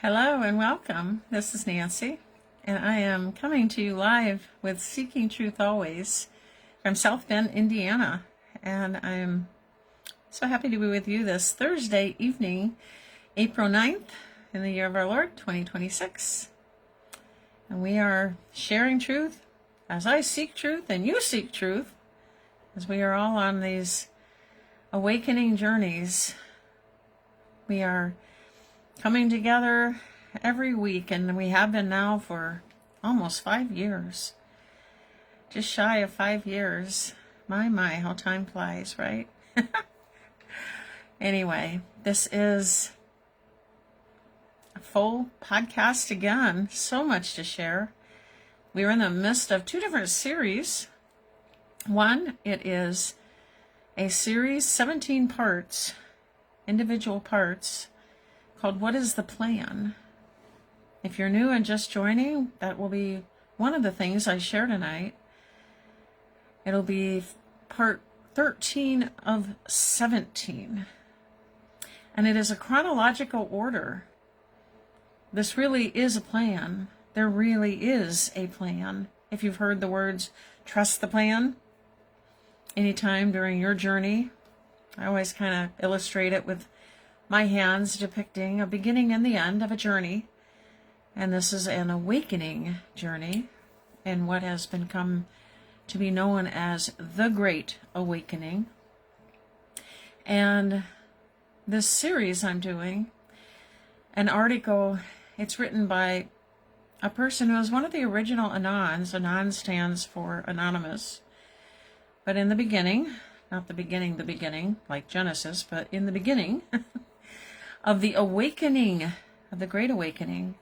Hello and welcome. This is Nancy, and I am coming to you live with Seeking Truth Always from South Bend, Indiana. And I'm so happy to be with you this Thursday evening, April 9th, in the year of our Lord, 2026. And we are sharing truth as I seek truth and you seek truth, as we are all on these awakening journeys. We are coming together every week, and we have been now for almost 5 years. Just shy of 5 years. My, how time flies, right? Anyway, this is a full podcast again. So much to share. We are in the midst of 2 different series. One, it is a series, 17 parts, individual parts, called What is the Plan? If you're new and just joining, that will be one of the things I share tonight. It'll be part 13 of 17. And it is a chronological order. This really is a plan. There really is a plan. If you've heard the words, trust the plan, anytime during your journey, I always kind of illustrate it with my hands depicting a beginning and the end of a journey. And this is an awakening journey in what has become to be known as the Great Awakening. And this series I'm doing, an article, it's written by a person who is one of the original Anons. Anon stands for anonymous. But in the beginning, not the beginning, like Genesis, but in the beginning of the awakening, of the Great Awakening,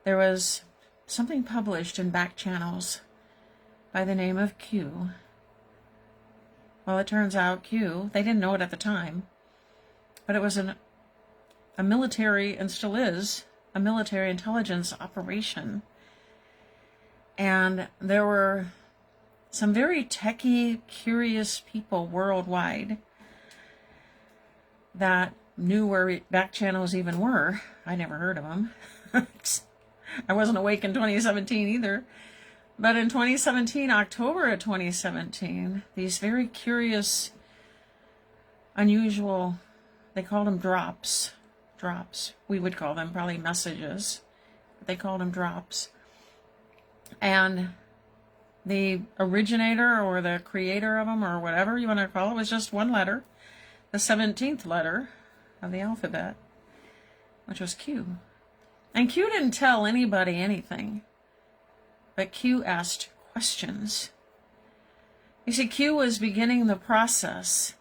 there was something published in back channels by the name of Q. Well, it turns out Q, they didn't know it at the time, but it was a military, and still is, a military intelligence operation. And there were some very techie, curious people worldwide that knew where back channels even were. I never heard of them. I wasn't awake in 2017 either. But in 2017, October of 2017, these very curious, unusual, they called them drops. We would call them probably messages. But they called them drops. And the originator or the creator of them, or whatever you want to call it, was just one letter. The 17th letter of the alphabet, which was Q. And Q didn't tell anybody anything, but Q asked questions. You see, Q was beginning the process,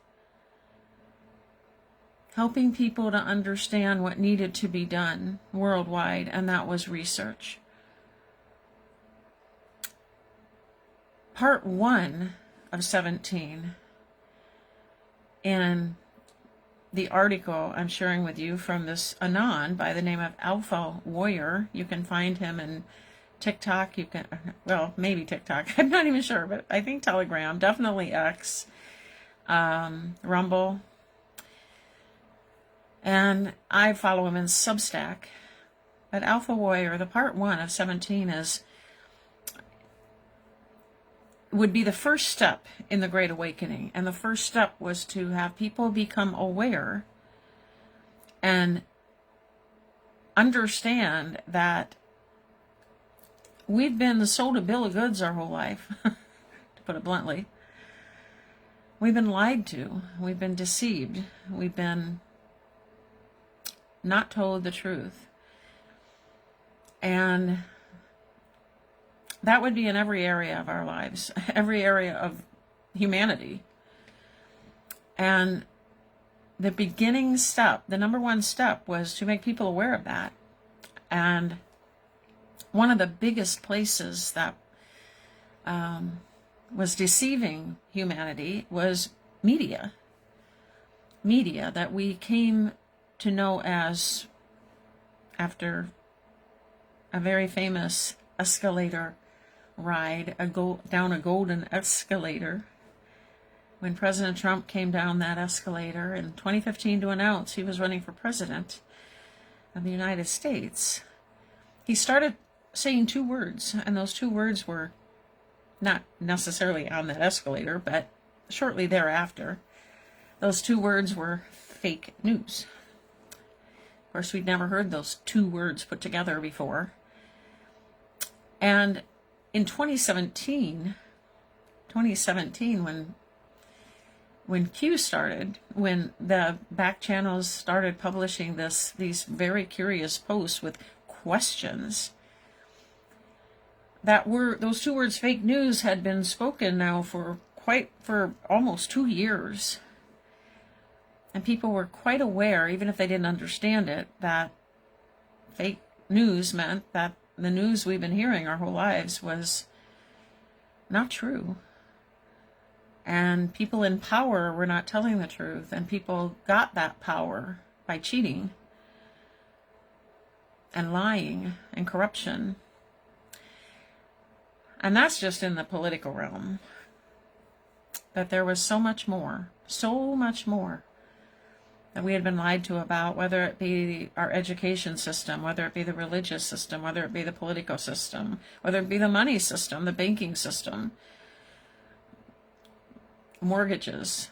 helping people to understand what needed to be done worldwide, and that was research. Part 1 of 17 in the article I'm sharing with you from this Anon by the name of Alpha Warrior. You can find him in TikTok. You can, well, maybe TikTok. I'm not even sure, but I think Telegram, definitely X, Rumble. And I follow him in Substack. But Alpha Warrior, the part 1 of 17 would be the first step in the Great Awakening. And the first step was to have people become aware and understand that we've been sold a bill of goods our whole life, to put it bluntly. We've been lied to. We've been deceived. We've been not told the truth. And that would be in every area of our lives, every area of humanity. And the beginning step, the number one step, was to make people aware of that. And one of the biggest places that was deceiving humanity was media. Media that we came to know as, after a very famous escalator ride, down a golden escalator, when President Trump came down that escalator in 2015 to announce he was running for president. of the United States, he started saying two words, and those two words were not necessarily on that escalator, but shortly thereafter. Those two words were fake news. Of course, we'd never heard those two words put together before. And in 2017, when Q started, when the back channels started publishing these very curious posts with questions, those two words, fake news, had been spoken now for almost 2 years. And people were quite aware, even if they didn't understand it, that fake news meant that the news we've been hearing our whole lives was not true. And people in power were not telling the truth, and people got that power by cheating and lying and corruption. And that's just in the political realm. But there was so much more that we had been lied to about, whether it be our education system, whether it be the religious system, whether it be the political system, whether it be the money system, the banking system, mortgages,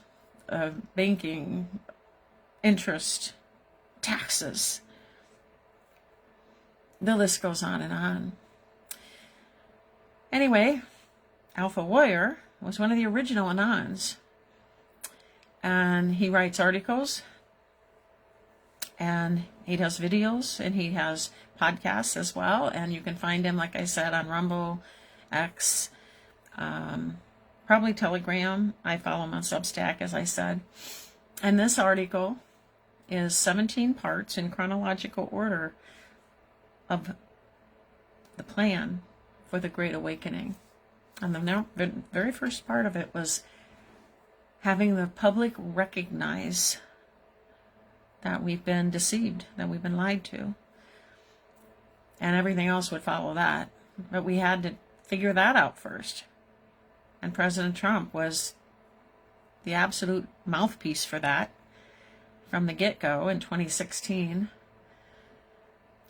banking, interest, taxes. The list goes on and on. Anyway, Alpha Warrior was one of the original Anons. And he writes articles, and he does videos, and he has podcasts as well. And you can find him, like I said, on Rumble, X, probably Telegram. I follow him on Substack, as I said. And this article is 17 parts in chronological order of the plan for the Great Awakening. And the very first part of it was having the public recognize that we've been deceived, that we've been lied to. And everything else would follow that. But we had to figure that out first. And President Trump was the absolute mouthpiece for that from the get-go in 2016.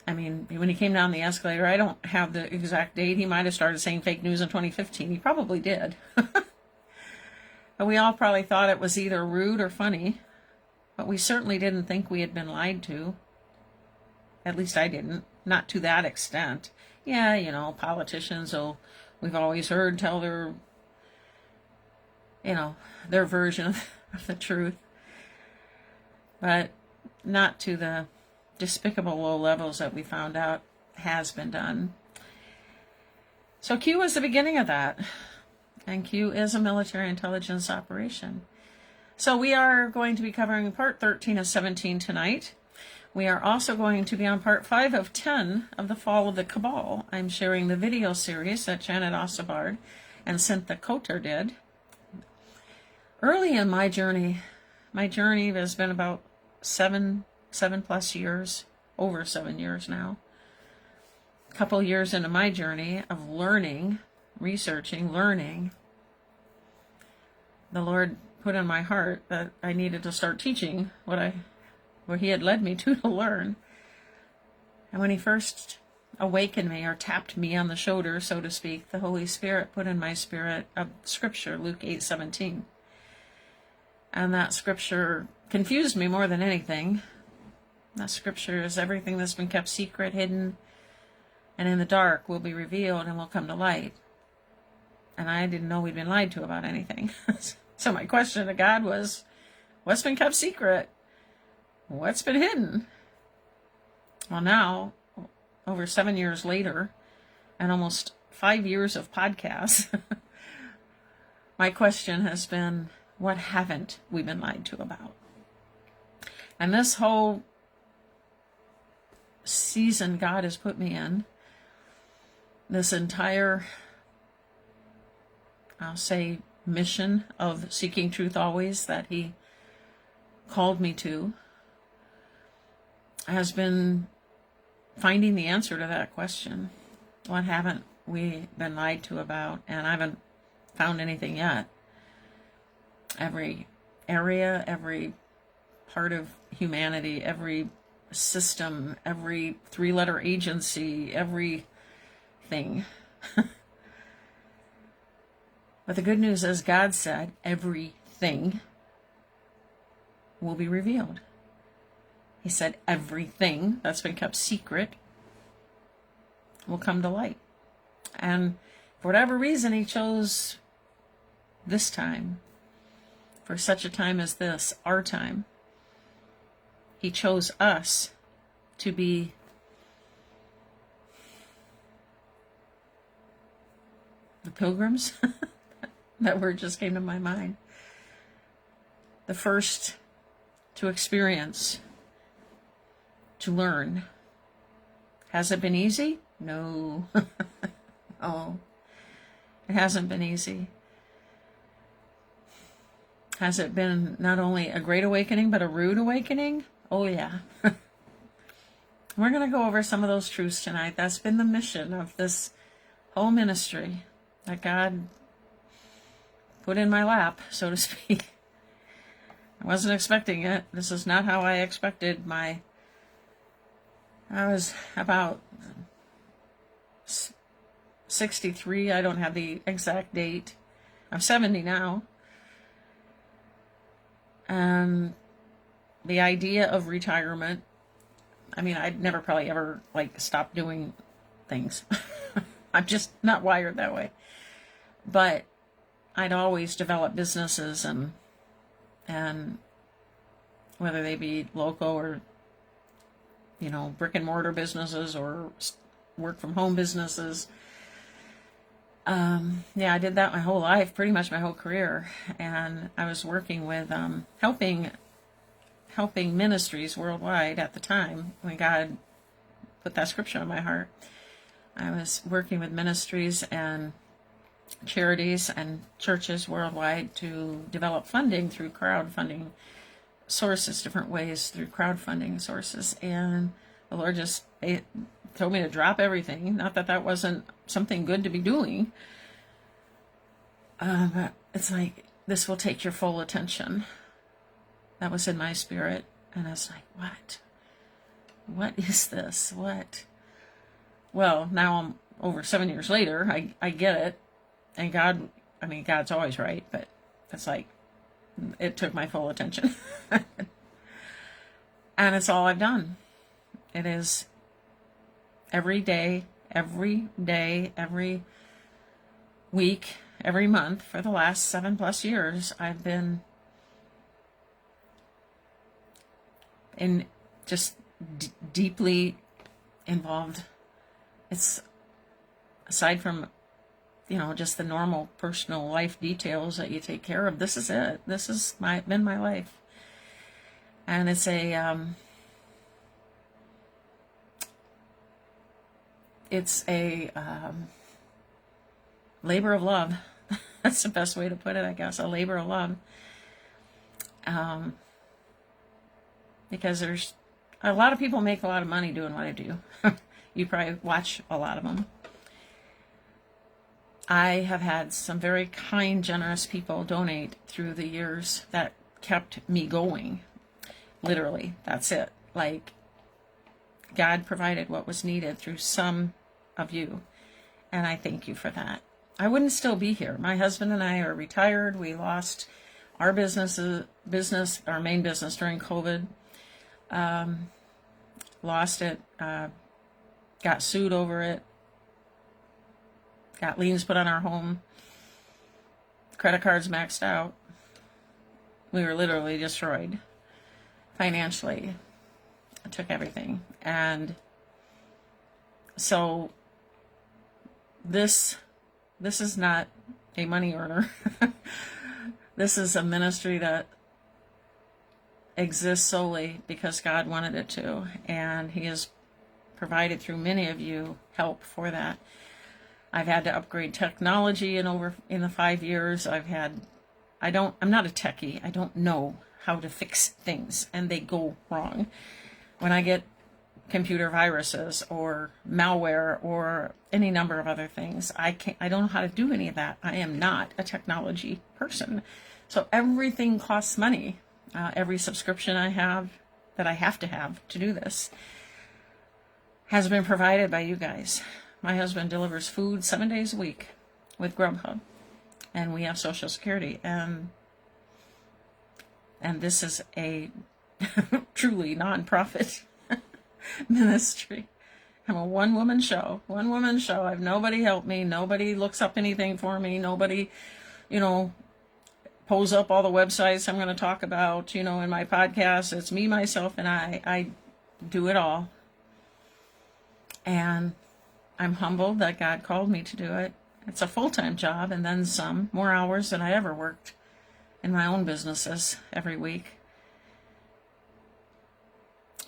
I mean, when he came down the escalator, I don't have the exact date. He might have started saying fake news in 2015. He probably did. But we all probably thought it was either rude or funny. But we certainly didn't think we had been lied to. At least I didn't. Not to that extent. Yeah, you know, politicians we've always heard tell their version of the truth. But not to the despicable low levels that we found out has been done. So Q was the beginning of that. And Q is a military intelligence operation. So we are going to be covering part 13 of 17 tonight. We are also going to be on part 5 of 10 of the Fall of the Cabal. I'm sharing the video series that Janet Ossebaard and Cynthia Cotter did. Early in my journey has been about 7 plus years, over 7 years now. A couple years into my journey of learning, researching, learning, the Lord put in my heart that I needed to start teaching what He had led me to learn. And when He first awakened me or tapped me on the shoulder, so to speak, the Holy Spirit put in my spirit a scripture, Luke 8:17. And that scripture confused me more than anything. That scripture is everything that's been kept secret, hidden, and in the dark will be revealed and will come to light. And I didn't know we'd been lied to about anything. So my question to God was, what's been kept secret? What's been hidden? Well, now, over 7 years later, and almost 5 years of podcasts, my question has been, what haven't we been lied to about? And this whole season God has put me in, this entire, I'll say, mission of seeking truth always that He called me to, has been finding the answer to that question. What haven't we been lied to about? And I haven't found anything yet. Every area, every part of humanity, every system, every three-letter agency, everything. But the good news is God said everything will be revealed. He said everything that's been kept secret will come to light. And for whatever reason, he chose this time, for such a time as this, our time. He chose us to be the pilgrims. That word just came to my mind. The first to experience, to learn. Has it been easy? No. Oh, it hasn't been easy. Has it been not only a great awakening, but a rude awakening? Oh, yeah. We're going to go over some of those truths tonight. That's been the mission of this whole ministry that God put in my lap, so to speak. I wasn't expecting it. This is not how I expected I was about 63. I don't have the exact date. I'm 70 now. And the idea of retirement, I mean, I'd never probably ever stop doing things. I'm just not wired that way. But I'd always develop businesses and whether they be local or, brick and mortar businesses or work from home businesses. I did that my whole life, pretty much my whole career. And I was working with, helping ministries worldwide at the time when God put that scripture on my heart. I was working with ministries and charities and churches worldwide to develop funding through crowdfunding sources, different ways through crowdfunding sources. And the Lord just told me to drop everything. Not that that wasn't something good to be doing. But it's like, this will take your full attention. That was in my spirit. And I was like, what? What is this? What? Well, now I'm over 7 years later. I get it. And God's always right. But it's like, it took my full attention. And it's all I've done. It is every day, every week, every month for the last 7+ years, I've been in just deeply involved. It's aside from, just the normal personal life details that you take care of. This is it. This has been my life. And it's a labor of love. That's the best way to put it, I guess. A labor of love. Because there's a lot of people make a lot of money doing what I do. You probably watch a lot of them. I have had some very kind, generous people donate through the years that kept me going. Literally, that's it. God provided what was needed through some of you, and I thank you for that. I wouldn't still be here. My husband and I are retired. We lost our our main business during COVID. Lost it. Got sued over it. Got liens put on our home. Credit cards maxed out. We were literally destroyed financially. I took everything. And so this is not a money earner. This is a ministry that exists solely because God wanted it to. And He has provided through many of you help for that. I've had to upgrade technology in the 5 years. I'm not a techie. I don't know how to fix things, and they go wrong. When I get computer viruses or malware or any number of other things, I don't know how to do any of that. I am not a technology person. So everything costs money. Every subscription I have that I have to have to do this has been provided by you guys. My husband delivers food 7 days a week with Grubhub, and we have Social Security, and this is a truly non-profit ministry. I'm a one-woman show. I have nobody help me. Nobody looks up anything for me. Nobody, pulls up all the websites I'm going to talk about, in my podcast. It's me, myself, and I do it all. And I'm humbled that God called me to do it. It's a full-time job and then some, more hours than I ever worked in my own businesses every week.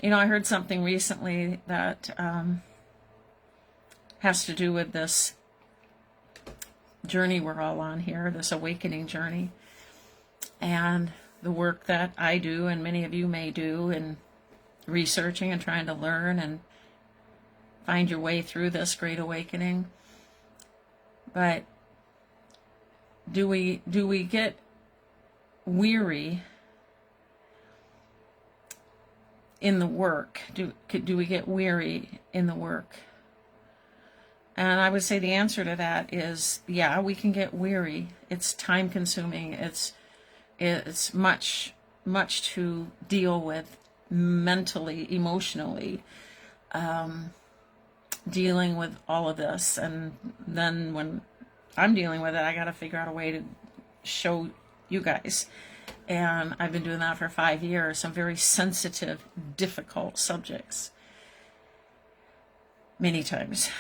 I heard something recently that has to do with this journey we're all on here, this awakening journey, and the work that I do and many of you may do in researching and trying to learn and find your way through this great awakening. But do we get weary in the work? Do we get weary in the work? And I would say the answer to that is, yeah, we can get weary. It's time consuming. It's much to deal with mentally, emotionally, dealing with all of this. And then when I'm dealing with it, I got to figure out a way to show you guys. And I've been doing that for 5 years. Some very sensitive, difficult subjects. Many times.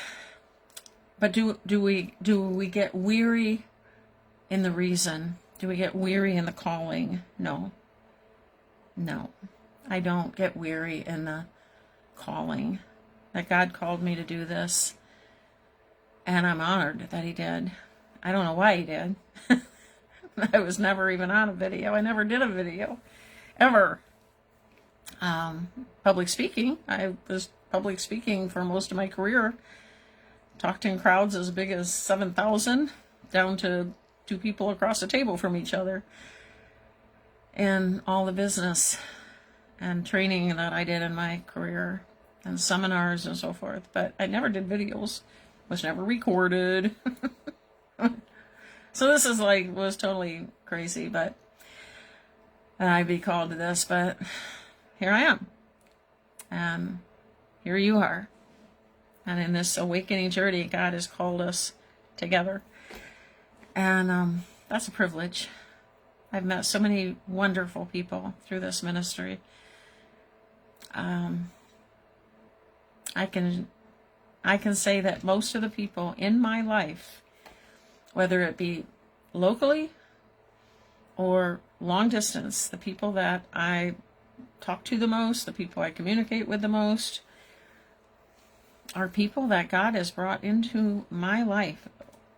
But do we get weary in the reason? Do we get weary in the calling? No. I don't get weary in the calling. That God called me to do this. And I'm honored that he did. I don't know why he did. I was never even on a video. I never did a video. Ever. Public speaking. I was public speaking for most of my career. Talked in crowds as big as 7,000, down to 2 people across the table from each other. And all the business and training that I did in my career, and seminars and so forth. But I never did videos. Was never recorded. So this is was totally crazy, but I'd be called to this, but here I am. And here you are. And in this awakening journey, God has called us together. And that's a privilege. I've met so many wonderful people through this ministry. I can say that most of the people in my life, whether it be locally or long distance, the people that I talk to the most, the people I communicate with the most, are people that God has brought into my life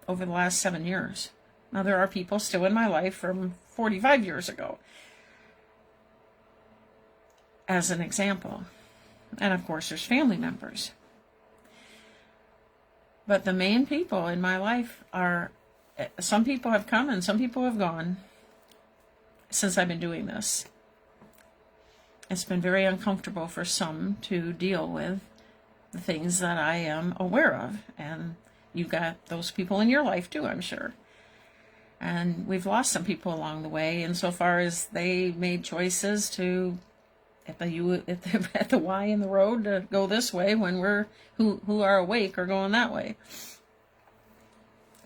over the last 7 years. Now, there are people still in my life from 45 years ago, as an example. And of course, there's family members. But the main people in my life are, some people have come and some people have gone since I've been doing this. It's been very uncomfortable for some to deal with the things that I am aware of. And you've got those people in your life too, I'm sure. And we've lost some people along the way, insofar as they made choices to, at the Y in the road, to go this way when we're, who are awake are going that way.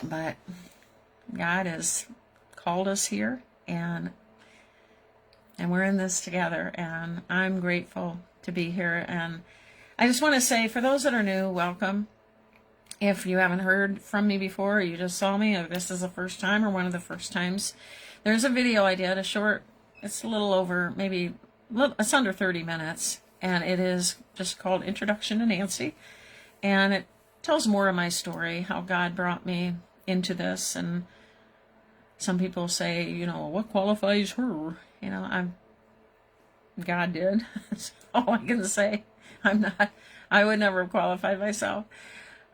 But God has called us here, and we're in this together, and I'm grateful to be here. And I just want to say, for those that are new, welcome. If you haven't heard from me before, or you just saw me, or this is the first time or one of the first times, there's a video I did, it's a little over, it's under 30 minutes, and it is just called Introduction to Nancy, and it tells more of my story, how God brought me into this. And some people say, what qualifies her? God did. That's all I can say. I would never have qualified myself.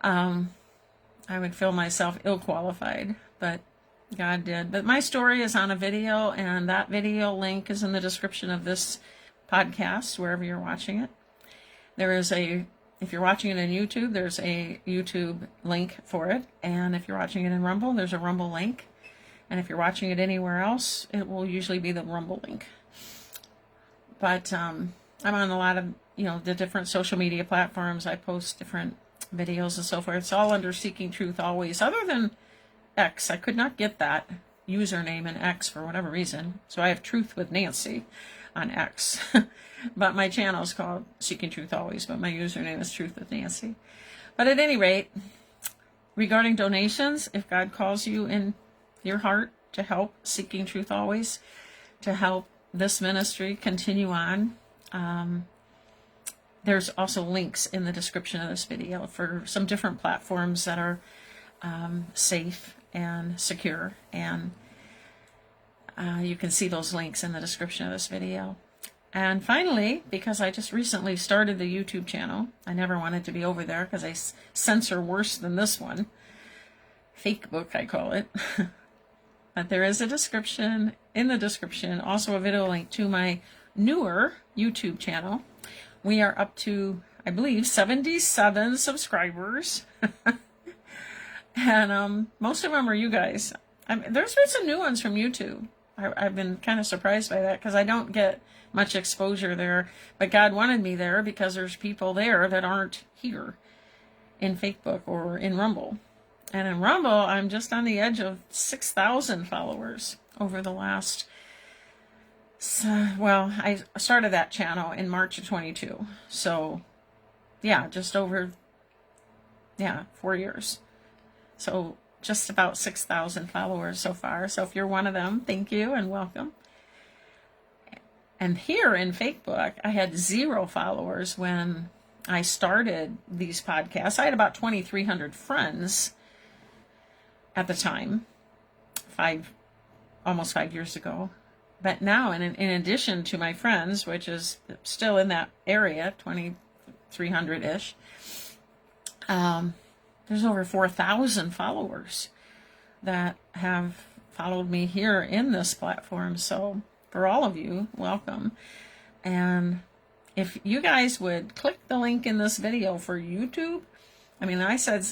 I would feel myself ill-qualified, but God did. But my story is on a video, and that video link is in the description of this podcast, wherever you're watching it. There is if you're watching it on YouTube, there's a YouTube link for it. And if you're watching it in Rumble, there's a Rumble link. And if you're watching it anywhere else, it will usually be the Rumble link. But I'm on a lot of, the different social media platforms. I post different videos and so forth. It's all under Seeking Truth Always. Other than X, I could not get that username in X for whatever reason. So I have Truth with Nancy on X. But my channel is called Seeking Truth Always, but my username is Truth with Nancy. But at any rate, regarding donations, if God calls you in your heart to help Seeking Truth Always, to help this ministry continue on, there's also links in the description of this video for some different platforms that are safe and secure, and you can see those links in the description of this video. And finally, because I just recently started the YouTube channel, I never wanted to be over there because I censor worse than this one. Fake book, I call it. But there is a description, in the description, also a video link to my newer YouTube channel. We are up to, I believe, 77 subscribers. And most of them are you guys. There's been some new ones from YouTube. I've been kind of surprised by that because I don't get much exposure there. But God wanted me there because there's people there that aren't here in Facebook or in Rumble. And in Rumble, I'm just on the edge of 6,000 followers over the last... well, I started that channel in March of 22. So, yeah, just over, 4 years. So, just about 6,000 followers so far. So, if you're one of them, thank you and welcome. And here in Facebook, I had 0 followers when I started these podcasts. I had about 2,300 friends at the time, almost 5 years ago. But now, in addition to my friends, which is still in that area, 2,300-ish, there's over 4,000 followers that have followed me here in this platform. So for all of you, welcome. And if you guys would click the link in this video for YouTube, I mean, I said,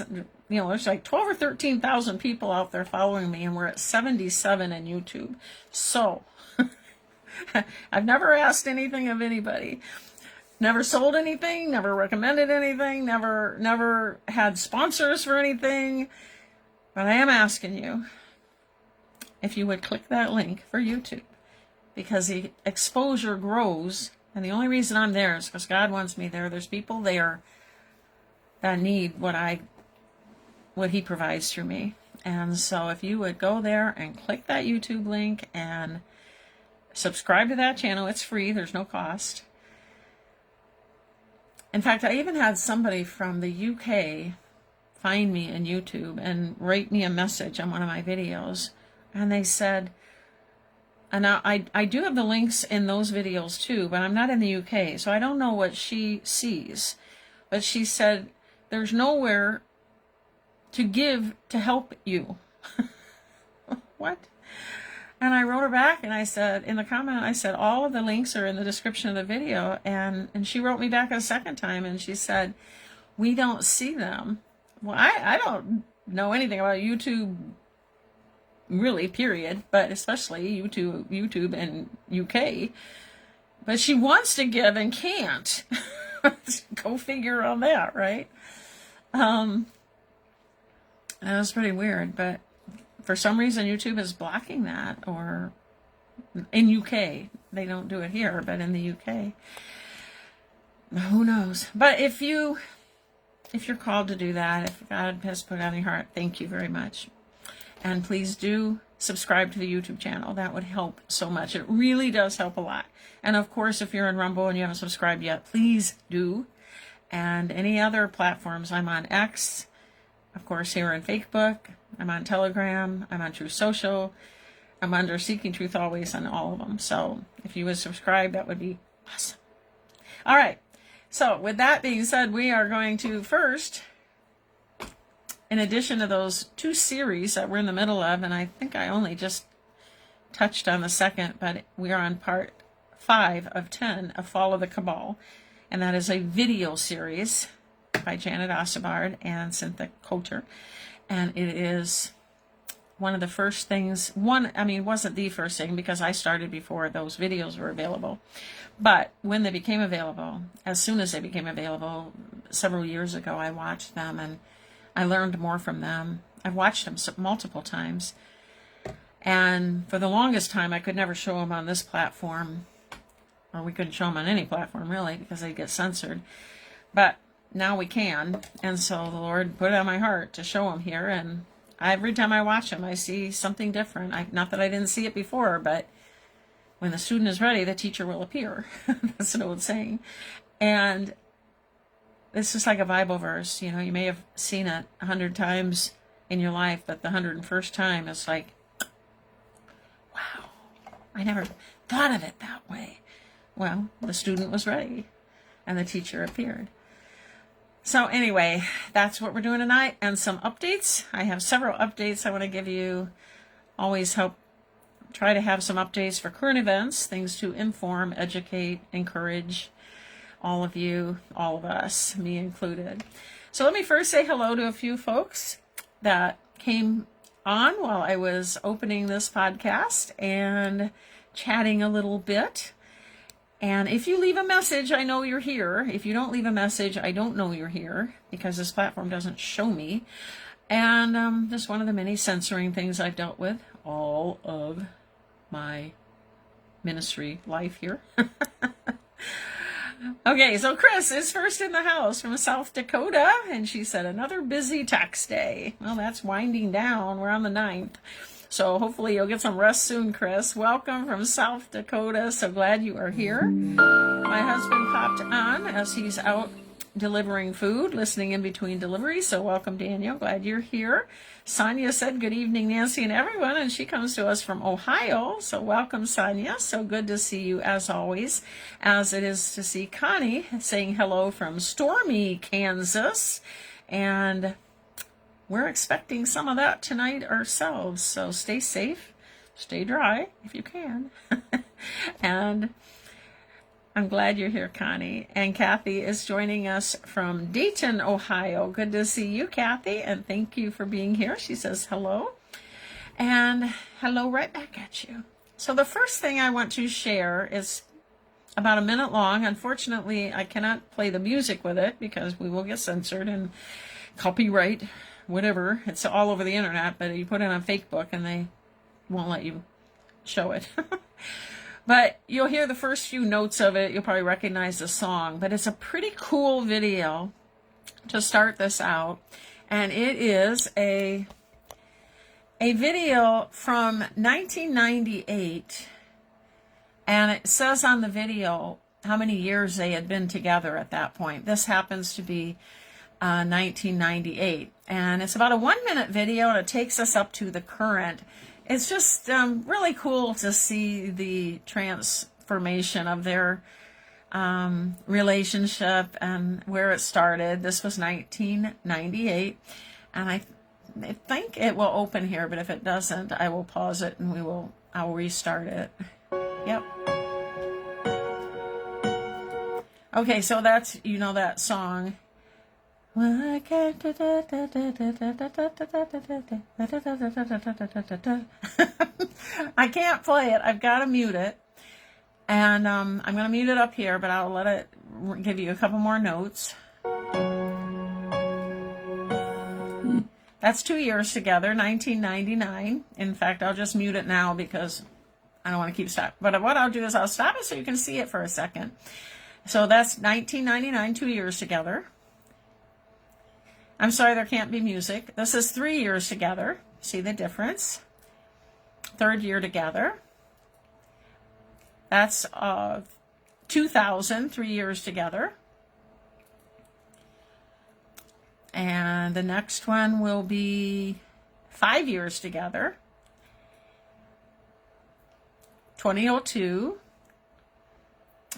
there's like 12 or 13,000 people out there following me, and we're at 77 in YouTube. So I've never asked anything of anybody. Never sold anything, never recommended anything, never had sponsors for anything. But I am asking you if you would click that link for YouTube, because the exposure grows, and the only reason I'm there is because God wants me there. There's people there that need what He provides through me. And so if you would go there and click that YouTube link and subscribe to that channel, it's free, there's no cost. In fact, I even had somebody from the UK find me in YouTube and write me a message on one of my videos. And they said, and I do have the links in those videos too, but I'm not in the UK, so I don't know what she sees. But she said, there's nowhere to give to help you. What? And I wrote her back and I said, in the comment, I said, all of the links are in the description of the video. And she wrote me back a second time and she said, we don't see them. Well, I don't know anything about YouTube, really, period, but especially YouTube and UK. But she wants to give and can't. Go figure on that, right? That was pretty weird, but for some reason, YouTube is blocking that, or in UK. They don't do it here, but in the UK. Who knows? But if you're called to do that, if God has put it on your heart, thank you very much. And please do subscribe to the YouTube channel. That would help so much. It really does help a lot. And of course, if you're in Rumble and you haven't subscribed yet, please do. And any other platforms, I'm on X, of course, here on Facebook. I'm on Telegram, I'm on Truth Social, I'm under Seeking Truth Always on all of them. So if you would subscribe, that would be awesome. All right, so with that being said, we are going to first, in addition to those 2 series that we're in the middle of, and I think I only just touched on the second, but we are on part 5 of 10 of Fall of the Cabal. And that is a video series by Janet Ossebaard and Cynthia Coulter. And it is one of the first things, it wasn't the first thing because I started before those videos were available. But when they became available, as soon as they became available, several years ago, I watched them and I learned more from them. I've watched them multiple times. And for the longest time, I could never show them on this platform. Or we couldn't show them on any platform, really, because they'd get censored. But now we can. And so the Lord put it on my heart to show them here. And every time I watch them, I see something different. Not that I didn't see it before, but when the student is ready, the teacher will appear. That's an old saying. And it's just like a Bible verse. You may have seen it 100 times in your life, but the 101st time is like, wow, I never thought of it that way. Well, the student was ready, and the teacher appeared. So anyway, that's what we're doing tonight, and some updates. I have several updates I want to give you. Always try to have some updates for current events, things to inform, educate, encourage all of you, all of us, me included. So let me first say hello to a few folks that came on while I was opening this podcast and chatting a little bit. And if you leave a message, I know you're here. If you don't leave a message, I don't know you're here because this platform doesn't show me. And just one of the many censoring things I've dealt with all of my ministry life here. Okay, so Chris is first in the house from South Dakota, and she said, another busy tax day. Well, that's winding down. We're on the 9th. So hopefully you'll get some rest soon, Chris. Welcome from South Dakota. So glad you are here. My husband popped on as he's out delivering food, listening in between deliveries. So welcome, Daniel. Glad you're here. Sonia said, good evening, Nancy and everyone. And she comes to us from Ohio. So welcome, Sonia. So good to see you as always, as it is to see Connie saying hello from stormy Kansas. And we're expecting some of that tonight ourselves. So stay safe, stay dry if you can. And I'm glad you're here, Connie. And Kathy is joining us from Dayton, Ohio. Good to see you, Kathy, and thank you for being here. She says hello. And hello right back at you. So the first thing I want to share is about a minute long. Unfortunately, I cannot play the music with it because we will get censored and copyright, whatever. It's all over the internet, but you put it on Facebook and they won't let you show it. But you'll hear the first few notes of it. You'll probably recognize the song. But it's a pretty cool video to start this out. And it is a video from 1998. And it says on the video how many years they had been together at that point. This happens to be 1998. And it's about a 1-minute video, and it takes us up to the current. It's just really cool to see the transformation of their relationship and where it started. This was 1998, and I think it will open here, but if it doesn't, I will pause it and I'll restart it. Yep. Okay, so that's, that song. I can't play it. I've got to mute it. And I'm going to mute it up here, but I'll let it give you a couple more notes. That's 2 years together, 1999. In fact, I'll just mute it now because I don't want to keep stopping. But what I'll do is I'll stop it so you can see it for a second. So that's 1999, 2 years together. I'm sorry, there can't be music. This is 3 years together. See the difference? 3rd year together. That's 2000, 3 years together. And the next one will be 5 years together. 2002.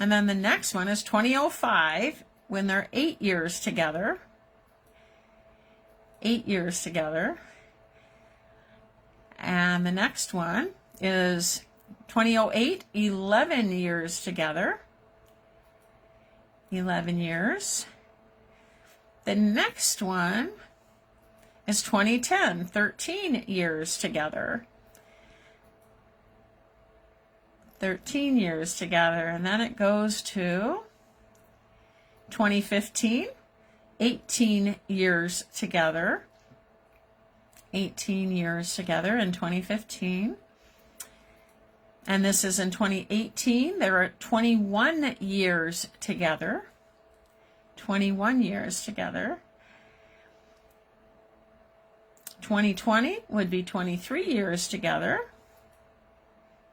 And then the next one is 2005, when they're 8 years together. 8 years together. And the next one is 2008, 11 years together. 11 years. The next one is 2010, 13 years together. 13 years together. And then it goes to 2015, 18 years together. 18 years together in 2015. And this is in 2018. There are 21 years together. 21 years together. 2020 would be 23 years together.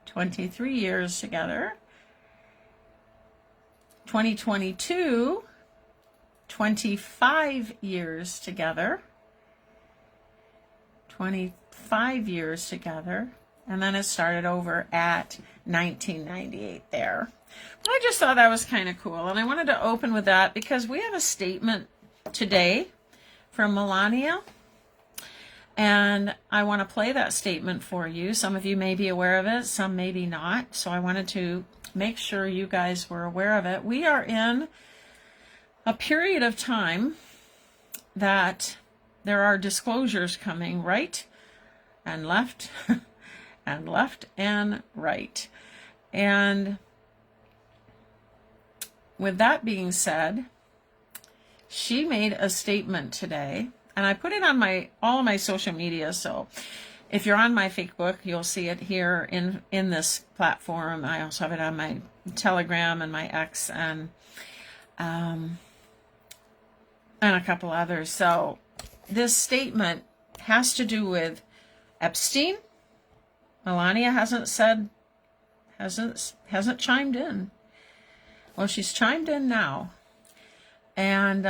23 years together. 2022, 25 years together. 25 years together. And then it started over at 1998 there. I just thought that was kind of cool. And I wanted to open with that because we have a statement today from Melania. And I want to play that statement for you. Some of you may be aware of it, some maybe not. So I wanted to make sure you guys were aware of it. We are in a period of time that there are disclosures coming right and left and left and right. And with that being said, she made a statement today, and I put it on all of my social media. So if you're on my Facebook, you'll see it here in this platform. I also have it on my Telegram and my X and a couple others. So this statement has to do with EPSTEIN. Melania hasn't chimed in. Well, she's chimed in now. And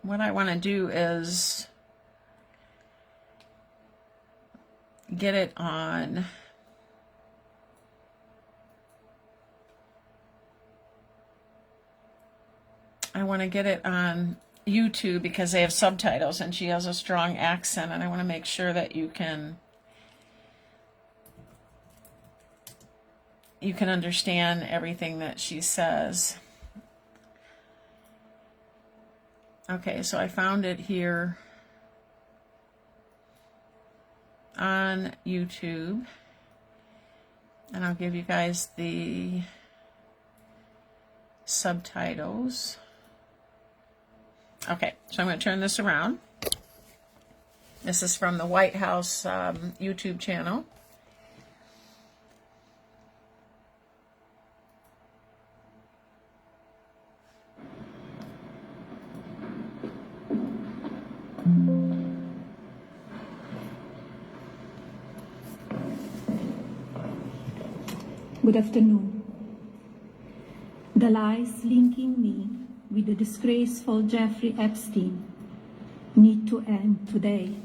what I want to do is get it on YouTube because they have subtitles and she has a strong accent, and I want to make sure that you can understand everything that she says. Okay, so I found it here on YouTube, and I'll give you guys the subtitles. Okay, so I'm going to turn this around. This is from the White House YouTube channel. Good afternoon. The lies linking me with the disgraceful Jeffrey Epstein need to end today.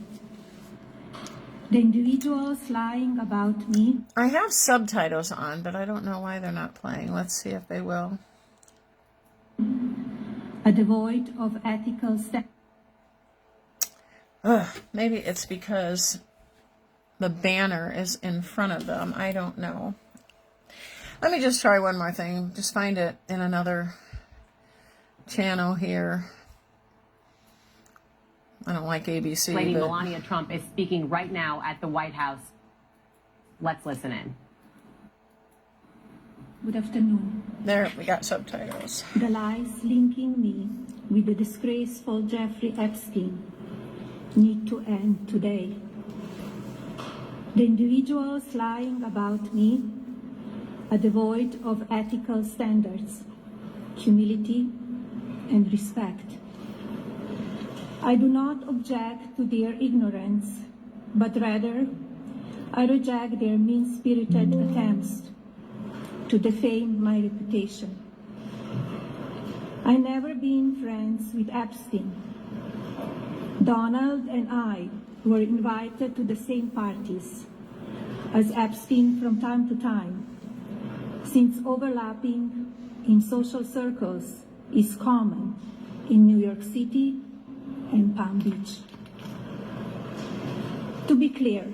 The individuals lying about me. I have subtitles on, but I don't know why they're not playing. Let's see if they will. Are devoid of ethical standards. Maybe it's because the banner is in front of them. I don't know. Let me just try one more thing. Just find it in another channel here. I don't like ABC. Lady Melania Trump is speaking right now at the White House. Let's listen in. Good afternoon. There, we got subtitles. The lies linking me with the disgraceful Jeffrey Epstein need to end today. The individuals lying about me are devoid of ethical standards, humility, and respect. I do not object to their ignorance, but rather I reject their mean-spirited attempts to defame my reputation. I never been friends with Epstein. Donald and I were invited to the same parties as Epstein from time to time, since overlapping in social circles is common in New York City and Palm Beach. To be clear,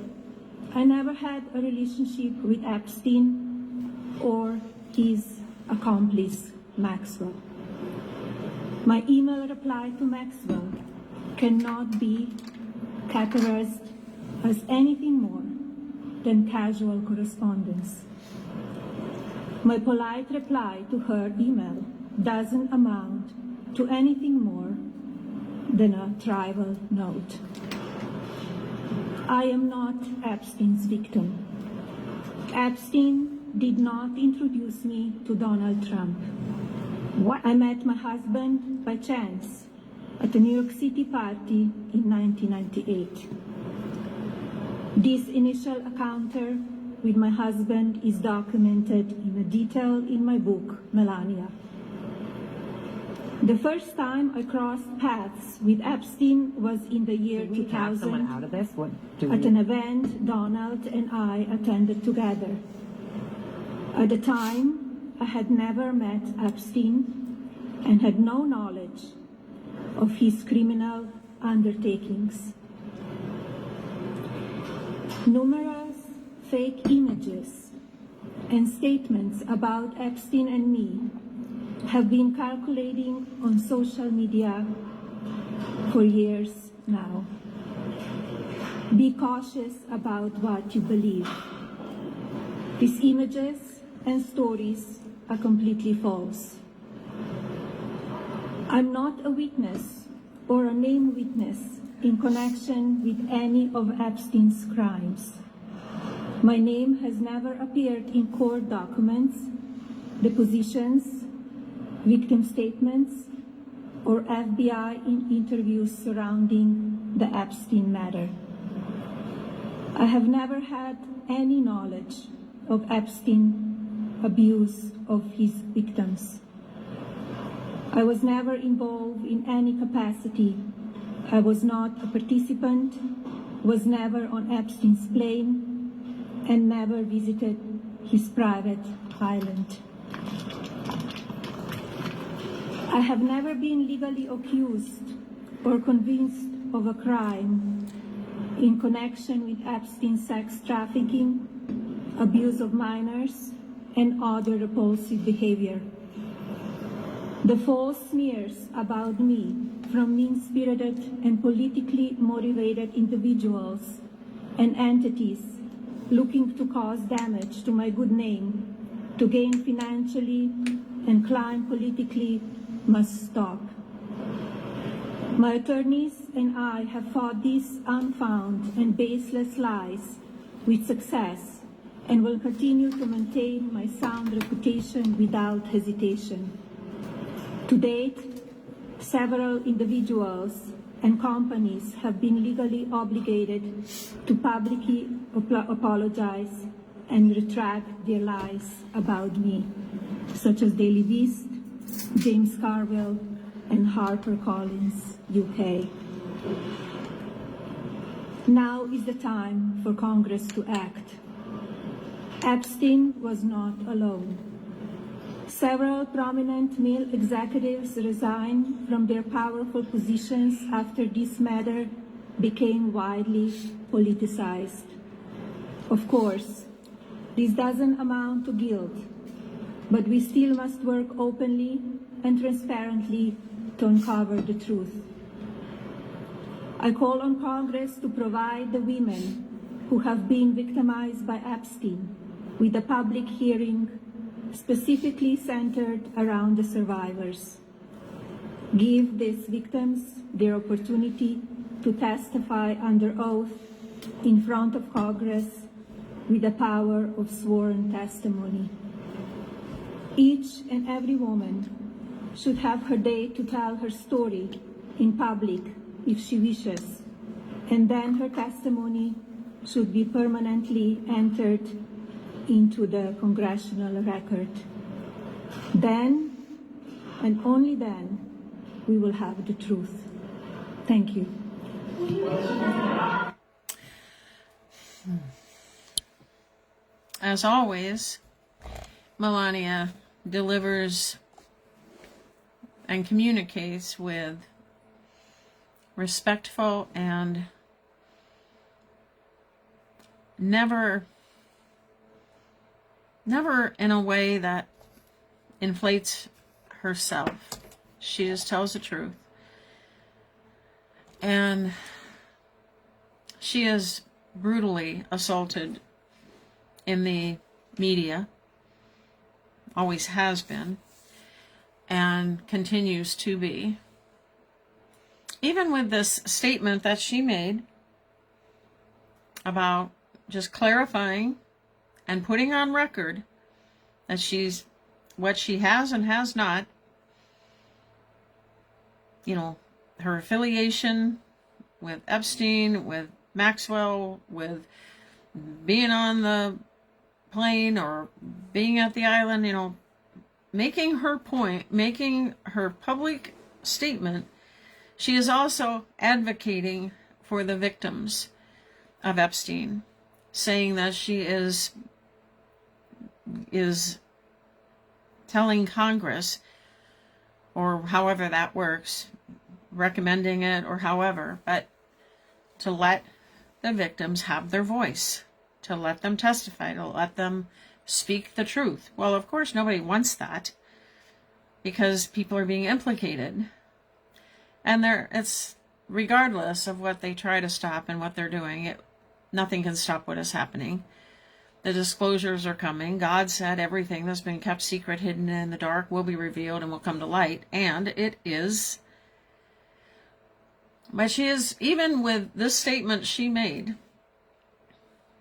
I never had a relationship with Epstein or his accomplice, Maxwell. My email reply to Maxwell cannot be categorized as anything more than casual correspondence. My polite reply to her email doesn't amount to anything more than a trivial note. I am not Epstein's victim. Epstein did not introduce me to Donald Trump. I met my husband by chance at a New York City party in 1998. This initial encounter with my husband is documented in detail in my book, Melania. The first time I crossed paths with Epstein was in the year 2000 at an event Donald and I attended together. At the time, I had never met Epstein and had no knowledge of his criminal undertakings. Numerous fake images and statements about Epstein and me have been circulating on social media for years now. Be cautious about what you believe. These images and stories are completely false. I'm not a witness or a named witness in connection with any of Epstein's crimes. My name has never appeared in court documents, depositions, victim statements, or FBI interviews surrounding the Epstein matter. I have never had any knowledge of Epstein abuse of his victims. I was never involved in any capacity. I was not a participant, was never on Epstein's plane, and never visited his private island. I have never been legally accused or convinced of a crime in connection with Epstein's sex trafficking, abuse of minors, and other repulsive behavior. The false smears about me from mean-spirited and politically motivated individuals and entities looking to cause damage to my good name, to gain financially and climb politically, must stop. My attorneys and I have fought these unfounded and baseless lies with success and will continue to maintain my sound reputation without hesitation. To date, several individuals and companies have been legally obligated to publicly apologize and retract their lies about me, such as Daily Beast, James Carville, and HarperCollins, UK. Now is the time for Congress to act. Epstein was not alone. Several prominent male executives resigned from their powerful positions after this matter became widely politicized. Of course, this doesn't amount to guilt, but we still must work openly and transparently to uncover the truth. I call on Congress to provide the women who have been victimized by Epstein with a public hearing specifically centered around the survivors. Give these victims their opportunity to testify under oath in front of Congress with the power of sworn testimony. Each and every woman should have her day to tell her story in public if she wishes, and then her testimony should be permanently entered into the congressional record. Then, and only then, we will have the truth. Thank you. As always, Melania delivers and communicates with respectful, and never in a way that inflates herself. She just tells the truth. And she is brutally assaulted in the media, always has been, and continues to be. Even with this statement that she made about just clarifying and putting on record that she's what she has and has not, her affiliation with Epstein, with Maxwell, with being on the plane or being at the island, making her point, making her public statement. She is also advocating for the victims of Epstein, saying that she is telling Congress, or however that works, recommending it or however, but to let the victims have their voice, to let them testify, to let them speak the truth. Well, of course, nobody wants that because people are being implicated. And it's regardless of what they try to stop and what they're doing, nothing can stop what is happening. The disclosures are coming. God said everything that's been kept secret, hidden in the dark, will be revealed and will come to light. And it is. But she is, even with this statement she made,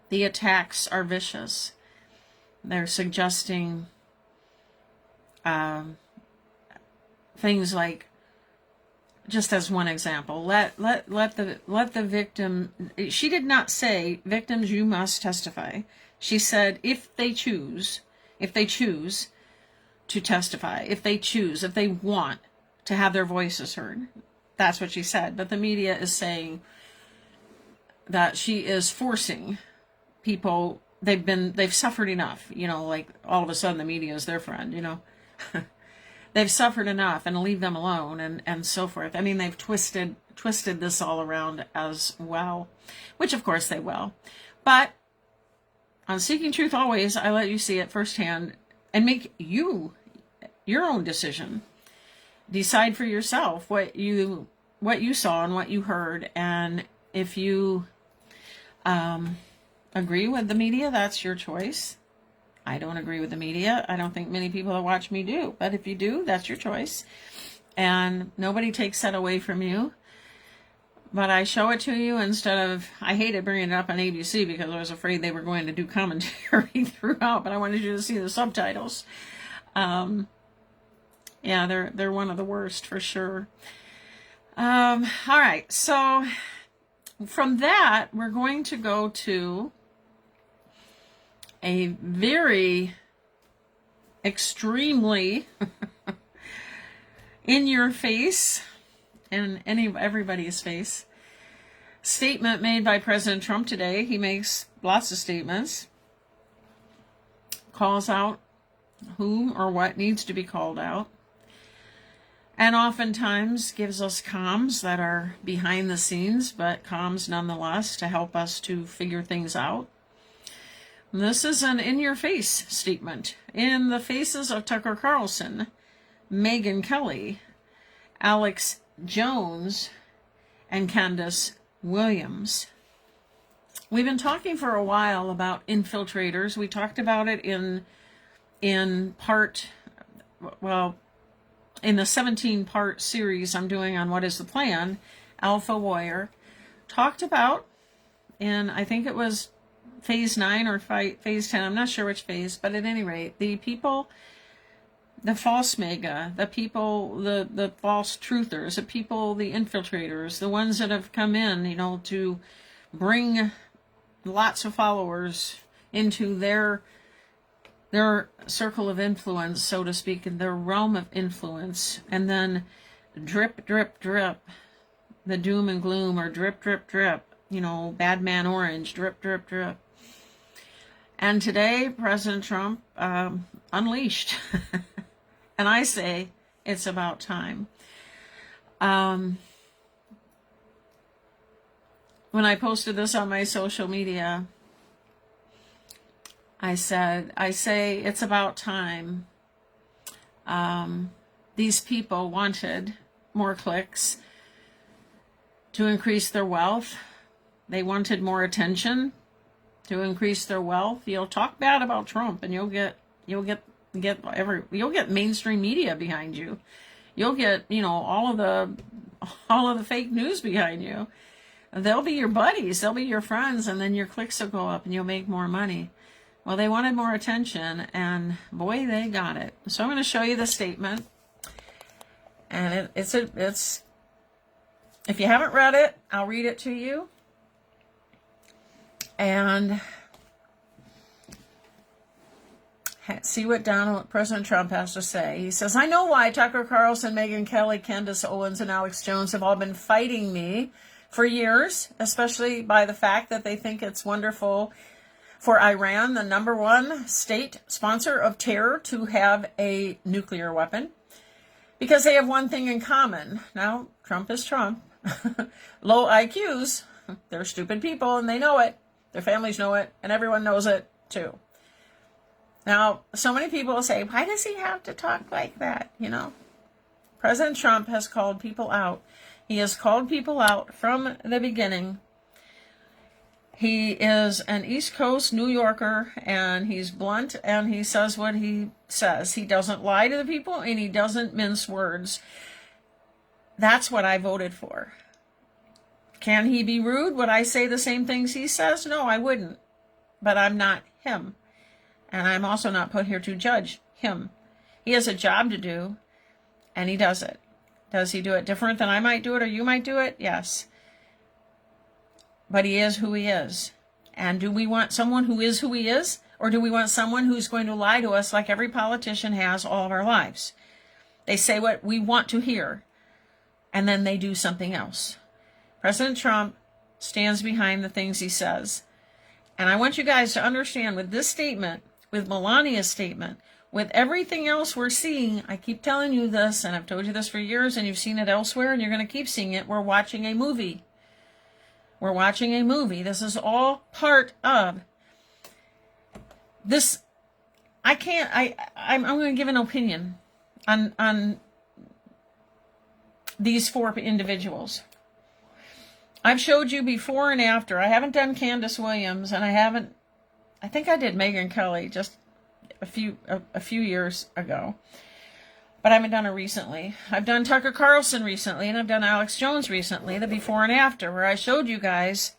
the attacks are vicious. They're suggesting things like, just as one example, let the victim. She did not say, victims, you must testify. She said, if they choose to testify, if they want to have their voices heard. That's what she said. But the media is saying that she is forcing people. They've suffered enough, like all of a sudden the media is their friend, They've suffered enough and leave them alone and so forth. I mean, they've twisted this all around as well, which of course they will. But on Seeking Truth Always, I let you see it firsthand and make your own decision. Decide for yourself what you saw and what you heard, and if you agree with the media, that's your choice. I don't agree with the media. I don't think many people that watch me do, but if you do, that's your choice, and nobody takes that away from you. But I show it to you instead of, I hated bringing it up on ABC because I was afraid they were going to do commentary throughout, but I wanted you to see the subtitles. Yeah, they're one of the worst for sure. All right, so from that, we're going to go to a very extremely in your face and everybody's face statement made by President Trump today. He makes lots of statements, calls out whom or what needs to be called out, and oftentimes gives us comms that are behind the scenes, but comms nonetheless to help us to figure things out. This is an in-your-face statement. In the faces of Tucker Carlson, Megyn Kelly, Alex Jones, and Candace Williams. We've been talking for a while about infiltrators. We talked about it in the 17-part series I'm doing on What is the Plan, Alpha Warrior, talked about, and I think it was phase 9 or phase 10, I'm not sure which phase, but at any rate, the people, the false mega, the people, the false truthers, the people, the infiltrators, the ones that have come in, to bring lots of followers into their circle of influence, so to speak, in their realm of influence, and then drip, drip, drip, the doom and gloom, or drip, drip, drip, bad man orange, drip, drip, drip. And today, President Trump unleashed. And I say it's about time. when I posted this on my social media, I say it's about time. These people wanted more clicks to increase their wealth. They wanted more attention to increase their wealth. You'll talk bad about Trump and you'll get mainstream media behind you. You'll get, all of the fake news behind you. They'll be your buddies, they'll be your friends, and then your clicks will go up and you'll make more money. Well, they wanted more attention, and boy, they got it. So I'm going to show you the statement. And it's if you haven't read it, I'll read it to you. And see what President Trump has to say. He says, I know why Tucker Carlson, Megyn Kelly, Candace Owens, and Alex Jones have all been fighting me for years, especially by the fact that they think it's wonderful for Iran, the #1 state sponsor of terror, to have a nuclear weapon, because they have one thing in common. Now, Trump is Trump. Low IQs, they're stupid people, and they know it. Their families know it, and everyone knows it, too. Now, so many people say, why does he have to talk like that? President Trump has called people out. He has called people out from the beginning. He is an East Coast New Yorker, and he's blunt, and he says what he says. He doesn't lie to the people, and he doesn't mince words. That's what I voted for. Can he be rude? Would I say the same things he says? No, I wouldn't. But I'm not him. And I'm also not put here to judge him. He has a job to do, and he does it. Does he do it different than I might do it or you might do it? Yes. But he is who he is. And do we want someone who is who he is? Or do we want someone who's going to lie to us like every politician has all of our lives? They say what we want to hear, and then they do something else. President Trump stands behind the things he says. And I want you guys to understand, with this statement, with Melania's statement, with everything else we're seeing, I keep telling you this, and I've told you this for years, and you've seen it elsewhere, and you're going to keep seeing it. We're watching a movie. We're watching a movie. This is all part of this. I'm going to give an opinion on these 4 individuals. I've showed you before and after. I haven't done Candace Williams, and I think I did Megyn Kelly just a few years ago, but I haven't done her recently. I've done Tucker Carlson recently, and I've done Alex Jones recently, the before and after, where I showed you guys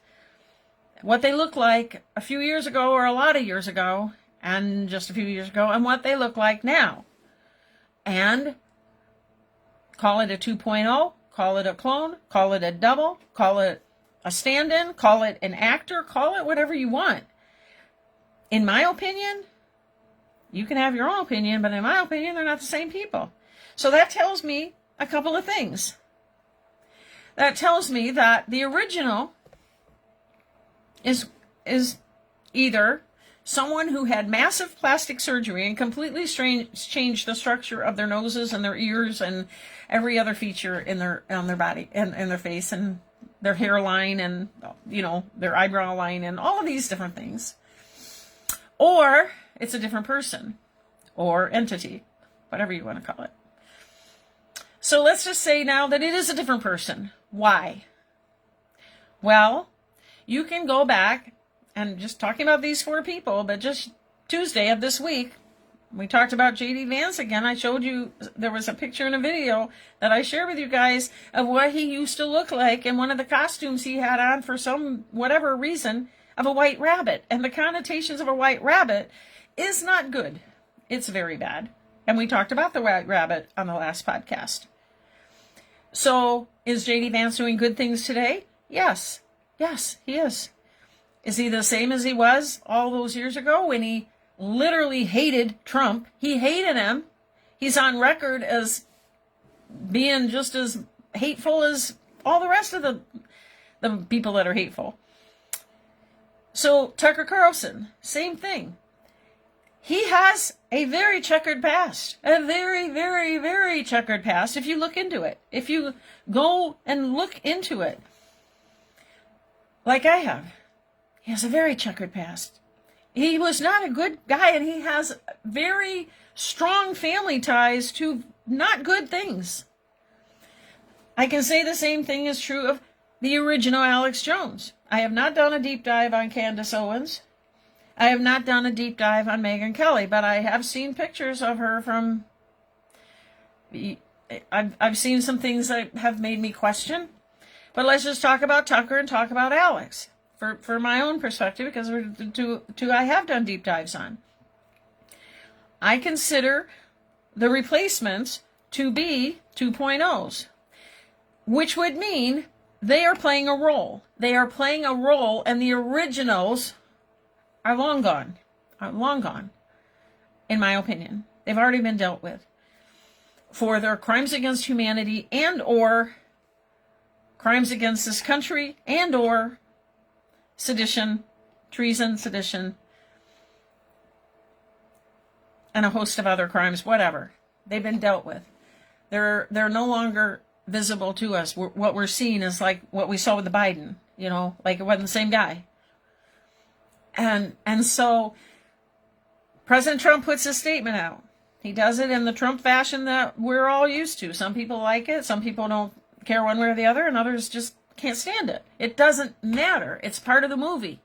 what they look like a few years ago, or a lot of years ago, and just a few years ago, and what they look like now. And call it a 2.0, call it a clone, call it a double, call it a stand-in, call it an actor, call it whatever you want. In my opinion, you can have your own opinion, but in my opinion, they're not the same people. So that tells me a couple of things. That tells me that the original is either someone who had massive plastic surgery and completely changed the structure of their noses and their ears and every other feature on their body and their face and their hairline and their eyebrow line and all of these different things. Or it's a different person or entity, whatever you want to call it. So let's just say now that it is a different person. Why? Well, you can go back and just talking about these 4 people, but just Tuesday of this week, we talked about J.D. Vance again. I showed you, there was a picture and a video that I shared with you guys of what he used to look like in one of the costumes he had on for some whatever reason of a white rabbit. And the connotations of a white rabbit is not good. It's very bad. And we talked about the white rabbit on the last podcast. So is J.D. Vance doing good things today? Yes. Yes, he is. Is he the same as he was all those years ago when he literally hated Trump? He hated him. He's on record as being just as hateful as all the rest of the people that are hateful. So Tucker Carlson, same thing. He has a very checkered past, a very, very, very checkered past if you look into it. If you go and look into it. like I have. He has a very checkered past. He was not a good guy, and he has very strong family ties to not good things. I can say the same thing is true of the original Alex Jones. I have not done a deep dive on Candace Owens. I have not done a deep dive on Megyn Kelly, but I have seen pictures of her from... I've seen some things that have made me question. But let's just talk about Tucker and talk about Alex for my own perspective, because we're the two I have done deep dives on. I consider the replacements to be 2.0s, which would mean they are playing a role. They are playing a role, and the originals are long gone. Are long gone, in my opinion. They've already been dealt with for their crimes against humanity and or crimes against this country and or sedition, treason, sedition, and a host of other crimes, whatever. They've been dealt with. They're no longer visible to us. What we're seeing is like what we saw with the Biden, like it wasn't the same guy. And so President Trump puts a statement out. He does it in the Trump fashion that we're all used to. Some people like it. Some people don't care one way or the other, and others just can't stand it. It doesn't matter. It's part of the movie.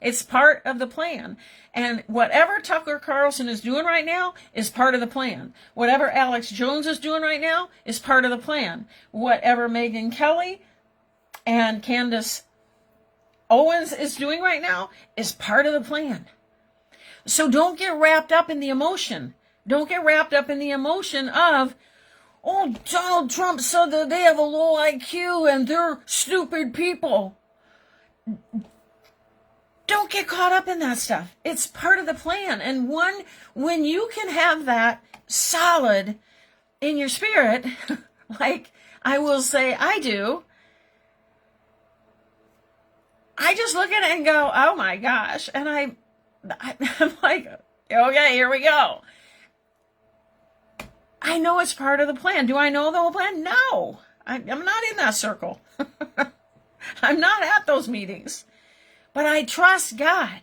It's part of the plan. And whatever Tucker Carlson is doing right now is part of the plan. Whatever Alex Jones is doing right now is part of the plan. Whatever Megyn Kelly and Candace Owens is doing right now is part of the plan. So don't get wrapped up in the emotion. Don't get wrapped up in the emotion of, oh, Donald Trump said that they have a low IQ and they're stupid people. Don't get caught up in that stuff. It's part of the plan. And when you can have that solid in your spirit, like I will say I do, I just look at it and go, oh my gosh. And I'm like, okay, here we go. I know it's part of the plan. Do I know the whole plan? No. I'm not in that circle. I'm not at those meetings. But I trust God.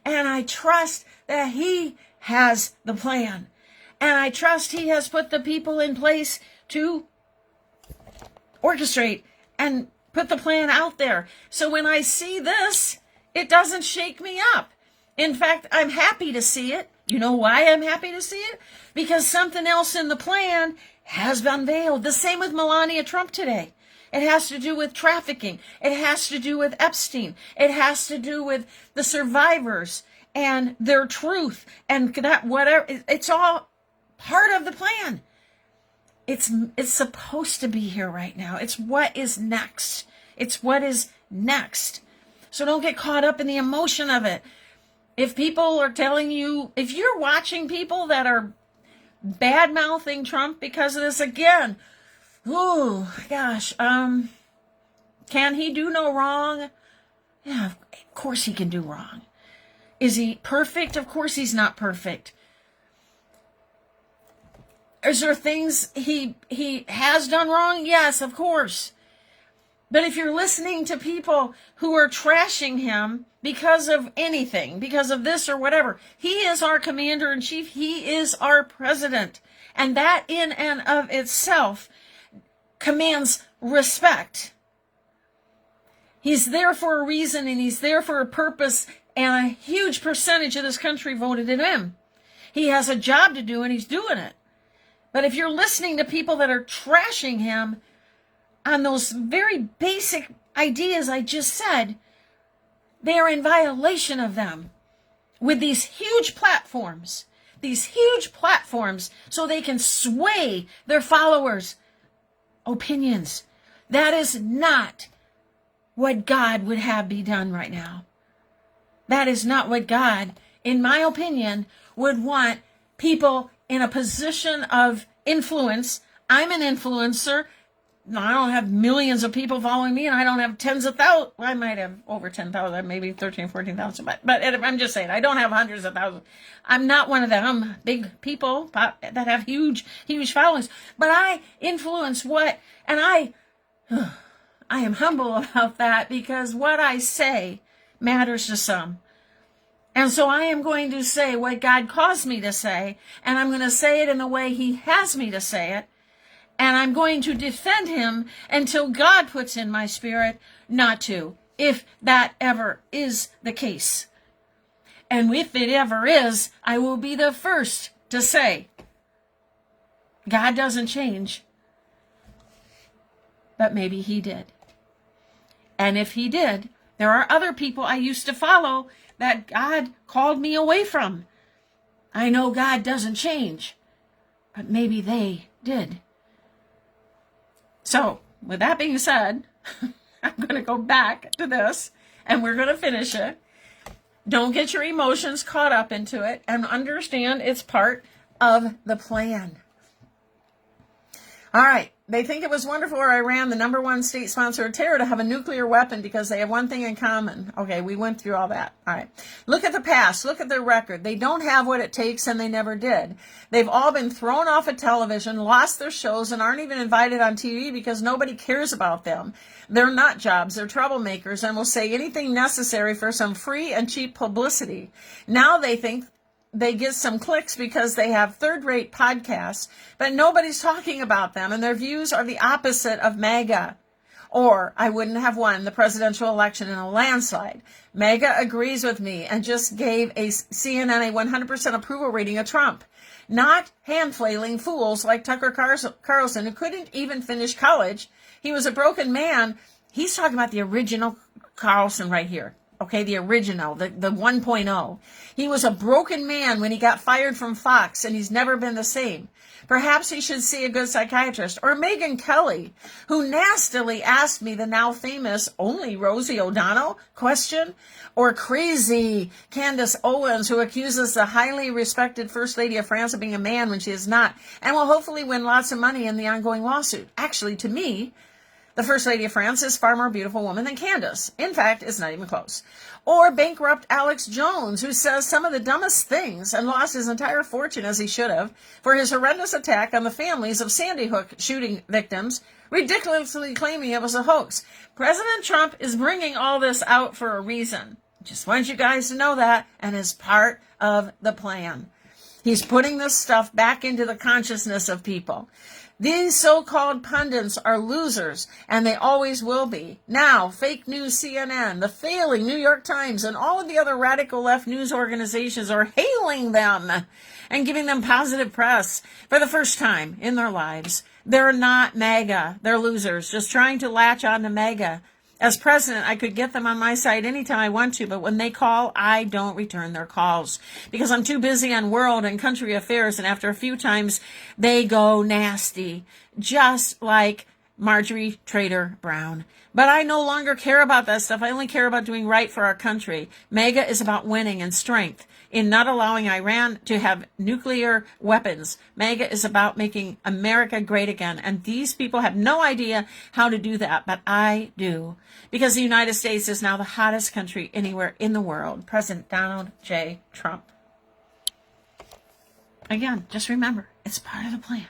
And I trust that He has the plan. And I trust He has put the people in place to orchestrate and put the plan out there. So when I see this, it doesn't shake me up. In fact, I'm happy to see it. You know why I'm happy to see it? Because something else in the plan has been unveiled. The same with Melania Trump today. It has to do with trafficking. It has to do with Epstein. It has to do with the survivors and their truth and that whatever. It's all part of the plan. It's supposed to be here right now. It's what is next. It's what is next. So don't get caught up in the emotion of it. If people are telling you, if you're watching people that are bad-mouthing Trump because of this, again, oh gosh, can he do no wrong? Yeah, of course he can do wrong. Is he perfect? Of course he's not perfect. Is there things he has done wrong? Yes, of course. But if you're listening to people who are trashing him because of anything, because of this or whatever, he is our commander-in-chief. He is our president. And that in and of itself commands respect. He's there for a reason and he's there for a purpose, and a huge percentage of this country voted in him. He has a job to do and he's doing it. But if you're listening to people that are trashing him on those very basic ideas I just said, they are in violation of them with these huge platforms so they can sway their followers' opinions. That is not what God would have be done right now. That is not what God, in my opinion, would want people in a position of influence. I'm an influencer. I don't have millions of people following me, and I don't have tens of thousands. I might have over 10,000, maybe 13, 14,000. But I'm just saying, I don't have hundreds of thousands. I'm not one of them big people that have huge followings. But I influence what, and I am humble about that because what I say matters to some. And so I am going to say what God caused me to say, and I'm going to say it in the way he has me to say it. And I'm going to defend him until God puts in my spirit not to, if that ever is the case. And if it ever is, I will be the first to say, God doesn't change, but maybe he did. And if he did, there are other people I used to follow that God called me away from. I know God doesn't change, but maybe they did. So, with that being said, I'm going to go back to this, and we're going to finish it. Don't get your emotions caught up into it, and understand it's part of the plan. All right. They think it was wonderful for Iran, the number one state sponsor of terror, to have a nuclear weapon because they have one thing in common. Okay, we went through all that. All right. Look at the past. Look at their record. They don't have what it takes, and they never did. They've all been thrown off of television, lost their shows, and aren't even invited on TV because nobody cares about them. They're nut jobs. They're troublemakers and will say anything necessary for some free and cheap publicity. Now they think they get some clicks because they have third-rate podcasts, but nobody's talking about them, and their views are the opposite of MAGA. Or I wouldn't have won the presidential election in a landslide. MAGA agrees with me and just gave CNN a 100% approval rating of Trump. Not hand-flailing fools like Tucker Carlson, who couldn't even finish college. He was a broken man. He's talking about the original Carlson right here. Okay, the original, the 1.0. He was a broken man when he got fired from Fox, and he's never been the same. Perhaps he should see a good psychiatrist. Or Megyn Kelly, who nastily asked me the now famous only Rosie O'Donnell question. Or crazy Candace Owens, who accuses the highly respected First Lady of France of being a man when she is not, and will hopefully win lots of money in the ongoing lawsuit. Actually, to me, the First Lady of France is a far more beautiful woman than Candace. In fact, it's not even close. Or bankrupt Alex Jones, who says some of the dumbest things and lost his entire fortune, as he should have, for his horrendous attack on the families of Sandy Hook shooting victims, ridiculously claiming it was a hoax. President Trump is bringing all this out for a reason. Just want you guys to know that, and is part of the plan. He's putting this stuff back into the consciousness of people. These so-called pundits are losers, and they always will be. Now, fake news CNN, the failing New York Times, and all of the other radical left news organizations are hailing them and giving them positive press for the first time in their lives. They're not MAGA. They're losers, just trying to latch on to MAGA. As president, I could get them on my side anytime I want to, but when they call, I don't return their calls because I'm too busy on world and country affairs, and after a few times, they go nasty, just like Marjorie Taylor Brown. But I no longer care about that stuff. I only care about doing right for our country. MAGA is about winning and strength in not allowing Iran to have nuclear weapons. MAGA is about making America great again. And these people have no idea how to do that, but I do. Because the United States is now the hottest country anywhere in the world. President Donald J. Trump. Again, just remember, it's part of the plan.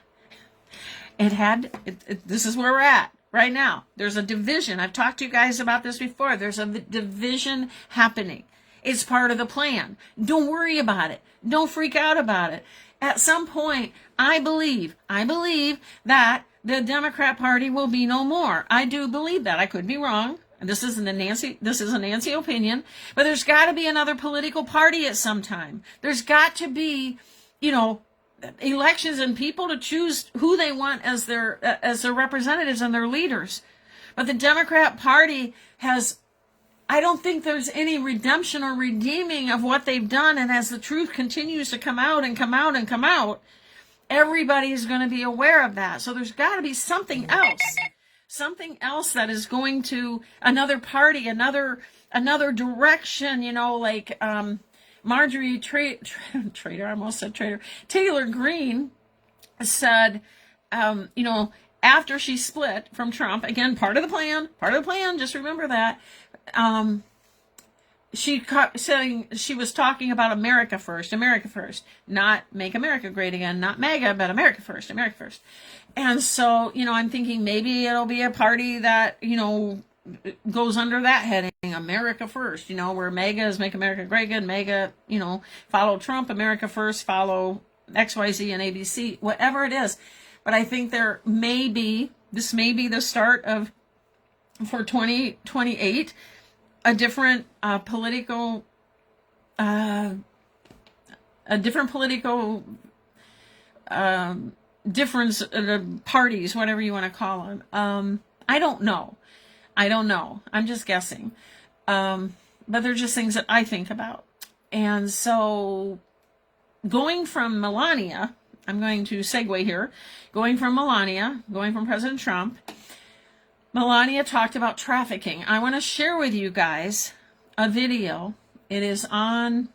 This is where we're at right now. There's a division. I've talked to you guys about this before. There's a division happening. It's part of the plan. Don't worry about it. Don't freak out about it. At some point, I believe that the Democrat Party will be no more. I do believe that. I could be wrong. This is a Nancy opinion, but there's got to be another political party at some time. There's got to be, elections and people to choose who they want as their representatives and their leaders. But the Democrat Party I don't think there's any redemption or redeeming of what they've done. And as the truth continues to come out and come out and come out, everybody's going to be aware of that. So there's got to be something else that is going to another party, another direction, like Marjorie Taylor Greene said, after she split from Trump, again, part of the plan, just remember that, saying she was talking about America first, not make America great again, not MAGA, but America first, America first. And so, I'm thinking maybe it'll be a party that, goes under that heading, America first, where MAGA is make America great again, MAGA, follow Trump, America first, follow XYZ and ABC, whatever it is. But I think this may be the start of, for 2028, a different political difference, parties, whatever you want to call them. I don't know. I'm just guessing. But they're just things that I think about. And so going from Melania, I'm going to segue here, going from President Trump, Melania talked about trafficking. I want to share with you guys a video. It is on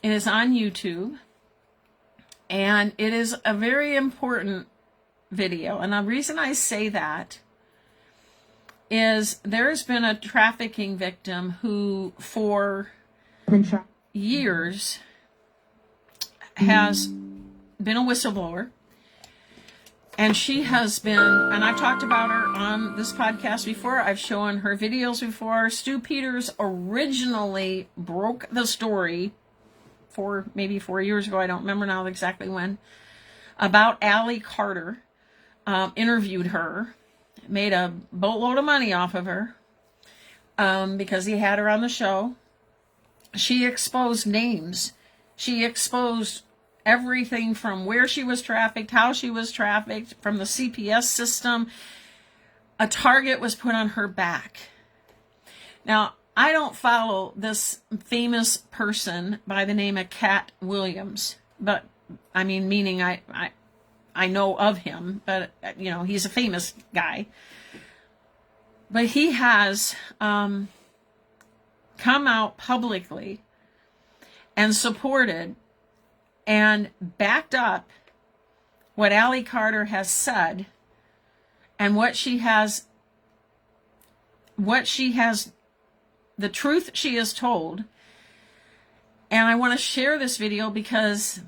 YouTube, and it is a very important video. And the reason I say that is there's been a trafficking victim who for years has been a whistleblower. And she has been, and I've talked about her on this podcast before. I've shown her videos before. Stu Peters originally broke the story maybe 4 years ago. I don't remember now exactly when. About Allie Carter. Interviewed her. Made a boatload of money off of her. Because he had her on the show. She exposed names. She exposed everything from where she was trafficked, how she was trafficked, from the CPS system. A target was put on her back. Now, I don't follow this famous person by the name of Cat Williams, but I mean, meaning I know of him, but he's a famous guy. But he has come out publicly and supported and backed up what Allie Carter has said and the truth she has told. And I want to share this video because,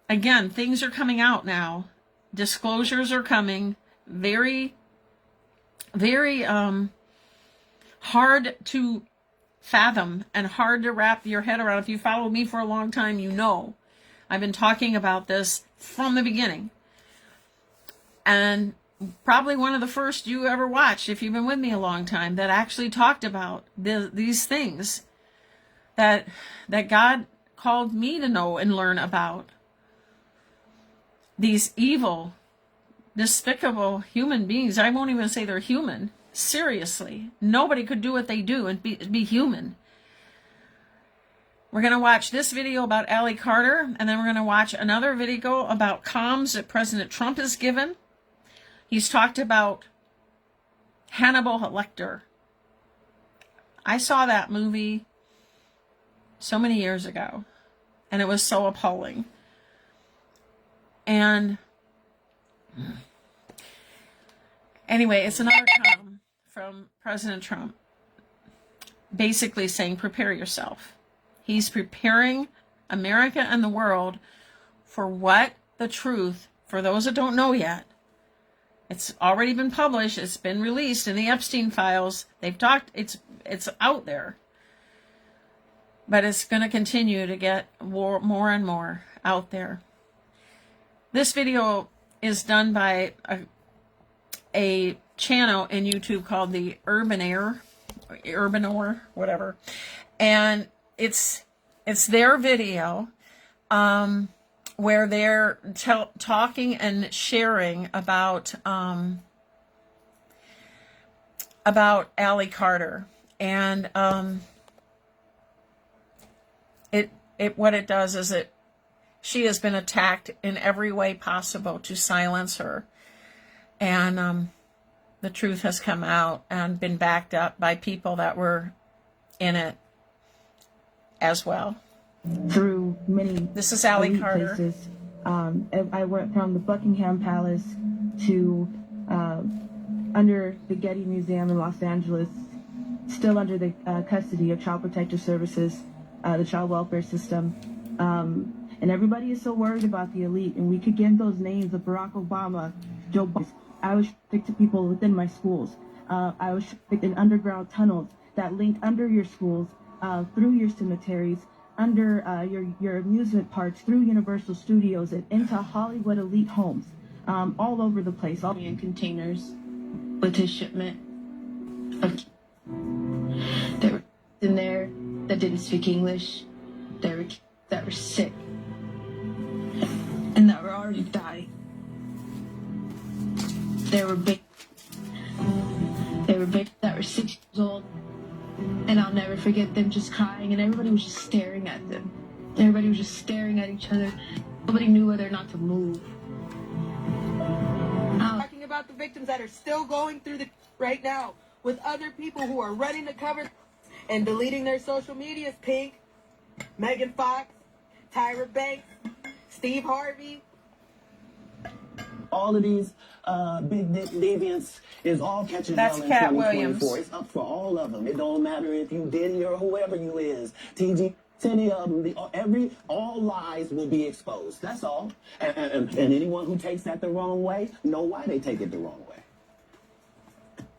again, things are coming out now. Disclosures are coming. Very, very hard to fathom and hard to wrap your head around. If you follow me for a long time, you know I've been talking about this from the beginning. And probably one of the first you ever watched, if you've been with me a long time, that actually talked about these things that God called me to know and learn about. These evil, despicable human beings. I won't even say they're human. Seriously. Nobody could do what they do and be human. We're going to watch this video about Allie Carter, and then we're going to watch another video about comms that President Trump has given. He's talked about Hannibal Lecter. I saw that movie so many years ago, and it was so appalling. And anyway, it's another comm from President Trump, basically saying, prepare yourself. He's preparing America and the world for what the truth, for those that don't know yet, it's already been published, it's been released in the EPSTEIN files. They've talked, it's out there. But it's going to continue to get more and more out there. This video is done by a channel in YouTube called the Urban whatever. And it's their video where they're talking and sharing about Allie Carter, and what it does is she has been attacked in every way possible to silence her, and the truth has come out and been backed up by people that were in it as well. Through many this is Allie Carter. Places. I went from the Buckingham Palace to under the Getty Museum in Los Angeles, still under the custody of Child Protective Services, the child welfare system. And everybody is so worried about the elite, and we could get those names of Barack Obama, Joe Biden. I was trafficked to people within my schools. I was trafficked in underground tunnels that linked under your schools, through your cemeteries, under your amusement parks, through Universal Studios, and into Hollywood elite homes, all over the place. All in containers with his shipment of. There were in there that didn't speak English. There were kids that were sick and that were already dying. There were babies that were 6 years old, and I'll never forget them just crying, and everybody was just staring at them. Everybody was just staring at each other. Nobody knew whether or not to move. Talking about the victims that are still going through the right now with other people who are running the cover and deleting their social medias. Pink, Megan Fox, Tyra Banks, Steve Harvey. All of these big deviants is all catching That's hell in Cat 2024. Williams. It's up for all of them. It don't matter if you Diddy or whoever you is. TG, any of them, all lies will be exposed. That's all. And anyone who takes that the wrong way, know why they take it the wrong way.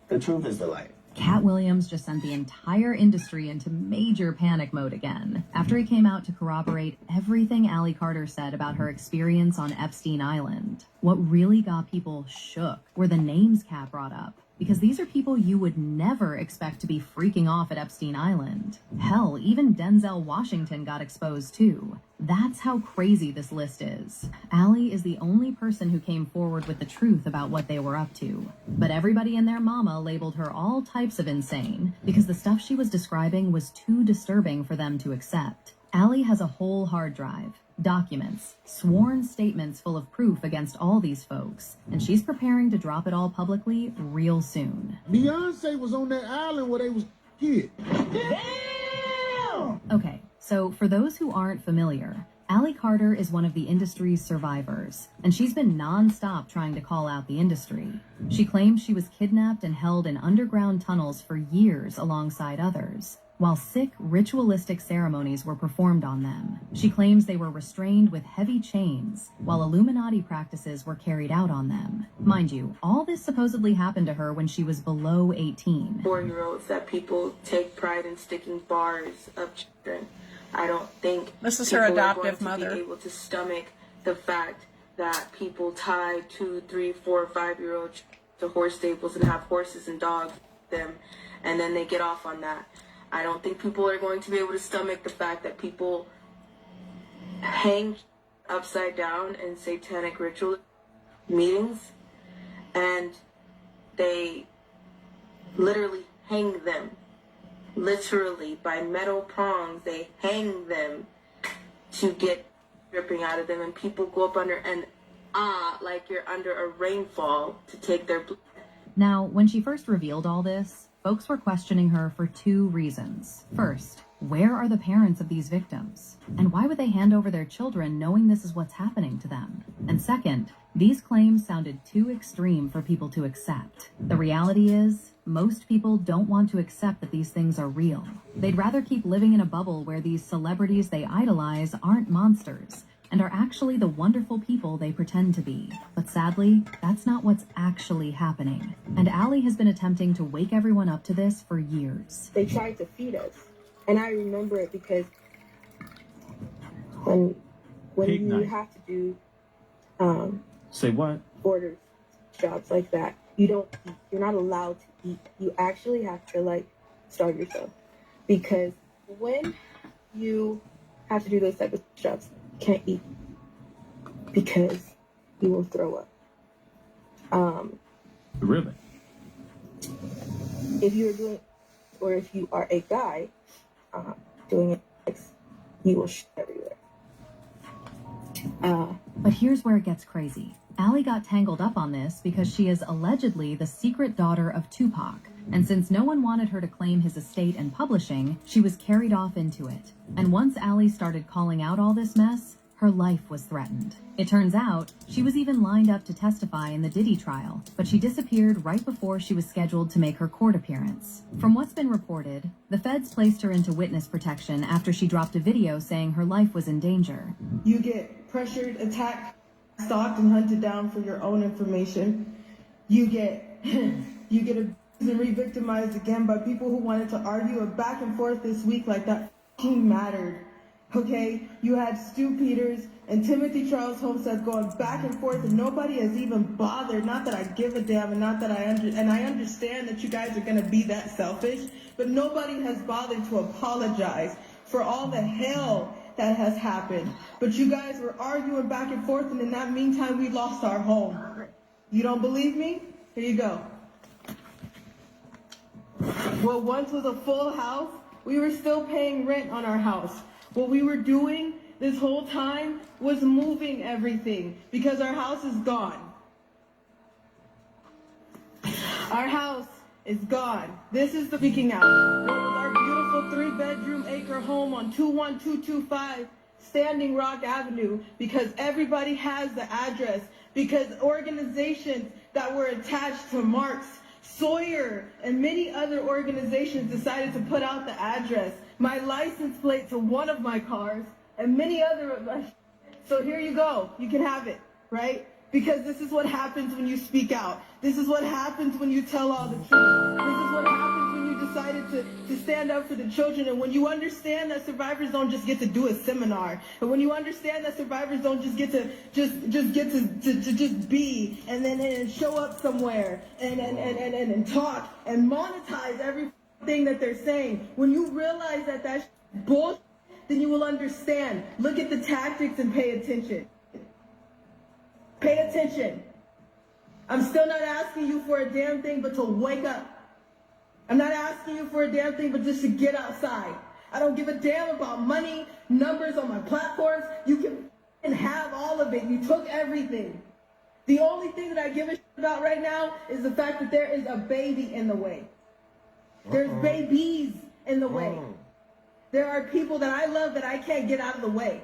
The truth is the light. Cat Williams just sent the entire industry into major panic mode again after he came out to corroborate everything Allie Carter said about her experience on Epstein Island. What really got people shook were the names Cat brought up, because these are people you would never expect to be freaking off at Epstein Island. Hell, even Denzel Washington got exposed too. That's how crazy this list is. Allie is the only person who came forward with the truth about what they were up to. But everybody and their mama labeled her all types of insane because the stuff she was describing was too disturbing for them to accept. Allie has a whole hard drive, documents, sworn statements full of proof against all these folks, and she's preparing to drop it all publicly real soon. Beyonce was on that island where they was kids. Damn! Okay, so for those who aren't familiar, Allie Carter is one of the industry's survivors, and she's been non-stop trying to call out the industry. She claims she was kidnapped and held in underground tunnels for years alongside others, while sick, ritualistic ceremonies were performed on them. She claims they were restrained with heavy chains, while Illuminati practices were carried out on them. Mind you, all this supposedly happened to her when she was below 18. 4-year-olds that people take pride in sticking bars of children. I don't think this is her adoptive mother. Be able to stomach the fact that people tie 2, 3, 4, 5-year-olds to horse stables and have horses and dogs with them, and then they get off on that. I don't think people are going to be able to stomach the fact that people hang upside down in satanic ritual meetings, and they literally hang them. Literally, by metal prongs, they hang them to get dripping out of them, and people go up under and like you're under a rainfall to take their blood. Now, when she first revealed all this, folks were questioning her for two reasons. First, where are the parents of these victims? And why would they hand over their children knowing this is what's happening to them? And second, these claims sounded too extreme for people to accept. The reality is, most people don't want to accept that these things are real. They'd rather keep living in a bubble where these celebrities they idolize aren't monsters and are actually the wonderful people they pretend to be. But sadly, that's not what's actually happening. And Allie has been attempting to wake everyone up to this for years. They tried to feed us, and I remember it because when Pig you night. have to do Say what? orders, jobs like that, you don't eat. You're not allowed to eat. You actually have to starve yourself, because when you have to do those type of jobs, you can't eat because you will throw up. Really? If you're doing, or if you are a guy doing it, you will shit everywhere. But here's where it gets crazy. Allie got tangled up on this because she is allegedly the secret daughter of Tupac, and since no one wanted her to claim his estate and publishing, she was carried off into it. And once Allie started calling out all this mess, her life was threatened. It turns out she was even lined up to testify in the Diddy trial, but she disappeared right before she was scheduled to make her court appearance. From what's been reported, the feds placed her into witness protection after she dropped a video saying her life was in danger. You get pressured, attacked, stalked, and hunted down for your own information. You get abused and re-victimized again by people who wanted to argue a back and forth this week like that mattered. Okay, you had Stu Peters and Timothy Charles Homestead going back and forth, and nobody has even bothered. Not that I give a damn, and not that I understand that you guys are gonna be that selfish, but nobody has bothered to apologize for all the hell that has happened. But you guys were arguing back and forth, and in that meantime, we lost our home. You don't believe me? Here you go. What once was a full house, we were still paying rent on our house. What we were doing this whole time was moving everything because our house is gone. Our house is gone. This is the speaking out. This is our beautiful 3-bedroom acre home on 21225 Standing Rock Avenue because everybody has the address, because organizations that were attached to Marx, Sawyer, and many other organizations decided to put out the address, my license plate to one of my cars, and many other of my. So here you go. You can have it, right? Because this is what happens when you speak out. This is what happens when you tell all the truth. This is what happens when you decided to stand up for the children. And when you understand that survivors don't just get to do a seminar, and when you understand that survivors don't just get to just be and then show up somewhere and talk and monetize everything that they're saying. When you realize that that's bullshit, then you will understand. Look at the tactics and pay attention. Pay attention. I'm still not asking you for a damn thing but to wake up. I'm not asking you for a damn thing but just to get outside. I don't give a damn about money, numbers on my platforms. You can have all of it. You took everything. The only thing that I give a shit about right now is the fact that there is a baby in the way. There's babies in the way. There are people that I love that I can't get out of the way.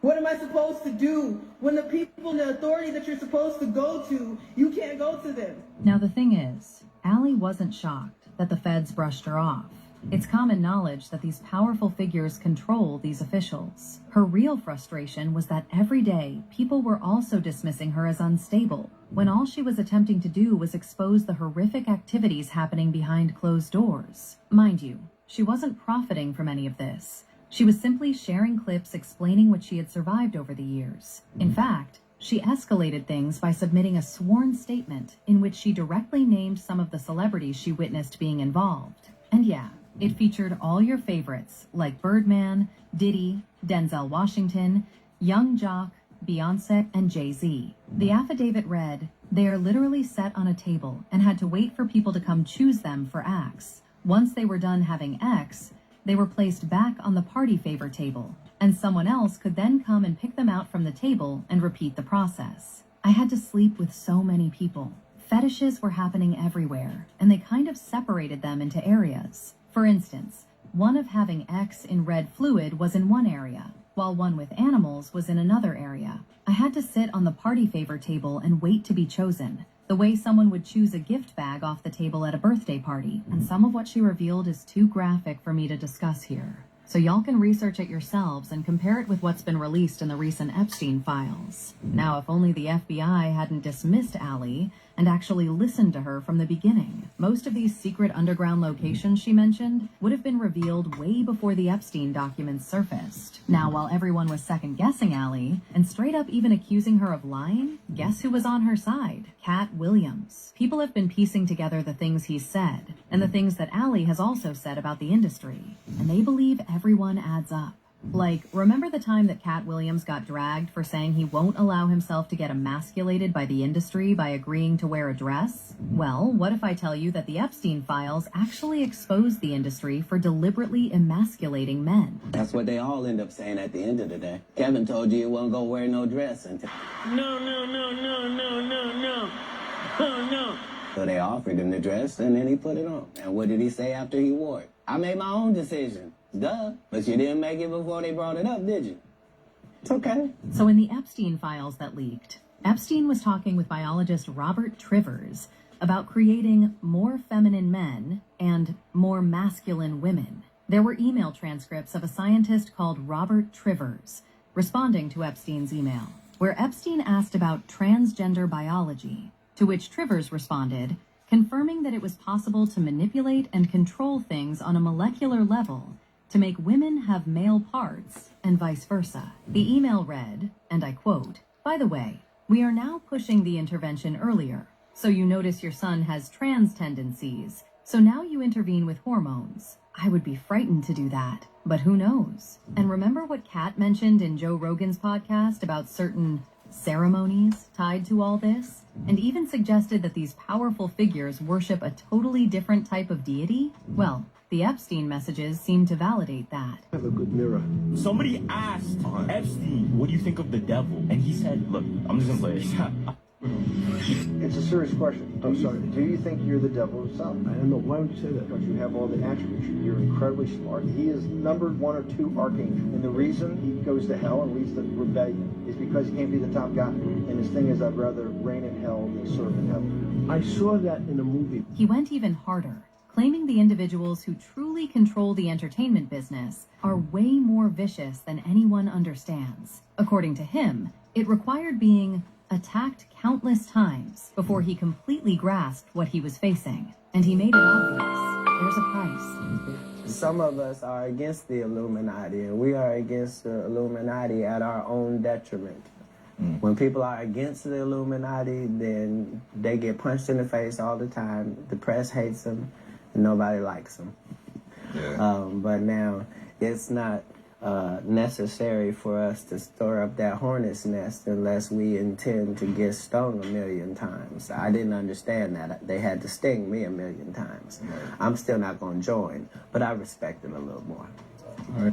What am I supposed to do when the people in the authority that you're supposed to go to, you can't go to them? Now the thing is, Allie wasn't shocked that the feds brushed her off. It's common knowledge that these powerful figures control these officials. Her real frustration was that every day, people were also dismissing her as unstable, when all she was attempting to do was expose the horrific activities happening behind closed doors. Mind you, she wasn't profiting from any of this. She was simply sharing clips explaining what she had survived over the years. In fact, she escalated things by submitting a sworn statement in which she directly named some of the celebrities she witnessed being involved. And yeah, it featured all your favorites like Birdman, Diddy, Denzel Washington, Young Jock, Beyonce, and Jay-Z. The affidavit read, "They are literally set on a table and had to wait for people to come choose them for acts. Once they were done having X, they were placed back on the party favor table, and someone else could then come and pick them out from the table and repeat the process. I had to sleep with so many people. Fetishes were happening everywhere, and they kind of separated them into areas. For instance, one of having X in red fluid was in one area, while one with animals was in another area. I had to sit on the party favor table and wait to be chosen, the way someone would choose a gift bag off the table at a birthday party, and some of what she revealed is too graphic for me to discuss here. So y'all can research it yourselves and compare it with what's been released in the recent Epstein files. Now, if only the FBI hadn't dismissed Allie and actually listened to her from the beginning. Most of these secret underground locations she mentioned would have been revealed way before the Epstein documents surfaced. Now, while everyone was second-guessing Allie, and straight up even accusing her of lying, guess who was on her side? Cat Williams. People have been piecing together the things he's said, and the things that Allie has also said about the industry, and they believe everyone adds up. Like, remember the time that Cat Williams got dragged for saying he won't allow himself to get emasculated by the industry by agreeing to wear a dress? Well, what if I tell you that the Epstein files actually exposed the industry for deliberately emasculating men? That's what they all end up saying at the end of the day. Kevin told you he wasn't gonna wear no dress until... No. Oh, no. So they offered him the dress, and then he put it on. And what did he say after he wore it? I made my own decision. Duh. But you didn't make it before they brought it up, did you? It's okay. So in the Epstein files that leaked, Epstein was talking with biologist Robert Trivers about creating more feminine men and more masculine women. There were email transcripts of a scientist called Robert Trivers responding to Epstein's email, where Epstein asked about transgender biology, to which Trivers responded, confirming that it was possible to manipulate and control things on a molecular level to make women have male parts and vice versa. The email read, and I quote, "By the way, we are now pushing the intervention earlier, so you notice your son has trans tendencies, so now you intervene with hormones. I would be frightened to do that, but who knows?" And remember what Kat mentioned in Joe Rogan's podcast about certain ceremonies tied to all this? And even suggested that these powerful figures worship a totally different type of deity? Well, the Epstein messages seem to validate that. I have a good mirror. Somebody asked Epstein, what do you think of the devil? And he said, look, I'm just gonna play it. It's a serious question. I'm sorry. Do you think you're the devil himself? I don't know. Why would you say that? Because you have all the attributes. You're incredibly smart. He is numbered 1 or 2 archangel. And the reason he goes to hell and leads the rebellion is because he can't be the top guy. And his thing is, I'd rather reign in hell than serve in heaven. I saw that in a movie. He went even harder, claiming the individuals who truly control the entertainment business are way more vicious than anyone understands. According to him, it required being attacked countless times before he completely grasped what he was facing. And he made it obvious. There's a price. Some of us are against the Illuminati, and we are against the Illuminati at our own detriment. When people are against the Illuminati, then they get punched in the face all the time. The press hates them, and nobody likes them. Yeah. But now, it's not necessary for us to store up that hornet's nest unless we intend to get stung 1,000,000 times. I didn't understand that. They had to sting me 1,000,000 times. I'm still not going to join, but I respect it a little more.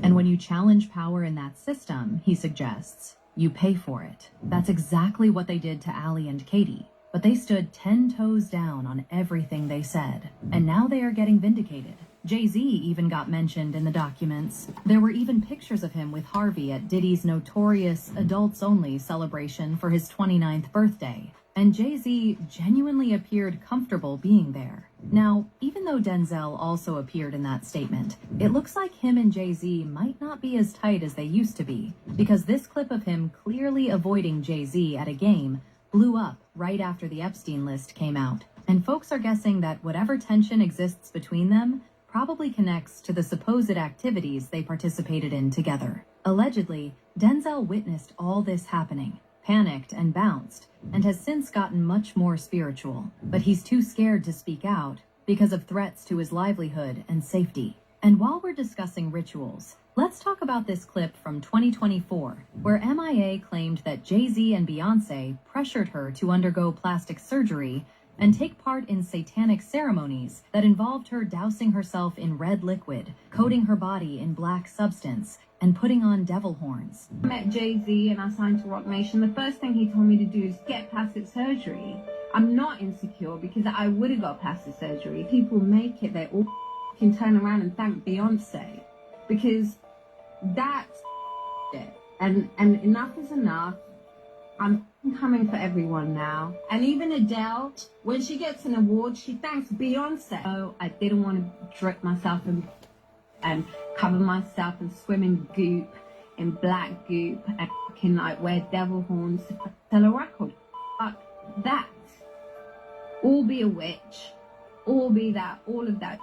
And when you challenge power in that system, he suggests, you pay for it. That's exactly what they did to Allie and Katie. But they stood 10 toes down on everything they said. And now they are getting vindicated. Jay-Z even got mentioned in the documents. There were even pictures of him with Harvey at Diddy's notorious adults-only celebration for his 29th birthday. And Jay-Z genuinely appeared comfortable being there. Now, even though Denzel also appeared in that statement, it looks like him and Jay-Z might not be as tight as they used to be, because this clip of him clearly avoiding Jay-Z at a game blew up right after the Epstein list came out. And folks are guessing that whatever tension exists between them probably connects to the supposed activities they participated in together. Allegedly, Denzel witnessed all this happening, panicked and bounced, and has since gotten much more spiritual. But he's too scared to speak out because of threats to his livelihood and safety. And while we're discussing rituals, let's talk about this clip from 2024, where MIA claimed that Jay-Z and Beyonce pressured her to undergo plastic surgery and take part in satanic ceremonies that involved her dousing herself in red liquid, coating her body in black substance, and putting on devil horns. I met Jay-Z and I signed to Rock Nation. The first thing he told me to do is get plastic surgery. I'm not insecure because I would have got plastic surgery. People make it, they all can turn around and thank Beyonce because that's it. And enough is enough. I'm coming for everyone now. And even Adele, when she gets an award, she thanks Beyonce. Oh, I didn't want to drip myself and cover myself and swim in goop, in black goop, and fucking like wear devil horns to sell a record. Fuck that. All be a witch. All be that. All of that.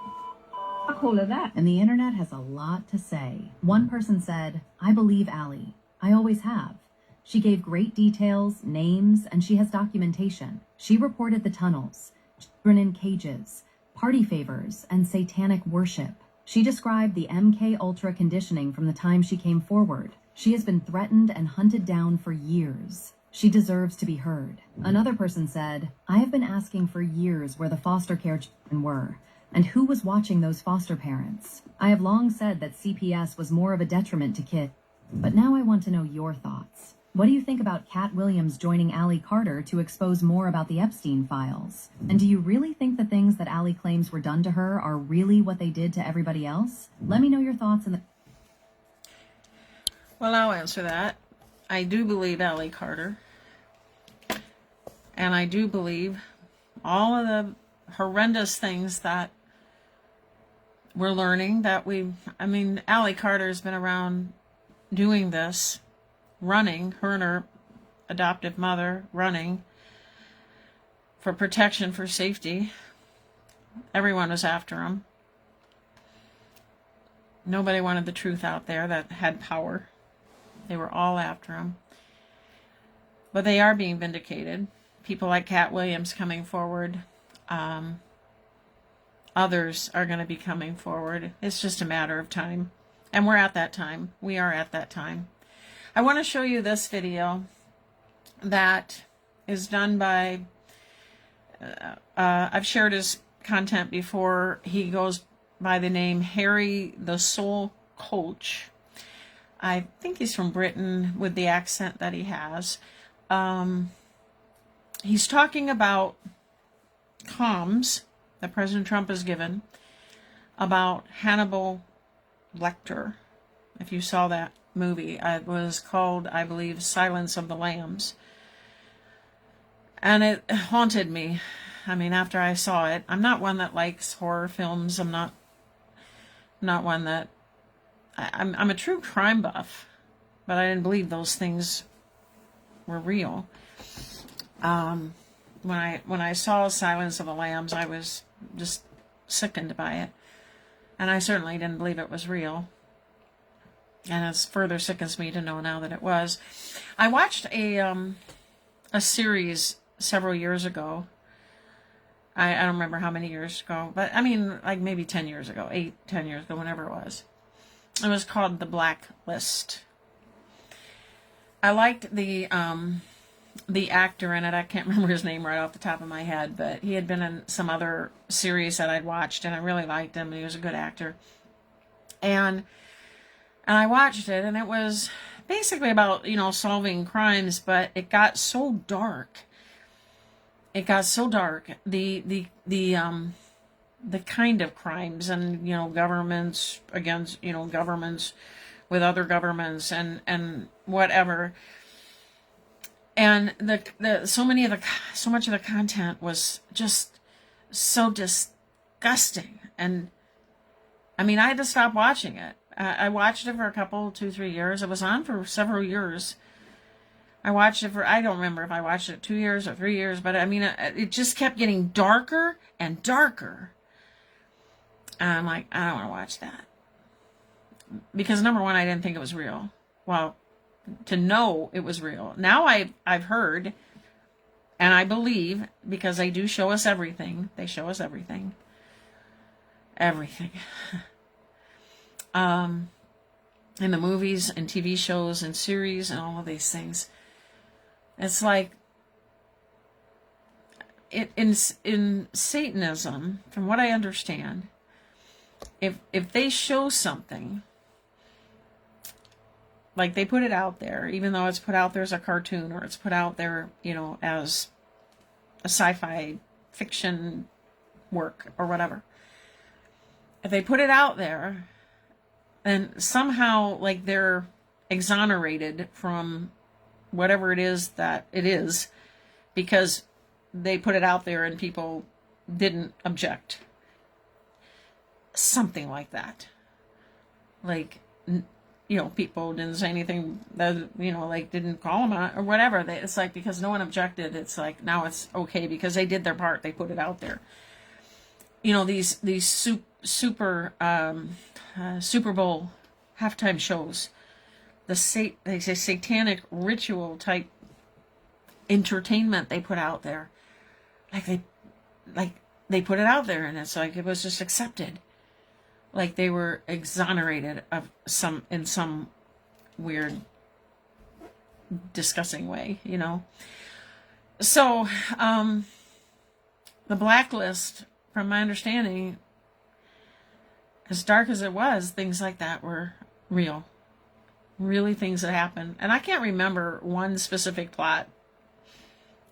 Fuck all of that. And the internet has a lot to say. One person said, I believe Allie. I always have. She gave great details, names, and she has documentation. She reported the tunnels, children in cages, party favors, and satanic worship. She described the MK Ultra conditioning from the time she came forward. She has been threatened and hunted down for years. She deserves to be heard. Another person said, I have been asking for years where the foster care children were, and who was watching those foster parents. I have long said that CPS was more of a detriment to kids, but now I want to know your thoughts. What do you think about Cat Williams joining Allie Carter to expose more about the Epstein files? And do you really think the things that Allie claims were done to her are really what they did to everybody else? Let me know your thoughts in the... Well, I'll answer that. I do believe Ally Carter. And I do believe all of the horrendous things that we're learning that Ally Carter's been around doing this, running, her and her adoptive mother running for protection, for safety. Everyone was after them. Nobody wanted the truth out there that had power. They were all after him. But they are being vindicated. People like Cat Williams coming forward. Others are going to be coming forward. It's just a matter of time. And we're at that time. We are at that time. I want to show you this video that is done by, I've shared his content before. He goes by the name Harry the Soul Coach. I think he's from Britain with the accent that he has. He's talking about comms that President Trump has given about Hannibal Lecter. If you saw that movie, it was called, I believe, Silence of the Lambs. And it haunted me. I mean, after I saw it, I'm not one that likes horror films. I'm not one that, I'm a true crime buff, but I didn't believe those things were real. When I saw Silence of the Lambs, I was just sickened by it. And I certainly didn't believe it was real. And it further sickens me to know now that it was. I watched a series several years ago. I don't remember how many years ago, but I mean, like maybe 10 years ago, 10 years ago, whenever it was. It was called The Blacklist. I liked the actor in it. I can't remember his name right off the top of my head, but he had been in some other series that I'd watched, and I really liked him, and he was a good actor. And I watched it, and it was basically about, solving crimes, but it got so dark. It got so dark. The kind of crimes, and governments against governments with other governments and whatever. And so much of the content was just so disgusting. And I mean, I had to stop watching it. I watched it for a couple, 2-3 years. It was on for several years. I watched it for, I don't remember if I watched it 2 years or 3 years, but I mean, it just kept getting darker and darker. And I'm like, I don't want to watch that. Because number one, I didn't think it was real. Well, to know it was real. Now I've heard, and I believe, because they do show us everything. They show us everything. Everything. In the movies and TV shows and series and all of these things. It's like, in Satanism, from what I understand, if they show something, like they put it out there, even though it's put out there as a cartoon, or it's put out there, as a sci-fi fiction work or whatever. If they put it out there, and somehow, like, they're exonerated from whatever it is that it is, because they put it out there and people didn't object. Something like that. Like, people didn't say anything that, like, didn't call them out or whatever. It's like, because no one objected, it's like, now it's okay because they did their part. They put it out there. These Super Bowl halftime shows, they say satanic ritual type entertainment they put out there, they put it out there, and it's like it was just accepted, like they were exonerated of in some weird, disgusting way, So, the Blacklist, from my understanding, as dark as it was, things like that were real. Really things that happened. And I can't remember one specific plot.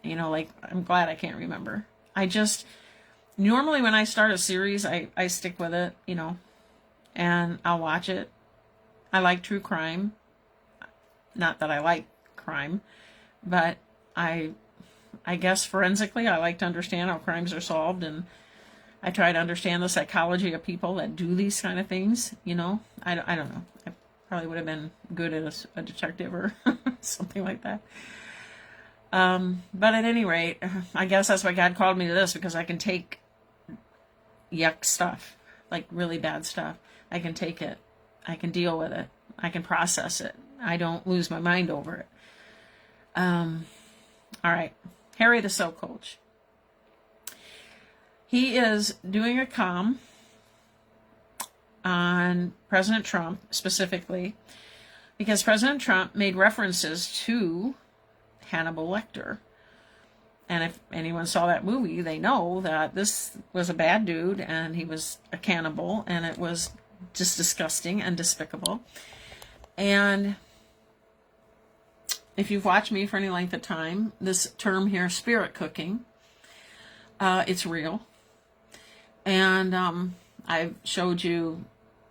I'm glad I can't remember. Normally when I start a series, I stick with it, and I'll watch it. I like true crime. Not that I like crime, but I guess forensically I like to understand how crimes are solved, and I try to understand the psychology of people that do these kind of things, you know. I don't know. I probably would have been good as a detective or something like that. But at any rate, I guess that's why God called me to this, because I can take yuck stuff, like really bad stuff. I can take it. I can deal with it. I can process it. I don't lose my mind over it. All right. Harry the Soul Coach. He is doing a comm on President Trump specifically, because President Trump made references to Hannibal Lecter. And if anyone saw that movie, they know that this was a bad dude and he was a cannibal, and it was just disgusting and despicable. And if you've watched me for any length of time, this term here, spirit cooking, it's real. And I've showed you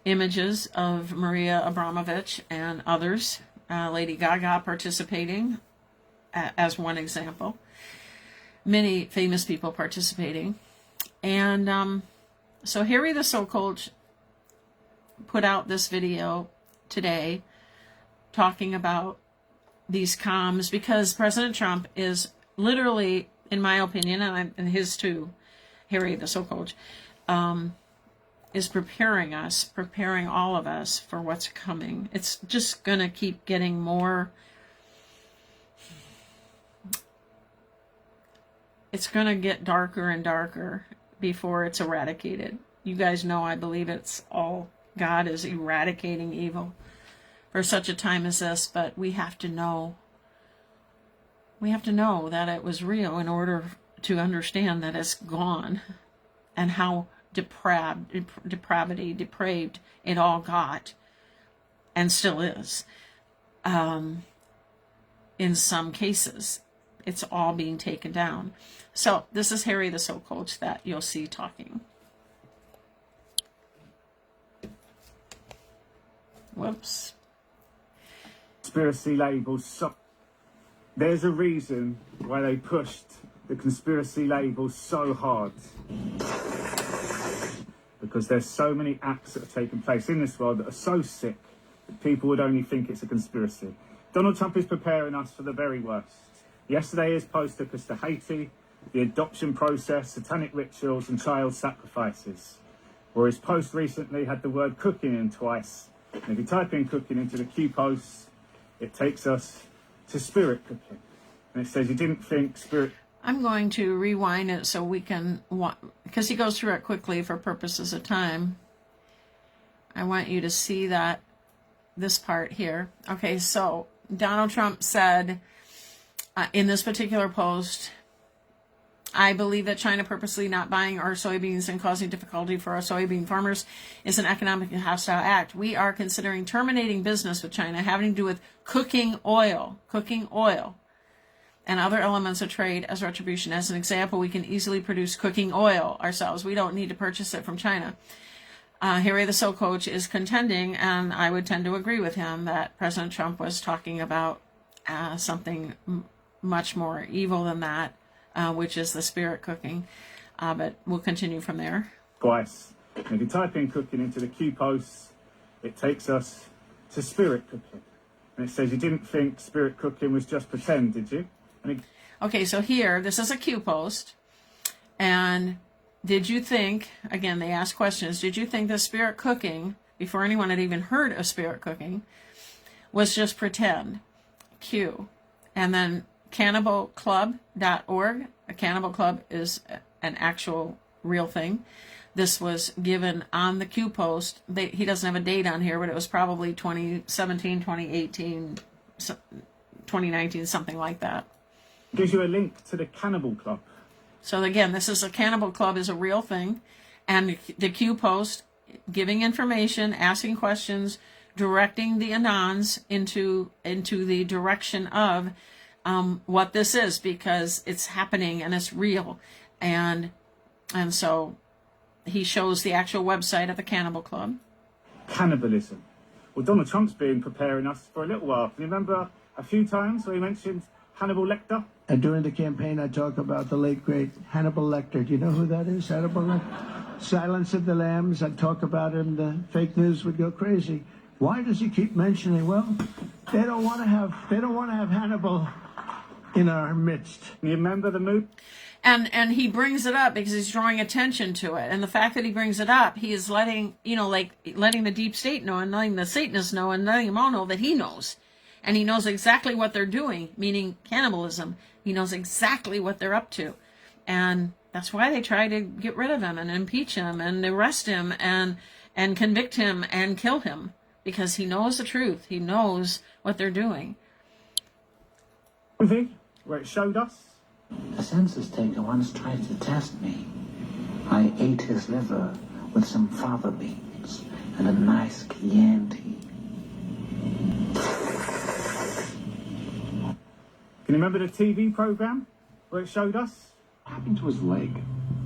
images of Maria Abramovich and others, Lady Gaga participating as one example, many famous people participating. And so Harry the Soul Coach put out this video today talking about these comms, because President Trump is literally, in my opinion, and his too, Harry the Soul Coach, is preparing all of us for what's coming. It's just going to keep getting more. It's going to get darker and darker before it's eradicated. You guys know I believe it's all God is eradicating evil for such a time as this, but we have to know. We have to know that it was real in order to understand that it's gone, and how depraved it all got, and still is. In some cases, it's all being taken down. So this is Harry the Soul Coach that you'll see talking. Whoops. Conspiracy labels. There's a reason why they pushed the conspiracy labels so hard. Because there's so many acts that have taken place in this world that are so sick that people would only think it's a conspiracy. Donald Trump is preparing us for the very worst. Yesterday his post took us to Haiti, the adoption process, satanic rituals and child sacrifices. Or his post recently had the word cooking in twice. And if you type in cooking into the Q post, it takes us to spirit cooking. And it says you didn't think spirit... I'm going to rewind it so we can, because he goes through it quickly for purposes of time. I want you to see that, this part here. Okay, so Donald Trump said in this particular post, I believe that China purposely not buying our soybeans and causing difficulty for our soybean farmers is an economically hostile act. We are considering terminating business with China having to do with cooking oil, and other elements of trade as retribution. As an example, we can easily produce cooking oil ourselves. We don't need to purchase it from China. Harry the Soul Coach is contending, and I would tend to agree with him, that President Trump was talking about something much more evil than that, which is the spirit cooking. But we'll continue from there. Twice. And if you type in cooking into the Q posts, it takes us to spirit cooking. And it says you didn't think spirit cooking was just pretend, did you? Okay, so here, this is a Q post. And did you think, again, they ask questions, did you think the spirit cooking, before anyone had even heard of spirit cooking, was just pretend? Q. And then cannibalclub.org. A cannibal club is an actual real thing. This was given on the Q post. He doesn't have a date on here, but it was probably 2017, 2018, 2019, something like that. Gives you a link to the Cannibal Club. So again, this is a Cannibal Club is a real thing. And the Q post, giving information, asking questions, directing the Anons into the direction of what this is, because it's happening and it's real. And so he shows the actual website of the Cannibal Club. Cannibalism. Well, Donald Trump's been preparing us for a little while. Can you remember a few times where he mentioned Hannibal Lecter. And during the campaign, I talk about the late, great Hannibal Lecter. Do you know who that is, Hannibal Lecter? Silence of the Lambs. I'd talk about him. The fake news would go crazy. Why does he keep mentioning? Well, they don't want to have Hannibal in our midst. You remember the movie? And he brings it up because he's drawing attention to it. And the fact that he brings it up, he is letting the deep state know and letting the Satanists know and letting them all know that he knows. And he knows exactly what they're doing, meaning cannibalism. He knows exactly what they're up to. And that's why they try to get rid of him and impeach him and arrest him and convict him and kill him. Because he knows the truth. He knows what they're doing. Movie where it showed us. The census taker once tried to test me. I ate his liver with some fava beans and a nice Chianti. Can you remember the TV program where it showed us? What happened to his leg?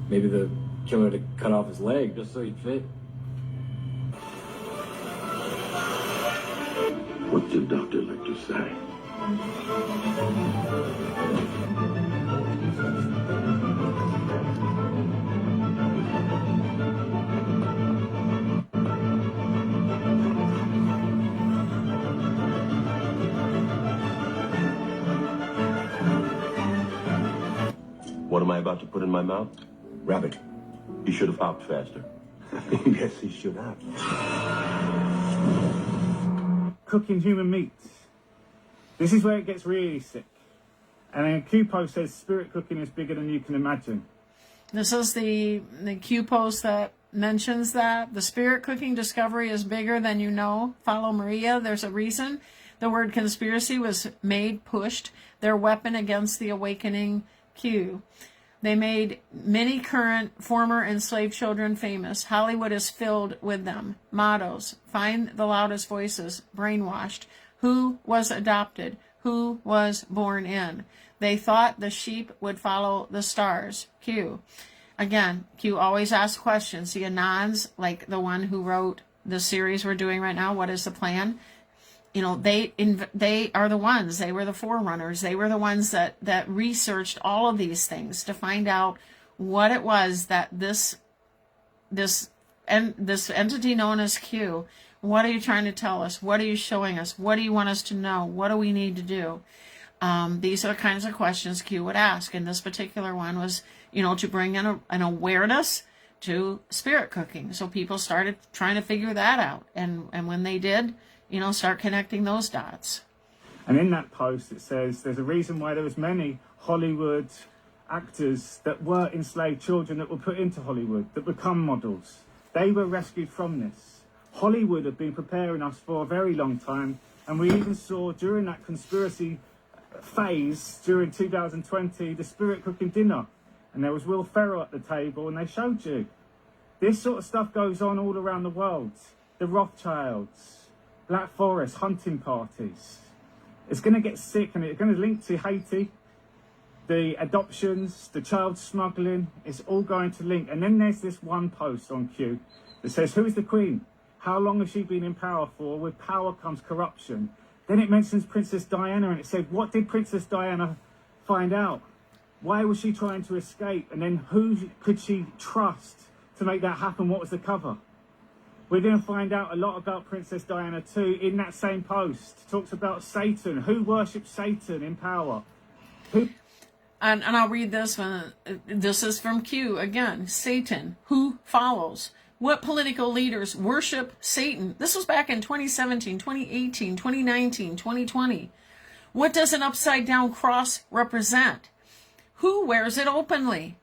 Maybe the killer had to cut off his leg just so he'd fit. What did Dr. Lecter say? What am I about to put in my mouth? Rabbit. He should have hopped faster. Yes, he should have. Cooking human meat. This is where it gets really sick. And then Q post says spirit cooking is bigger than you can imagine. This is the Q post that mentions that. The spirit cooking discovery is bigger than you know. Follow Maria. There's a reason. The word conspiracy was pushed. Their weapon against the awakening Q. They made many current former enslaved children famous. Hollywood is filled with them. Mottos: find the loudest voices. Brainwashed. Who was adopted? Who was born in? They thought the sheep would follow the stars. Q. Again, Q always asks questions. The Anons, like the one who wrote the series we're doing right now, What is the Plan? You know, they are the ones. They were the forerunners. They were the ones that researched all of these things to find out what it was that this entity known as Q. What are you trying to tell us? What are you showing us? What do you want us to know? What do we need to do? These are the kinds of questions Q would ask. And this particular one was, to bring in an awareness to spirit cooking. So people started trying to figure that out. And when they did, start connecting those dots. And in that post, it says there's a reason why there was many Hollywood actors that were enslaved children that were put into Hollywood, that become models. They were rescued from this. Hollywood had been preparing us for a very long time. And we even saw during that conspiracy phase, during 2020, the spirit cooking dinner. And there was Will Ferrell at the table, and they showed you. This sort of stuff goes on all around the world. The Rothschilds, Black Forest, hunting parties. It's going to get sick, and it's going to link to Haiti. The adoptions, the child smuggling, it's all going to link. And then there's this one post on Q that says, who is the Queen? How long has she been in power for? With power comes corruption. Then it mentions Princess Diana, and it said, what did Princess Diana find out? Why was she trying to escape? And then who could she trust to make that happen? What was the cover? We're going to find out a lot about Princess Diana too in that same post. It talks about Satan. Who worships Satan in power? And I'll read this one. This is from Q again. Satan. Who follows? What political leaders worship Satan? This was back in 2017, 2018, 2019, 2020. What does an upside down cross represent? Who wears it openly?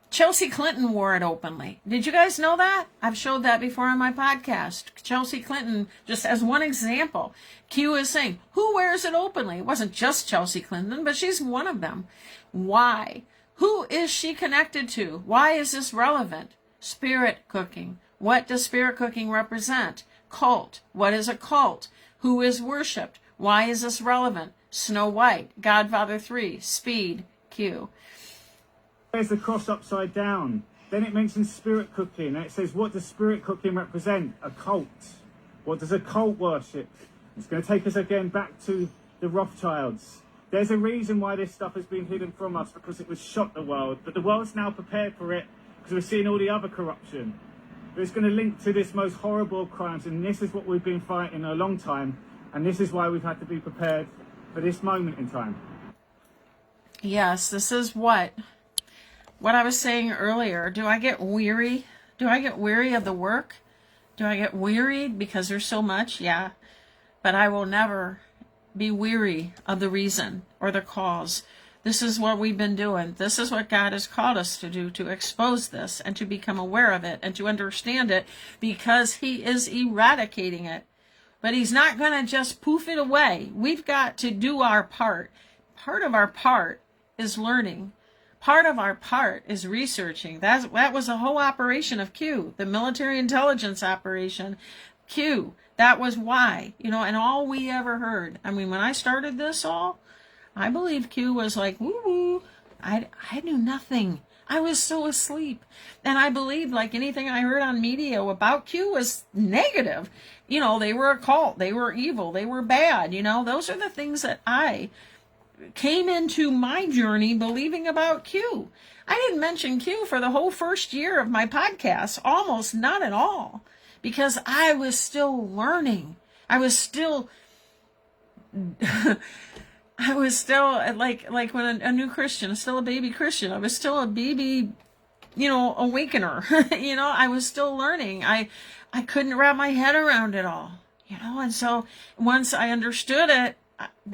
Chelsea Clinton wore it openly. Did you guys know that? I've showed that before on my podcast. Chelsea Clinton, just as one example. Q is saying, who wears it openly? It wasn't just Chelsea Clinton, but she's one of them. Why? Who is she connected to? Why is this relevant? Spirit cooking. What does spirit cooking represent? Cult. What is a cult? Who is worshipped? Why is this relevant? Snow White, Godfather 3, Speed, Q. There's the cross upside down. Then it mentions spirit cooking, and it says, what does spirit cooking represent? A cult. What does a cult worship? It's going to take us again back to the Rothschilds. There's a reason why this stuff has been hidden from us, because it was shocked the world. But the world's now prepared for it because we're seeing all the other corruption. But it's going to link to this most horrible of crimes, and this is what we've been fighting a long time, and this is why we've had to be prepared for this moment in time. Yes, this is what I was saying earlier. Do I get weary? Do I get weary of the work? Do I get wearied because there's so much? Yeah. But I will never be weary of the reason or the cause. This is what we've been doing. This is what God has called us to do, to expose this and to become aware of it and to understand it, because he is eradicating it. But he's not going to just poof it away. We've got to do our part. Part of our part is learning. Part of our part is researching. That was the whole operation of Q, the military intelligence operation. Q, that was why, and all we ever heard. I mean, when I started this all, I believe Q was like, woo-woo. I knew nothing. I was so asleep. And I believed, like anything I heard on media about Q was negative. They were a cult. They were evil. They were bad. Those are the things that I came into my journey believing about Q. I didn't mention Q for the whole first year of my podcast, almost not at all, because I was still learning. I was still like when a new Christian, still a baby Christian. I was still a baby, awakener. I was still learning. I couldn't wrap my head around it all, and so once I understood it,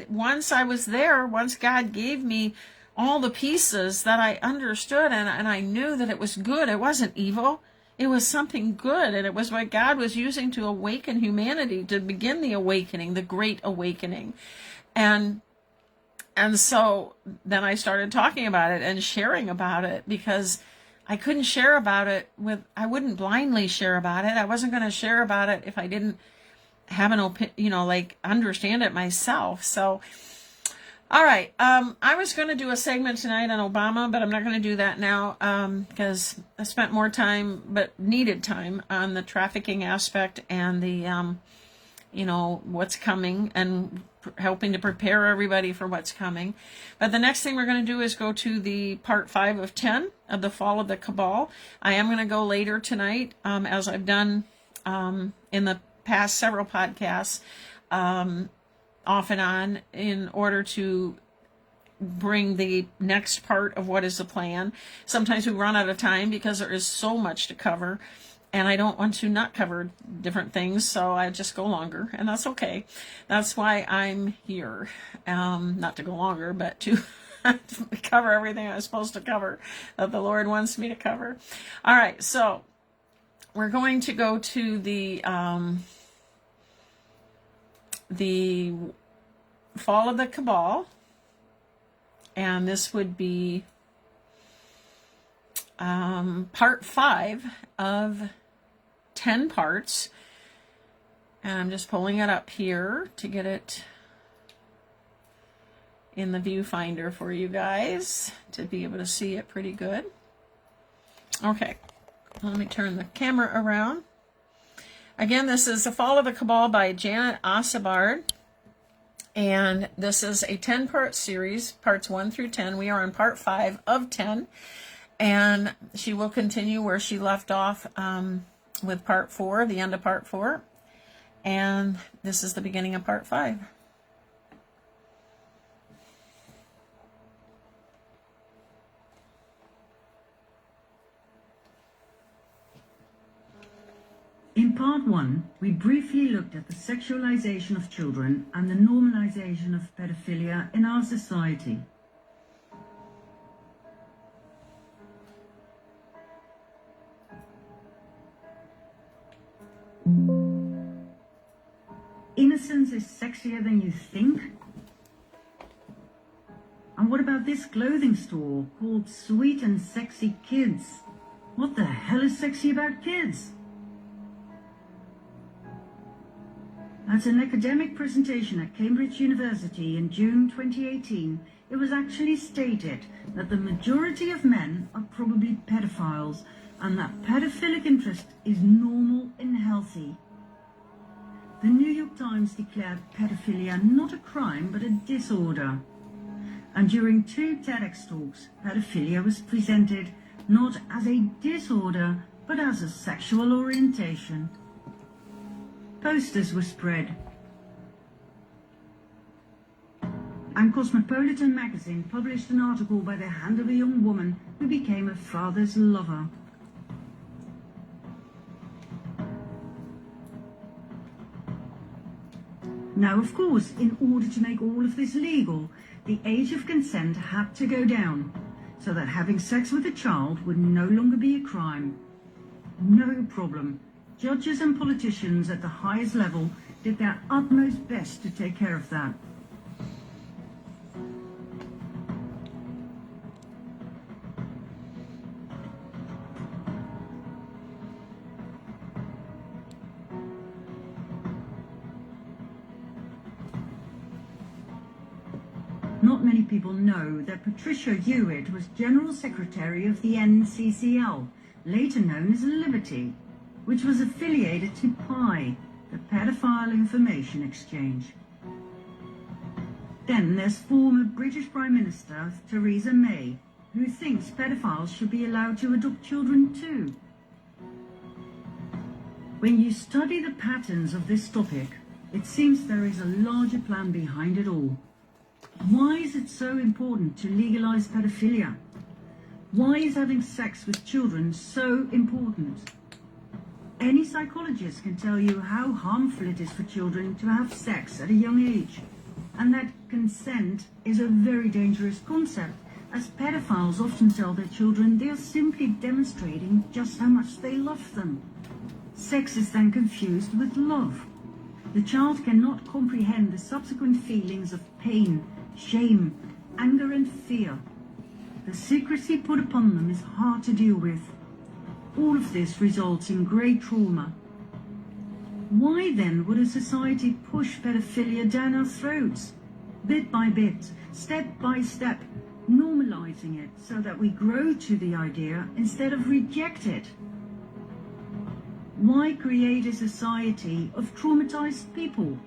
once I was there, once God gave me all the pieces that I understood, and I knew that it was good. It wasn't evil. It was something good, and it was what God was using to awaken humanity, to begin the awakening, the great awakening. And so then I started talking about it and sharing about it, because I couldn't share about it I wouldn't blindly share about it. I wasn't going to share about it if I didn't have an opinion, understand it myself. So, all right. I was going to do a segment tonight on Obama, but I'm not going to do that now, because I spent more time, but needed time, on the trafficking aspect and the, what's coming, and helping to prepare everybody for what's coming. But the next thing we're going to do is go to the part 5 of 10 of the fall of the cabal. I am going to go later tonight, as I've done in the past several podcasts, off and on, in order to bring the next part of what is the plan. Sometimes we run out of time because there is so much to cover, and I don't want to not cover different things, so I just go longer, and that's okay. That's why I'm here. Not to go longer, but to cover everything I'm supposed to cover, that the Lord wants me to cover. All right, so we're going to go to the fall of the cabal, and this would be part 5 of 10 parts, and I'm just pulling it up here to get it in the viewfinder for you guys to be able to see it pretty good. Okay, let me turn the camera around. Again, this is The Fall of the Cabal by Janet Ossebaard, and this is a 10-part series, parts 1 through 10. We are on part 5 of 10, and she will continue where she left off with part 4, the end of part 4, and this is the beginning of part 5. In part 1, we briefly looked at the sexualization of children and the normalization of pedophilia in our society. Innocence is sexier than you think? And what about this clothing store called Sweet and Sexy Kids? What the hell is sexy about kids? At an academic presentation at Cambridge University in June 2018, it was actually stated that the majority of men are probably pedophiles and that pedophilic interest is normal and healthy. the New York Times declared pedophilia not a crime but a disorder. And during 2 TEDx talks, pedophilia was presented not as a disorder but as a sexual orientation. Posters were spread. And Cosmopolitan magazine published an article by the hand of a young woman who became her father's lover. Now, of course, in order to make all of this legal, the age of consent had to go down, so that having sex with a child would no longer be a crime. No problem. Judges and politicians at the highest level did their utmost best to take care of that. Not many people know that Patricia Hewitt was General Secretary of the NCCL, later known as Liberty, which was affiliated to PI, the Pedophile Information Exchange. Then there's former British Prime Minister Theresa May, who thinks pedophiles should be allowed to adopt children too. When you study the patterns of this topic, it seems there is a larger plan behind it all. Why is it so important to legalize pedophilia? Why is having sex with children so important? Any psychologist can tell you how harmful it is for children to have sex at a young age, and that consent is a very dangerous concept, as pedophiles often tell their children they are simply demonstrating just how much they love them. Sex is then confused with love. The child cannot comprehend the subsequent feelings of pain, shame, anger and fear. The secrecy put upon them is hard to deal with. All of this results in great trauma. Why then would a society push pedophilia down our throats? Bit by bit, step by step, normalizing it so that we grow to the idea instead of reject it. Why create a society of traumatized people?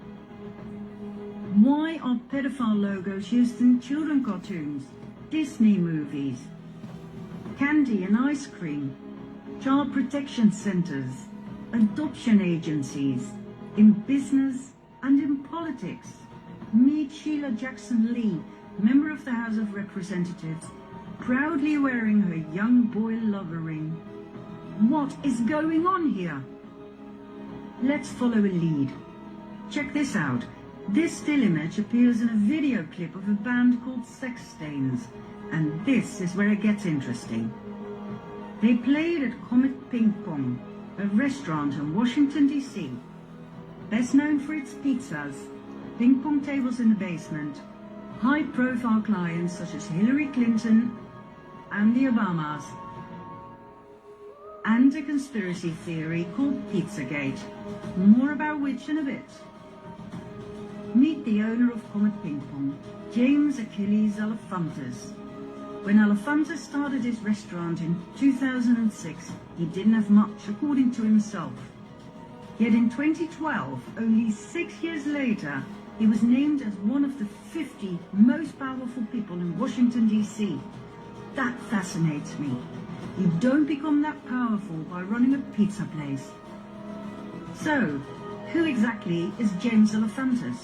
Why are pedophile logos used in children cartoons, Disney movies, candy and ice cream, child protection centers, adoption agencies, in business and in politics? Meet Sheila Jackson Lee, member of the House of Representatives, proudly wearing her young boy lover ring. What is going on here? Let's follow a lead. Check this out. This still image appears in a video clip of a band called EPSTEIN, and this is where it gets interesting. They played at Comet Ping Pong, a restaurant in Washington, D.C. Best known for its pizzas, ping pong tables in the basement, high-profile clients such as Hillary Clinton and the Obamas, and a conspiracy theory called Pizzagate, more about which in a bit. Meet the owner of Comet Ping Pong, James Achilles Alefantis. When Alefantis started his restaurant in 2006, he didn't have much, according to himself. Yet in 2012, only 6 years later, he was named as one of the 50 most powerful people in Washington, D.C. That fascinates me. You don't become that powerful by running a pizza place. So, who exactly is James Alefantis?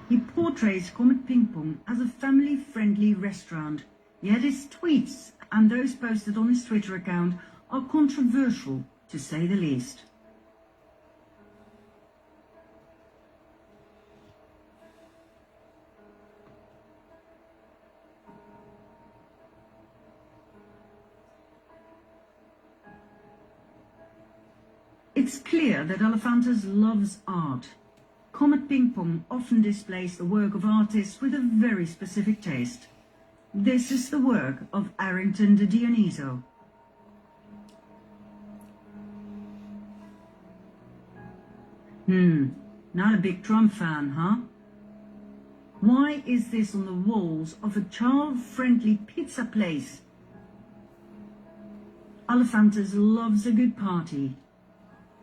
He portrays Comet Ping Pong as a family-friendly restaurant, yet his tweets and those posted on his Twitter account are controversial, to say the least. It's clear that Alefantis loves art. Comet Ping Pong often displays the work of artists with a very specific taste. This is the work of Arrington de Dioniso. Not a big Trump fan, huh? Why is this on the walls of a child-friendly pizza place? Alefantis loves a good party.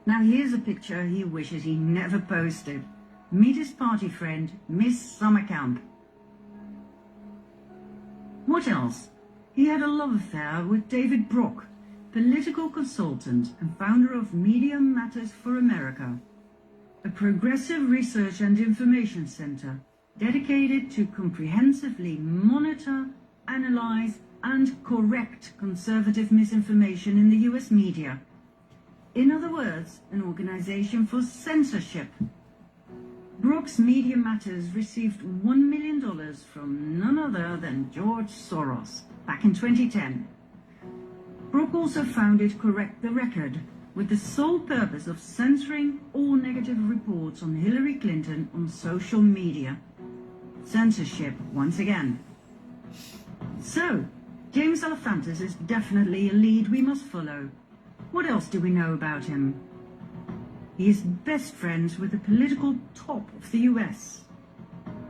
Now here's a picture he wishes he never posted. Meet his party friend, Miss Summercamp. What else? He had a love affair with David Brock, political consultant and founder of Media Matters for America, a progressive research and information center dedicated to comprehensively monitor, analyze, and correct conservative misinformation in the US media. In other words, an organization for censorship. Brock's Media Matters received $1 million from none other than George Soros back in 2010. Brock also founded Correct the Record with the sole purpose of censoring all negative reports on Hillary Clinton on social media. Censorship once again. So, James Alefantis is definitely a lead we must follow. What else do we know about him? He is best friends with the political top of the US.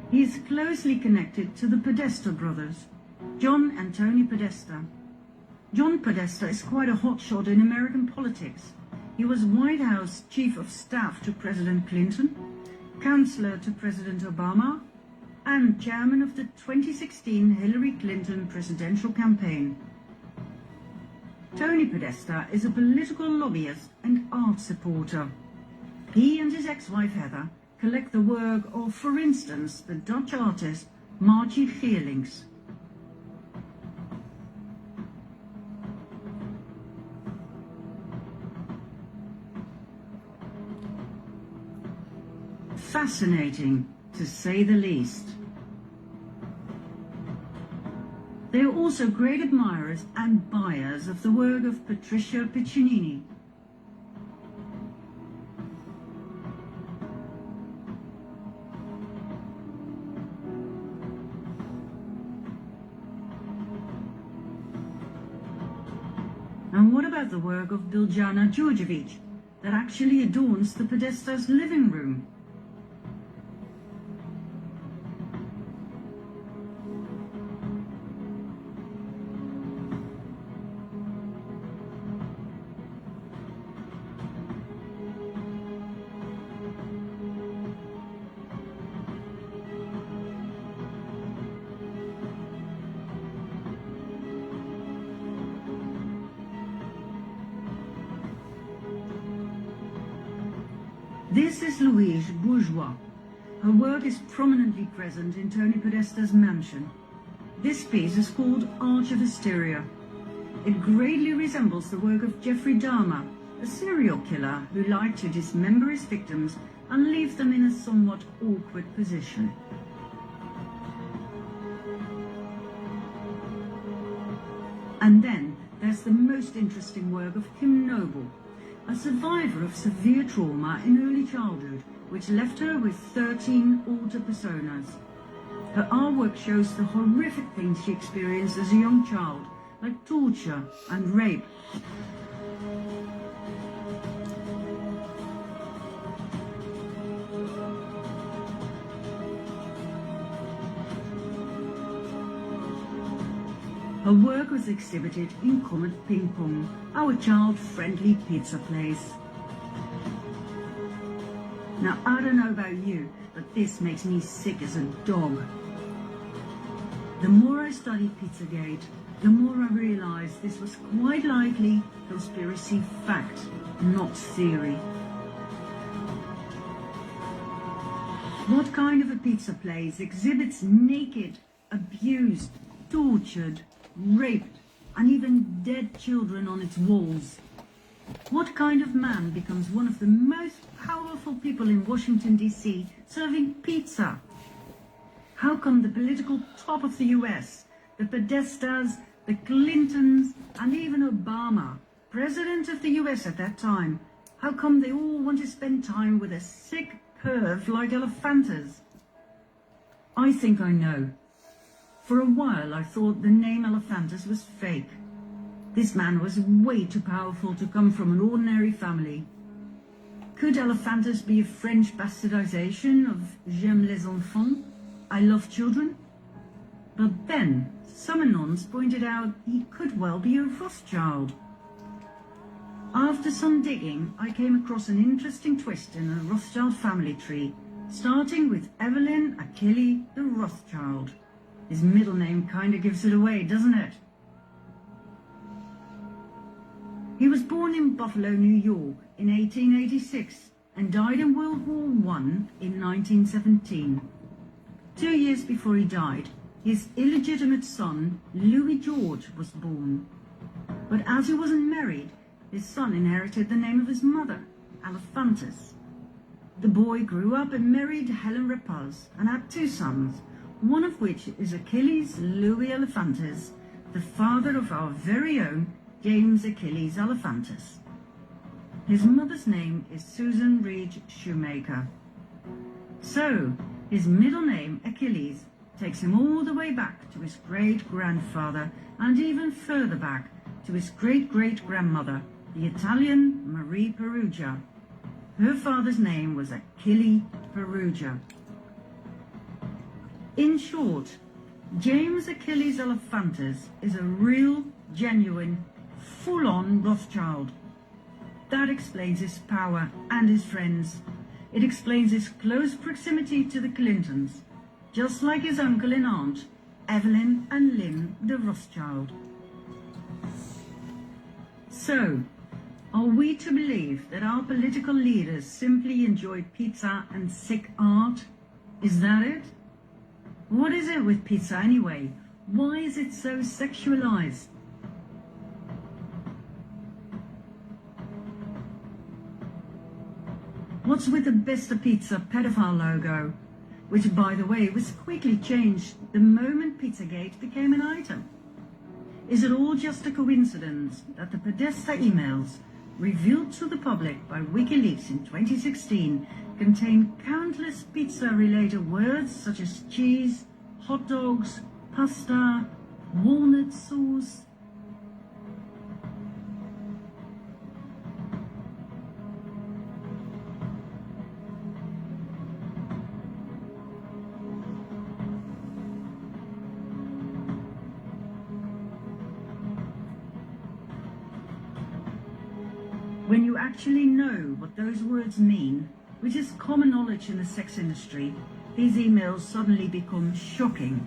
He is closely connected to the Podesta brothers, John and Tony Podesta. John Podesta is quite a hotshot in American politics. He was White House Chief of Staff to President Clinton, Counselor to President Obama, and Chairman of the 2016 Hillary Clinton presidential campaign. Tony Podesta is a political lobbyist and art supporter. He and his ex-wife Heather collect the work of, for instance, the Dutch artist Margie Geerlings. Fascinating, to say the least. They are also great admirers and buyers of the work of Patricia Piccinini. And what about the work of Biljana Djordjevic that actually adorns the Podesta's living room? This is Louise Bourgeois. Her work is prominently present in Tony Podesta's mansion. This piece is called Arch of Hysteria. It greatly resembles the work of Jeffrey Dahmer, a serial killer who liked to dismember his victims and leave them in a somewhat awkward position. And then there's the most interesting work of Kim Noble, a survivor of severe trauma in early childhood, which left her with 13 alter personas. Her artwork shows the horrific things she experienced as a young child, like torture and rape. Her work was exhibited in Comet Ping Pong, our child-friendly pizza place. Now, I don't know about you, but this makes me sick as a dog. The more I studied Pizzagate, the more I realized this was quite likely conspiracy fact, not theory. What kind of a pizza place exhibits naked, abused, tortured, raped, and even dead children on its walls? What kind of man becomes one of the most powerful people in Washington, D.C., serving pizza? How come the political top of the US, the Podestas, the Clintons, and even Obama, president of the US at that time, how come they all want to spend time with a sick perv like Alefantis? I think I know. For a while I thought the name Alefantis was fake. This man was way too powerful to come from an ordinary family. Could Alefantis be a French bastardization of J'aime les enfants, I love children? But then, some anons pointed out he could well be a Rothschild. After some digging, I came across an interesting twist in the Rothschild family tree, starting with Evelyn Achille the Rothschild. His middle name kinda gives it away, doesn't it? He was born in Buffalo, New York in 1886 and died in World War I in 1917. 2 years before he died, his illegitimate son, Louis George, was born. But as he wasn't married, his son inherited the name of his mother, Elephantis. The boy grew up and married Helen Rapaz and had 2 sons, one of which is Achilles Louis Elephantis, the father of our very own James Achilles Elephantis. His mother's name is Susan Reed Shoemaker. So, his middle name, Achilles, takes him all the way back to his great-grandfather and even further back to his great-great-grandmother, the Italian Marie Perugia. Her father's name was Achille Perugia. In short, James Achilles Elephantis is a real, genuine, full-on Rothschild. That explains his power and his friends. It explains his close proximity to the Clintons, just like his uncle and aunt, Evelyn and Lynn de Rothschild. So, are we to believe that our political leaders simply enjoy pizza and sick art? Is that it? What is it with pizza anyway? Why is it so sexualized? What's with the Besta Pizza pedophile logo? Which, by the way, was quickly changed the moment Pizzagate became an item. Is it all just a coincidence that the Podesta emails, revealed to the public by WikiLeaks in 2016, contain countless pizza-related words such as cheese, hot dogs, pasta, walnut sauce? When you actually know what those words mean, which is common knowledge in the sex industry, these emails suddenly become shocking.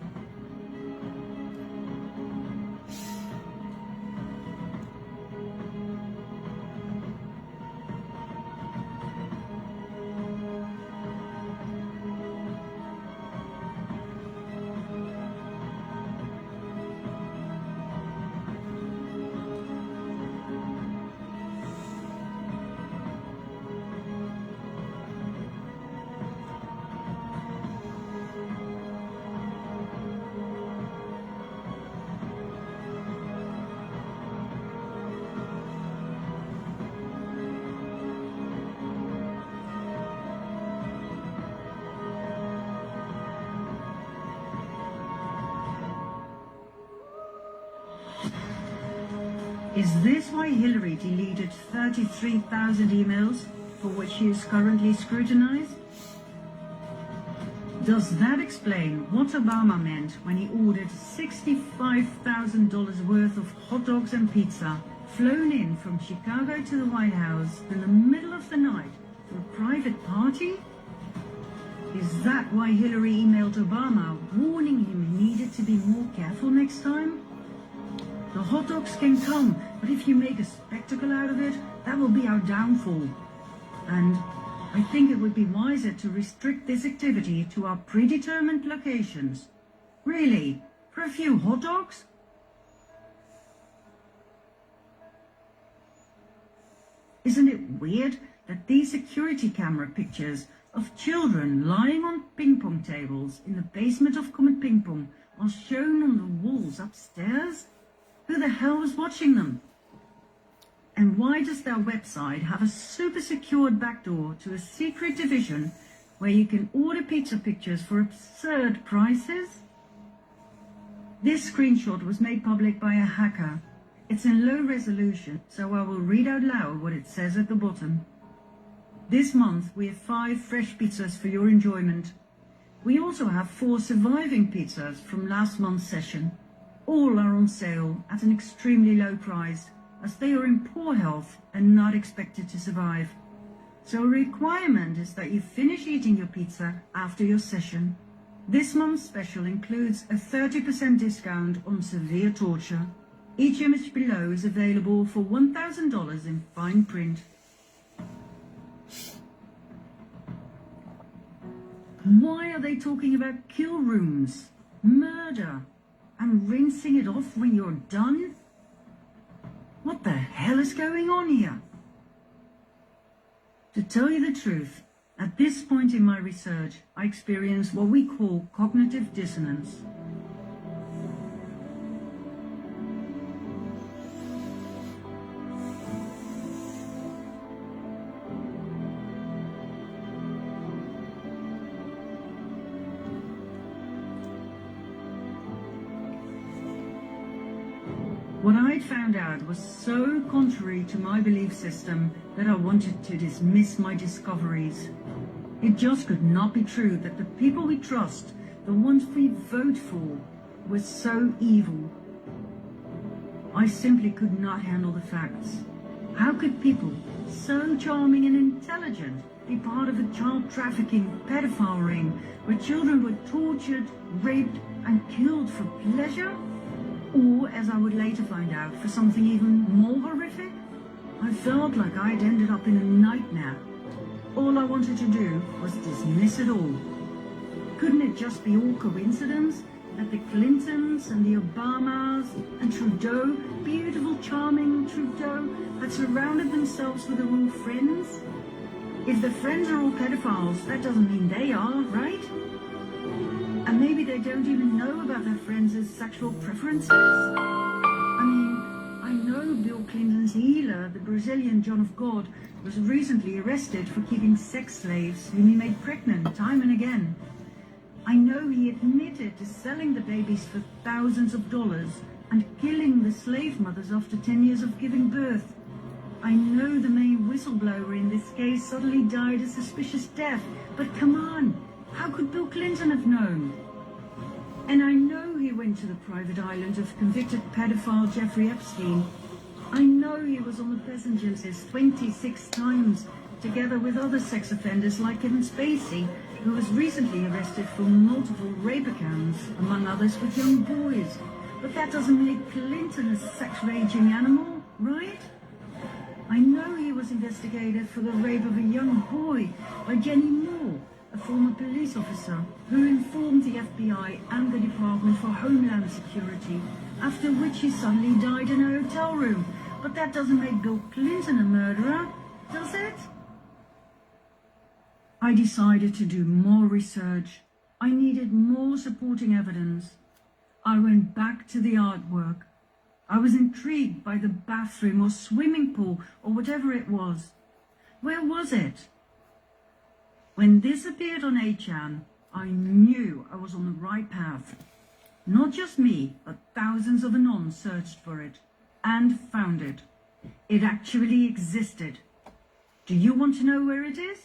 Is this why Hillary deleted 33,000 emails for which she is currently scrutinized? Does that explain what Obama meant when he ordered $65,000 worth of hot dogs and pizza flown in from Chicago to the White House in the middle of the night for a private party? Is that why Hillary emailed Obama warning him he needed to be more careful next time? The hot dogs can come, but if you make a spectacle out of it, that will be our downfall. And I think it would be wiser to restrict this activity to our predetermined locations. Really? For a few hot dogs? Isn't it weird that these security camera pictures of children lying on ping pong tables in the basement of Comet Ping Pong are shown on the walls upstairs? Who the hell was watching them? And why does their website have a super secured backdoor to a secret division where you can order pizza pictures for absurd prices? This screenshot was made public by a hacker. It's in low resolution, so I will read out loud what it says at the bottom. This month we have 5 fresh pizzas for your enjoyment. We also have 4 surviving pizzas from last month's session. All are on sale at an extremely low price, as they are in poor health and not expected to survive. So a requirement is that you finish eating your pizza after your session. This month's special includes a 30% discount on severe torture. Each image below is available for $1,000 in fine print. Why are they talking about kill rooms, murder, and rinsing it off when you're done? What the hell is going on here? To tell you the truth, at this point in my research, I experienced what we call cognitive dissonance. What I'd found out was so contrary to my belief system that I wanted to dismiss my discoveries. It just could not be true that the people we trust, the ones we vote for, were so evil. I simply could not handle the facts. How could people so charming and intelligent be part of a child trafficking, pedophile ring where children were tortured, raped, and killed for pleasure? Or, as I would later find out, for something even more horrific? I felt like I'd ended up in a nightmare. All I wanted to do was dismiss it all. Couldn't it just be all coincidence that the Clintons and the Obamas and Trudeau, beautiful, charming Trudeau, had surrounded themselves with their own friends? If the friends are all pedophiles, that doesn't mean they are, right? And maybe they don't even know about their friends' sexual preferences. I mean, I know Bill Clinton's healer, the Brazilian John of God, was recently arrested for keeping sex slaves whom he made pregnant time and again. I know he admitted to selling the babies for thousands of dollars and killing the slave mothers after 10 years of giving birth. I know the main whistleblower in this case suddenly died a suspicious death, but come on, how could Bill Clinton have known? And I know he went to the private island of convicted pedophile Jeffrey Epstein. I know he was on the passenger list 26 times, together with other sex offenders like Kevin Spacey, who was recently arrested for multiple rape accounts, among others with young boys. But that doesn't make Clinton a sex-raging animal, right? I know he was investigated for the rape of a young boy by Jenny Moore, a former police officer who informed the FBI and the Department for Homeland Security, after which he suddenly died in a hotel room. But that doesn't make Bill Clinton a murderer, does it? I decided to do more research. I needed more supporting evidence. I went back to the artwork. I was intrigued by the bathroom or swimming pool or whatever it was. Where was it? When this appeared on 8chan, I knew I was on the right path. Not just me, but thousands of Anons searched for it and found it. It actually existed. Do you want to know where it is?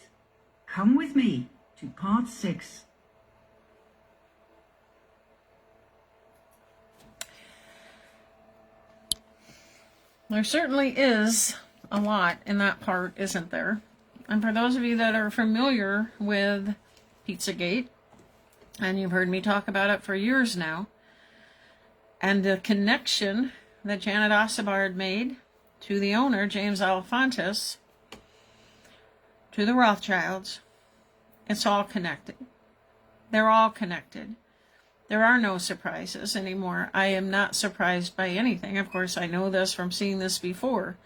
Come with me to part 6. There certainly is a lot in that part, isn't there? And for those of you that are familiar with Pizzagate, and you've heard me talk about it for years now, and the connection that Janet Ossebaard made to the owner, James Alefantis, to the Rothschilds, it's all connected. They're all connected. There are no surprises anymore. I am not surprised by anything. Of course, I know this from seeing this before.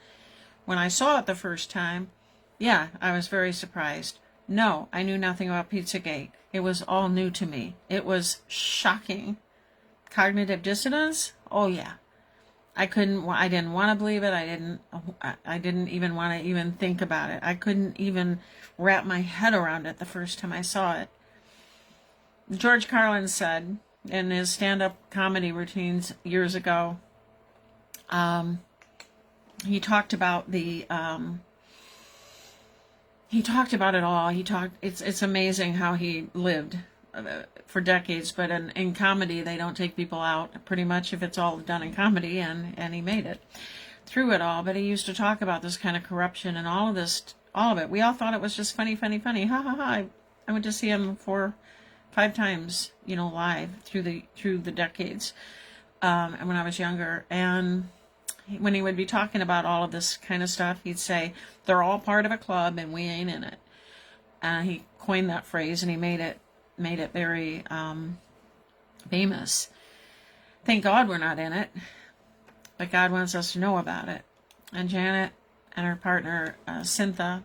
When I saw it the first time, yeah, I was very surprised. No, I knew nothing about Pizzagate. It was all new to me. It was shocking. Cognitive dissonance? Oh yeah. I didn't want to believe it. I didn't even want to even think about it. I couldn't even wrap my head around it the first time I saw it. George Carlin said in his stand-up comedy routines years ago, he talked about it all. It's amazing how he lived for decades, but in comedy they don't take people out pretty much if it's all done in comedy, and he made it. through it all, but he used to talk about this kind of corruption and all of this, all of it. We all thought it was just funny, funny, funny. Ha ha ha. I went to see him 4-5 times, you know, live through the decades, and when I was younger. And when he would be talking about all of this kind of stuff, he'd say, they're all part of a club and we ain't in it. He coined that phrase, and he made it very famous. Thank God we're not in it, but God wants us to know about it. And Janet and her partner, Cynthia,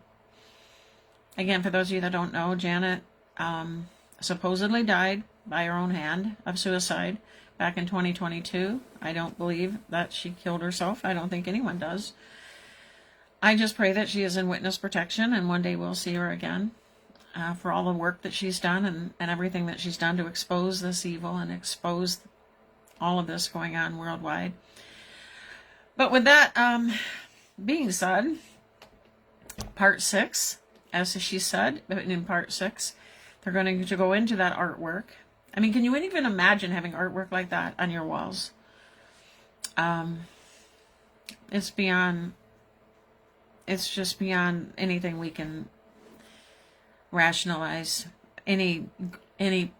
again, for those of you that don't know, Janet supposedly died by her own hand of suicide back in 2022. I don't believe that she killed herself. I don't think anyone does. I just pray that she is in witness protection, and one day we'll see her again for all the work that she's done and everything that she's done to expose this evil and expose all of this going on worldwide. But with that being said, part 6, as she said, in part 6, they're going to go into that artwork. I mean, can you even imagine having artwork like that on your walls? It's just beyond anything we can rationalize. Any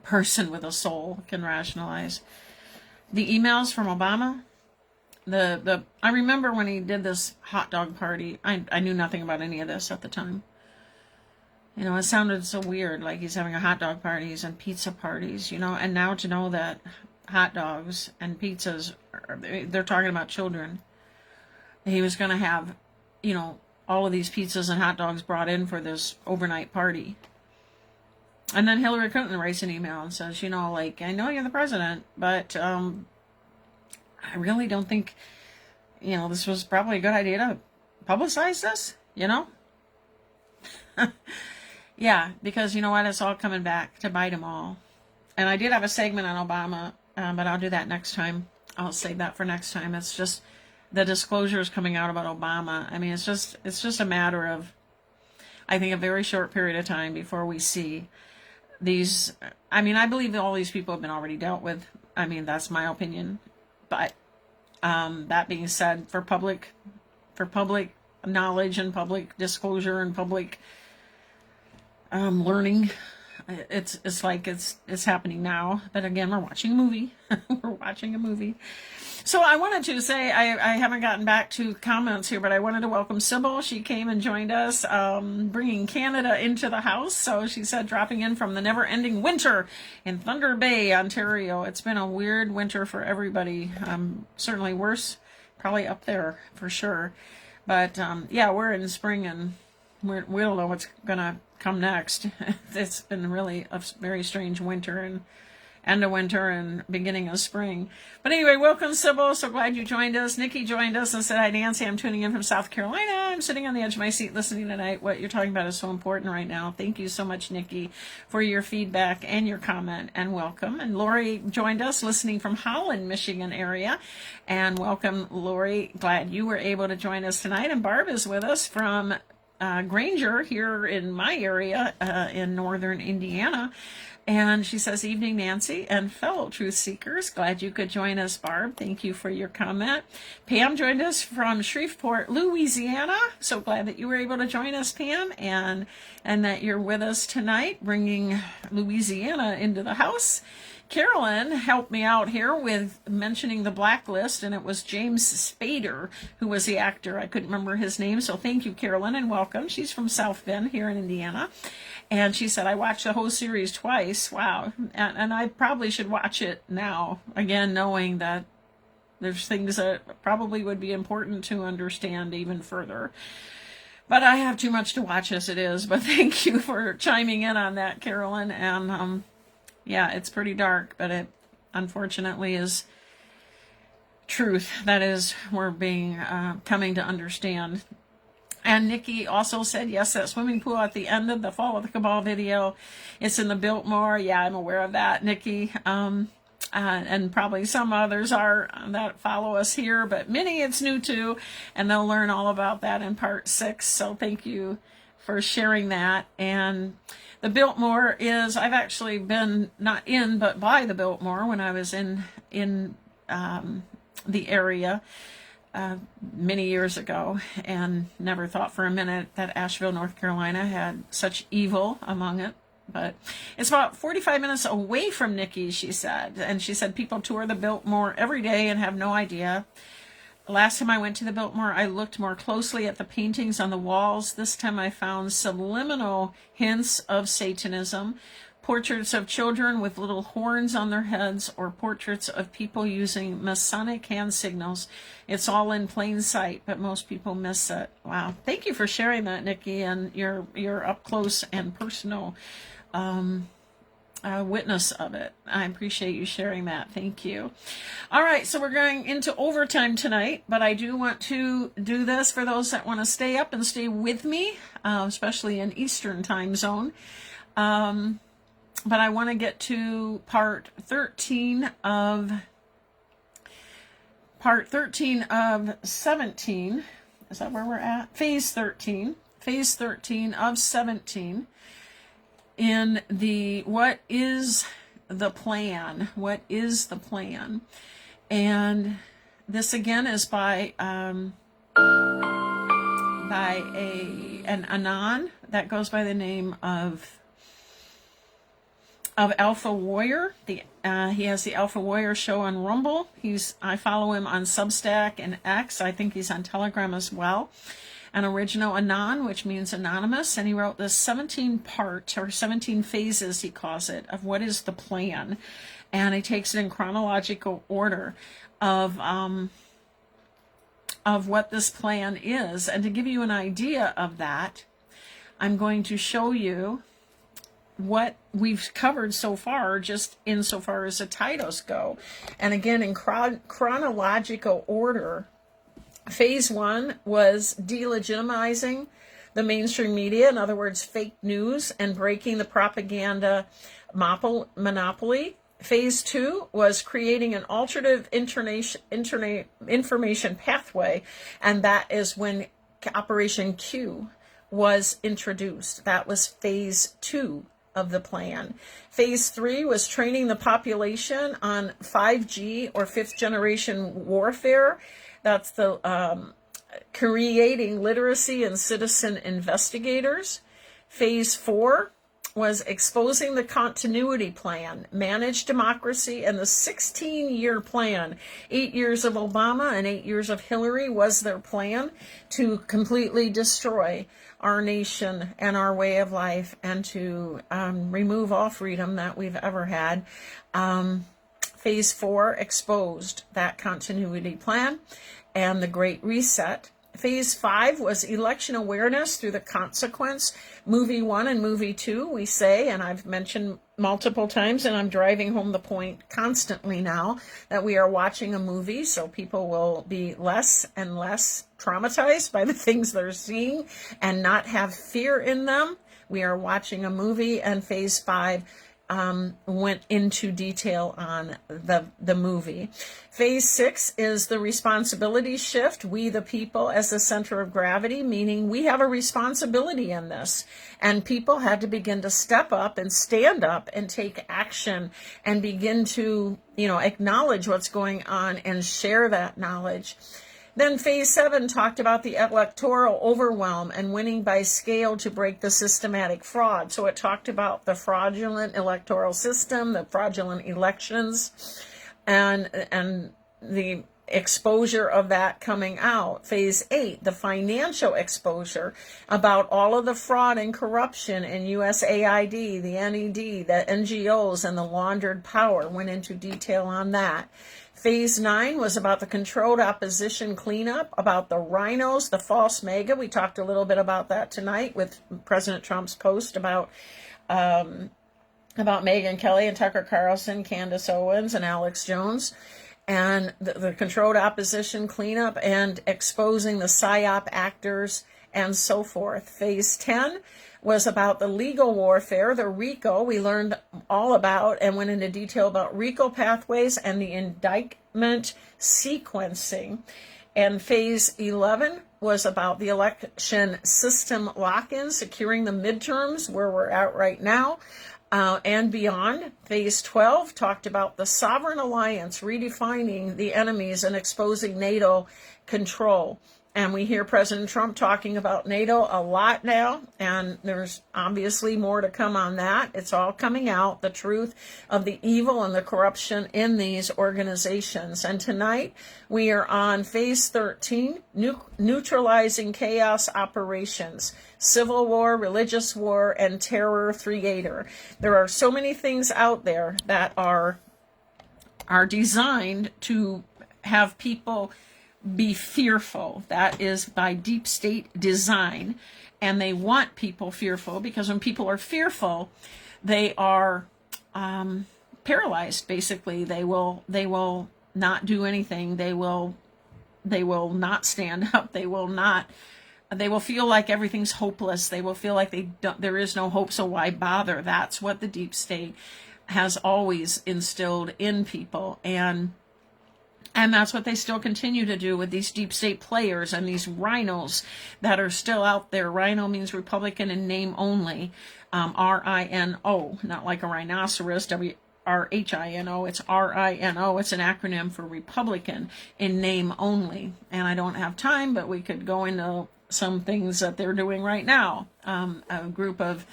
person with a soul can rationalize. The emails from Obama, I remember when he did this hot dog party, I knew nothing about any of this at the time. You know, it sounded so weird, like he's having a hot dog parties and pizza parties, you know, and now to know that hot dogs and pizzas, they're talking about children. He was going to have, you know, all of these pizzas and hot dogs brought in for this overnight party. And then Hillary Clinton writes an email and says, you know, like, I know you're the president, but I really don't think, you know, this was probably a good idea to publicize this, you know? Yeah, because you know what? It's all coming back to bite them all. And I did have a segment on Obama, but I'll do that next time. I'll save that for next time. It's just the disclosures coming out about Obama. I mean, it's just a matter of, I think, a very short period of time before we see these. I mean, I believe that all these people have been already dealt with. I mean, that's my opinion. But that being said, for public knowledge and public disclosure and public learning, it's like it's happening now. But again, we're watching a movie. We're watching a movie. So I wanted to say, I haven't gotten back to comments here, but I wanted to welcome Sybil. She came and joined us, bringing Canada into the house. So she said, dropping in from the never-ending winter in Thunder Bay, Ontario. It's been a weird winter for everybody. Certainly worse, probably up there for sure. But yeah, we're in spring, and we don't know what's going to come next. It's been really a very strange winter, and end of winter and beginning of spring. But anyway, welcome, Sybil. So glad you joined us. Nikki joined us and said, hi, Nancy. I'm tuning in from South Carolina. I'm sitting on the edge of my seat listening tonight. What you're talking about is so important right now. Thank you so much, Nikki, for your feedback and your comment, and welcome. And Lori joined us listening from Holland, Michigan area. And welcome, Lori. Glad you were able to join us tonight. And Barb is with us from Granger here in my area in northern Indiana. And she says, evening, Nancy and fellow truth seekers. Glad you could join us, Barb. Thank you for your comment. Pam joined us from Shreveport, Louisiana. So glad that you were able to join us, Pam, and that you're with us tonight, bringing Louisiana into the house. Carolyn helped me out here with mentioning the Blacklist, and it was James Spader who was the actor. I couldn't remember his name, so thank you, Carolyn, and welcome. She's from South Bend here in Indiana. And she said, I watched the whole series twice. Wow. And I probably should watch it now, again, knowing that there's things that probably would be important to understand even further. But I have too much to watch as it is. But thank you for chiming in on that, Carolyn. And yeah, it's pretty dark, but it unfortunately is truth. That is, we're being coming to understand. And Nikki also said, yes, that swimming pool at the end of the Fall of the Cabal video, it's in the Biltmore. Yeah, I'm aware of that, Nikki. And probably some others are that follow us here, but many it's new to, and they'll learn all about that in part 6. So thank you for sharing that. And the Biltmore is, I've actually been not in, but by the Biltmore when I was in the area. many years ago, and never thought for a minute that Asheville, North Carolina had such evil among it. But it's about 45 minutes away from Nikki, she said. And she said people tour the Biltmore every day and have no idea. Last time I went to the Biltmore, I looked more closely at the paintings on the walls. This time I found subliminal hints of Satanism, portraits of children with little horns on their heads, or portraits of people using Masonic hand signals. It's all in plain sight, but most people miss it. Wow. Thank you for sharing that, Nikki, and your up close and personal witness of it. I appreciate you sharing that. Thank you. All right, so we're going into overtime tonight, but I do want to do this for those that want to stay up and stay with me, especially in Eastern time zone. But I want to get to part 13 of 17. Is that where we're at? Phase 13 of 17. In the what is the plan? What is the plan? And this again is by an Anon that goes by the name of Alpha Warrior. He has the Alpha Warrior show on Rumble. I follow him on Substack and X. I think he's on Telegram as well. An original Anon, which means anonymous, and he wrote this 17-part, or 17 phases, he calls it, of what is the plan. And he takes it in chronological order of what this plan is. And to give you an idea of that, I'm going to show you what we've covered so far, just insofar as the titles go. And again, in chronological order, Phase 1 was delegitimizing the mainstream media, in other words, fake news, and breaking the propaganda monopoly. Phase 2 was creating an alternative information pathway, and that is when Operation Q was introduced. That was Phase 2 of the plan. Phase 3 was training the population on 5G or fifth generation warfare. That's the creating literacy and citizen investigators. Phase 4 was exposing the continuity plan, managed democracy, and the 16-year plan. 8 years of Obama and 8 years of Hillary was their plan to completely destroy our nation and our way of life, and to remove all freedom that we've ever had. Phase 4 exposed that continuity plan and the Great Reset. Phase 5 was election awareness through the Consequence. Movie 1 and Movie 2, we say, and I've mentioned multiple times, and I'm driving home the point constantly now, that we are watching a movie, so people will be less and less traumatized by the things they're seeing and not have fear in them. We are watching a movie, and Phase 5 went into detail on the movie. Phase 6 is the responsibility shift. We, the people, as the center of gravity, meaning we have a responsibility in this. And people had to begin to step up and stand up and take action and begin to, acknowledge what's going on and share that knowledge. Then Phase 7 talked about the electoral overwhelm and winning by scale to break the systematic fraud. So it talked about the fraudulent electoral system, the fraudulent elections, and the exposure of that coming out. Phase 8, the financial exposure about all of the fraud and corruption in USAID, the NED, the NGOs, and the laundered power. Went into detail on that. Phase 9 was about the controlled opposition cleanup, about the rhinos, the false MAGA. We talked a little bit about that tonight with President Trump's post about Megyn Kelly and Tucker Carlson, Candace Owens, and Alex Jones, and the controlled opposition cleanup and exposing the PSYOP actors and so forth. Phase 10 was about the legal warfare, the RICO. We learned all about and went into detail about RICO pathways and the indictment sequencing. And Phase 11 was about the election system lock-in, securing the midterms, where we're at right now, and beyond. Phase 12 talked about the sovereign alliance, redefining the enemies and exposing NATO control. And we hear President Trump talking about NATO a lot now, and there's obviously more to come on that. It's all coming out, the truth of the evil and the corruption in these organizations. And tonight we are on phase 13, neutralizing chaos operations, civil war, religious war, and terror theater. There are so many things out there that are designed to have people be fearful. That is by deep state design, and they want people fearful, because when people are fearful, they are paralyzed. Basically, they will not do anything. They will not stand up. They will feel like everything's hopeless. They will feel like there is no hope, so why bother? That's what the deep state has always instilled in people, and that's what they still continue to do with these deep state players and these rhinos that are still out there. Rhino means Republican in name only, R-I-N-O, not like a rhinoceros, W-R-H-I-N-O. It's R-I-N-O. It's an acronym for Republican in name only. And I don't have time, but we could go into some things that they're doing right now. A group of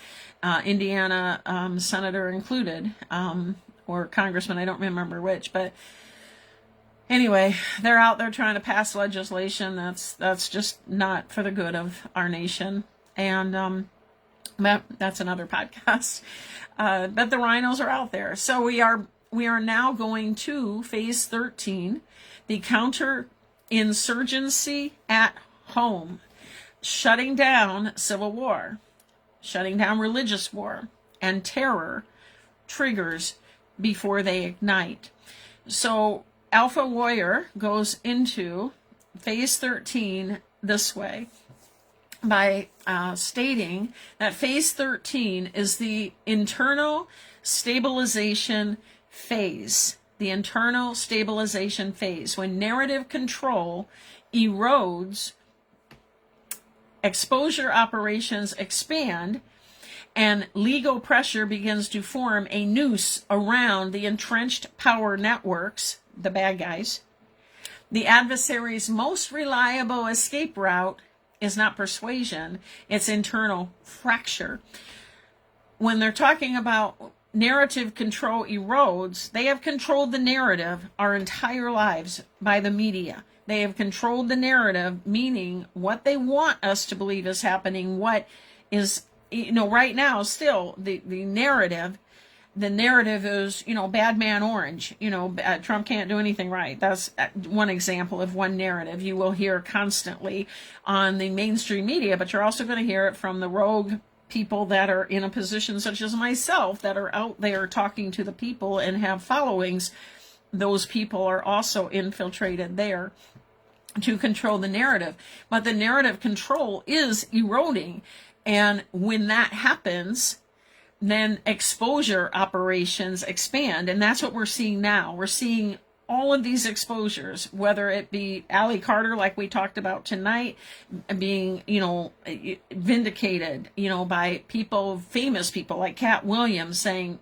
Indiana senator included, or congressman, I don't remember which, but anyway, they're out there trying to pass legislation that's just not for the good of our nation. And that's another podcast. But the rhinos are out there. So we are now going to phase 13, the counterinsurgency at home, shutting down civil war, shutting down religious war, and terror triggers before they ignite. So Alpha Warrior goes into phase 13 this way by stating that phase 13 is the internal stabilization phase. The internal stabilization phase, when narrative control erodes, exposure operations expand, and legal pressure begins to form a noose around the entrenched power networks, the bad guys. The adversary's most reliable escape route is not persuasion, it's internal fracture. When they're talking about narrative control erodes, they have controlled the narrative our entire lives by the media. They have controlled the narrative, meaning what they want us to believe is happening, what is, right now still the narrative is, bad man orange, Trump can't do anything right. That's one example of one narrative you will hear constantly on the mainstream media, but you're also going to hear it from the rogue people that are in a position such as myself that are out there talking to the people and have followings. Those people are also infiltrated there to control the narrative, but the narrative control is eroding. And when that happens, then exposure operations expand. And that's what we're seeing now. We're seeing all of these exposures, whether it be Allie Carter, like we talked about tonight, being, vindicated, by people, famous people like Cat Williams saying,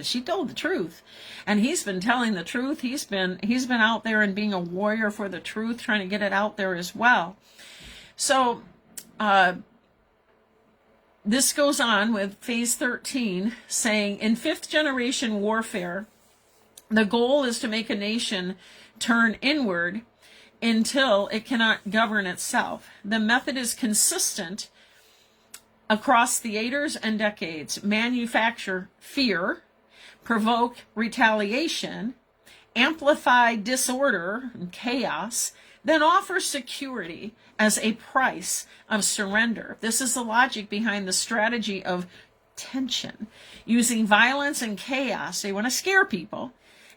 she told the truth, and he's been telling the truth. He's been out there and being a warrior for the truth, trying to get it out there as well. So, this goes on with phase 13 saying, in fifth generation warfare, the goal is to make a nation turn inward until it cannot govern itself. The method is consistent across theaters and decades: manufacture fear, provoke retaliation, amplify disorder and chaos, then offer security as a price of surrender. This is the logic behind the strategy of tension, using violence and chaos. They want to scare people,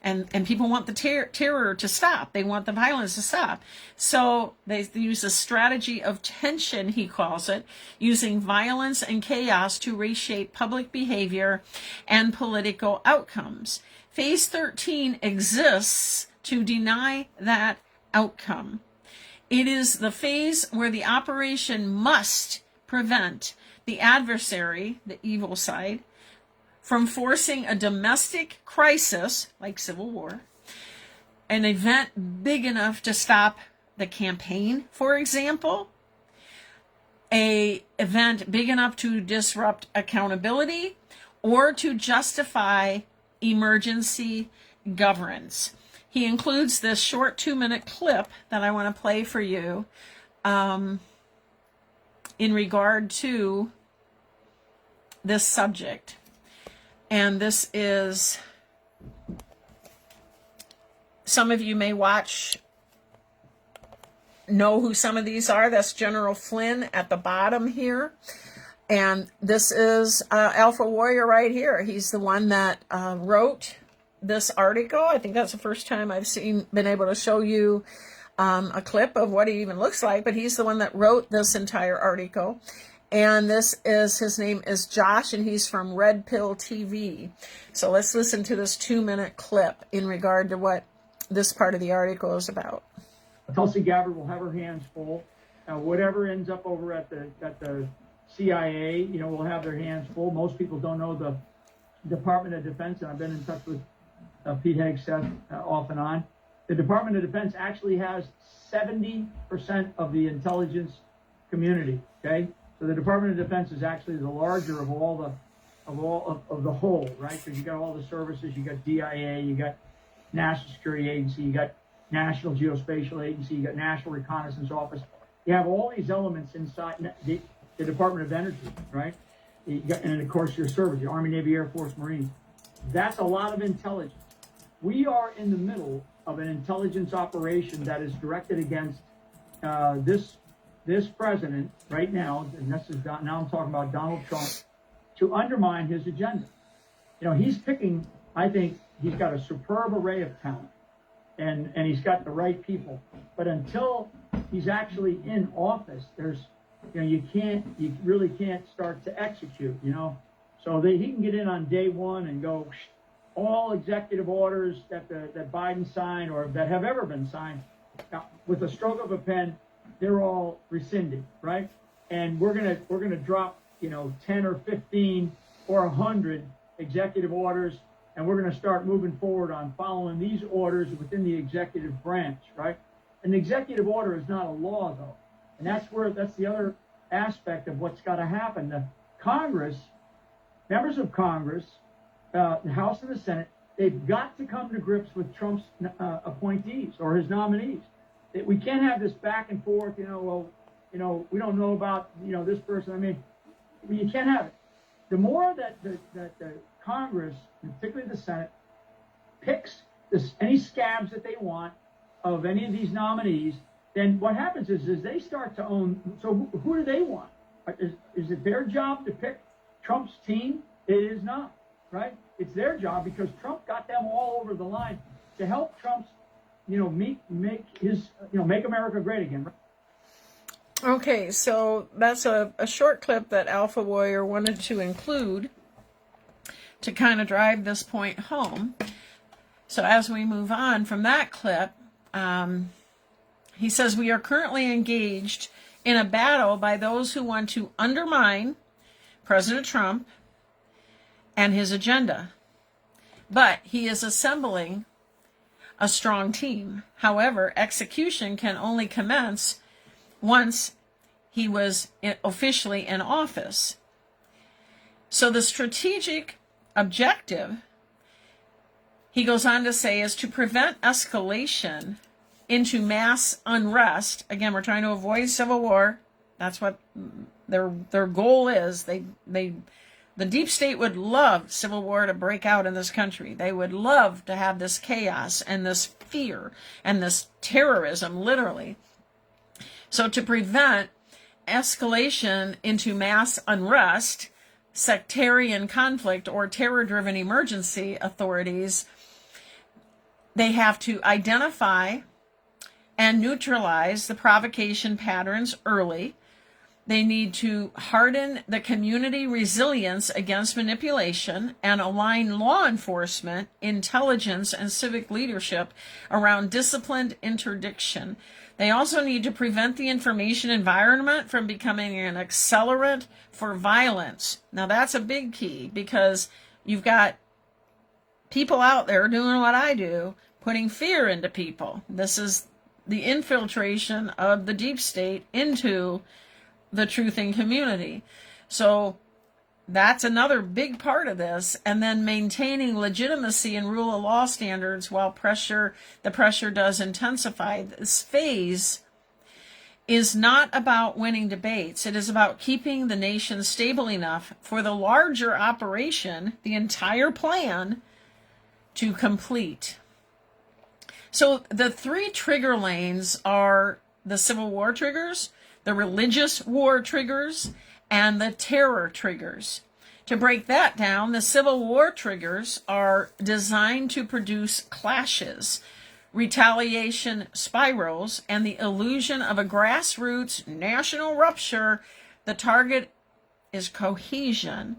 and people want the terror to stop. They want the violence to stop. So they use a strategy of tension, he calls it, using violence and chaos to reshape public behavior and political outcomes. Phase 13 exists to deny that outcome. It is the phase where the operation must prevent the adversary, the evil side, from forcing a domestic crisis, like civil war, an event big enough to stop the campaign, for example, an event big enough to disrupt accountability, or to justify emergency governance. He includes this short 2-minute clip that I want to play for you in regard to this subject. And this is, some of you may know who some of these are. That's General Flynn at the bottom here. And this is Alpha Warrior right here. He's the one that wrote this article. I think that's the first time I've been able to show you a clip of what he even looks like, but he's the one that wrote this entire article. And his name is Josh, and he's from Red Pill TV. So let's listen to this 2-minute clip in regard to what this part of the article is about. Tulsi Gabbard will have her hands full. Whatever ends up over at the CIA, will have their hands full. Most people don't know the Department of Defense, and I've been in touch with Pete Hegseth off and on. The Department of Defense actually has 70% of the intelligence community. Okay. So the Department of Defense is actually the larger of all of the whole, right? Because you got all the services, you got DIA, you got National Security Agency, you got National Geospatial Agency, you got National Reconnaissance Office. You have all these elements inside the Department of Energy, right? And of course your service, your Army, Navy, Air Force, Marines. That's a lot of intelligence. We are in the middle of an intelligence operation that is directed against this president right now, and now I'm talking about Donald Trump, to undermine his agenda. He's picking, I think he's got a superb array of talent, and he's got the right people. But until he's actually in office, you really can't start to execute, So he can get in on day one and go, all executive orders that Biden signed or that have ever been signed, with a stroke of a pen, they're all rescinded, right? And we're gonna drop 10 or 15 or 100 executive orders, and we're gonna start moving forward on following these orders within the executive branch, right? An executive order is not a law, though, and that's the other aspect of what's got to happen. The Congress, members of Congress, the House and the Senate, they've got to come to grips with Trump's appointees or his nominees. We can't have this back and forth, we don't know about, this person. I mean, you can't have it. The more that the Congress, and particularly the Senate, picks any scabs that they want of any of these nominees, then what happens is they start to own. So who do they want? Is it their job to pick Trump's team? It is not, right? It's their job because Trump got them all over the line to help Trump's, make America great again. Okay, so that's a short clip that Alpha Warrior wanted to include to kind of drive this point home. So as we move on from that clip, he says, we are currently engaged in a battle by those who want to undermine President Trump and his agenda. But he is assembling a strong team. However, execution can only commence once he was officially in office. So the strategic objective, he goes on to say, is to prevent escalation into mass unrest. Again, we're trying to avoid civil war. That's what their goal is. The deep state would love civil war to break out in this country. They would love to have this chaos and this fear and this terrorism, literally. So to prevent escalation into mass unrest, sectarian conflict, or terror-driven emergency, authorities, they have to identify and neutralize the provocation patterns early, They need to harden the community resilience against manipulation and align law enforcement, intelligence, and civic leadership around disciplined interdiction. They also need to prevent the information environment from becoming an accelerant for violence. Now, that's a big key, because you've got people out there doing what I do, putting fear into people. This is the infiltration of the deep state into the truthing community. So that's another big part of this. And then maintaining legitimacy and rule of law standards while the pressure does intensify. This phase is not about winning debates. It is about keeping the nation stable enough for the larger operation, the entire plan, to complete. So the three trigger lanes are the Civil War triggers, the religious war triggers, and the terror triggers. To break that down, the Civil War triggers are designed to produce clashes, retaliation spirals, and the illusion of a grassroots national rupture. The target is cohesion.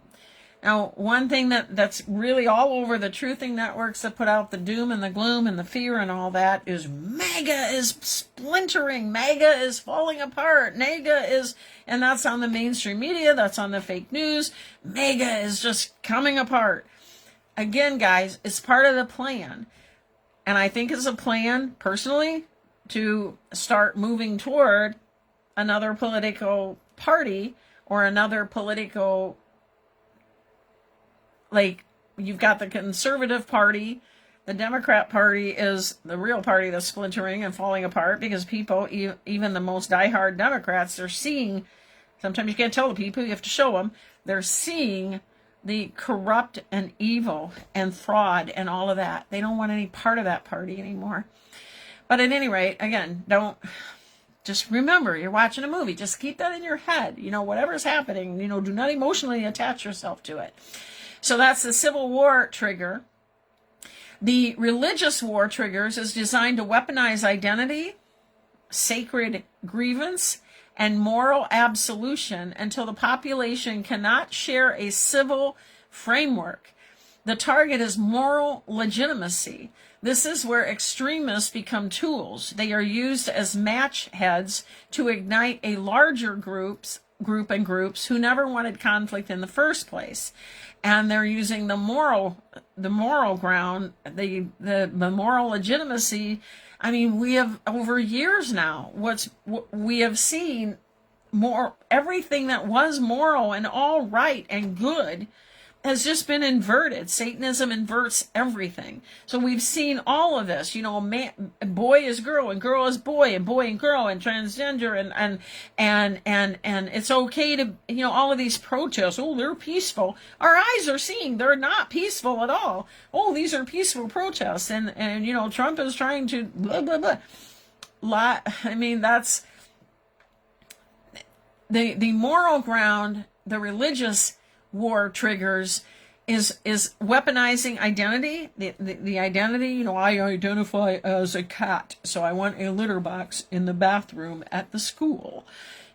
Now, one thing that's really all over the truthing networks that put out the doom and the gloom and the fear and all that is MAGA is splintering, MAGA is falling apart, MAGA is, and that's on the mainstream media, that's on the fake news, MAGA is just coming apart. Again, guys, it's part of the plan. And I think it's a plan, personally, to start moving toward another political party or another political, like, you've got the Conservative Party, the Democrat Party is the real party that's splintering and falling apart, because people, even the most diehard Democrats, they're seeing, sometimes you can't tell the people, you have to show them, they're seeing the corrupt and evil and fraud and all of that. They don't want any part of that party anymore. But at any rate, again, just remember, you're watching a movie. Just keep that in your head. Whatever's happening, do not emotionally attach yourself to it. So that's the Civil War trigger. The religious war triggers is designed to weaponize identity, sacred grievance, and moral absolution until the population cannot share a civil framework. The target is moral legitimacy. This is where extremists become tools. They are used as match heads to ignite a larger group who never wanted conflict in the first place. And they're using the moral ground, the moral legitimacy. I mean, we have over years now, we have seen everything that was moral and all right and good has just been inverted. Satanism inverts everything. So we've seen all of this, boy is girl and girl is boy and girl and transgender and it's okay to, all of these protests. Oh, they're peaceful. Our eyes are seeing they're not peaceful at all. Oh, these are peaceful protests. And Trump is trying to blah, blah, blah. I mean, that's the moral ground, the religious war triggers is weaponizing identity. The identity, I identify as a cat, so I want a litter box in the bathroom at the school.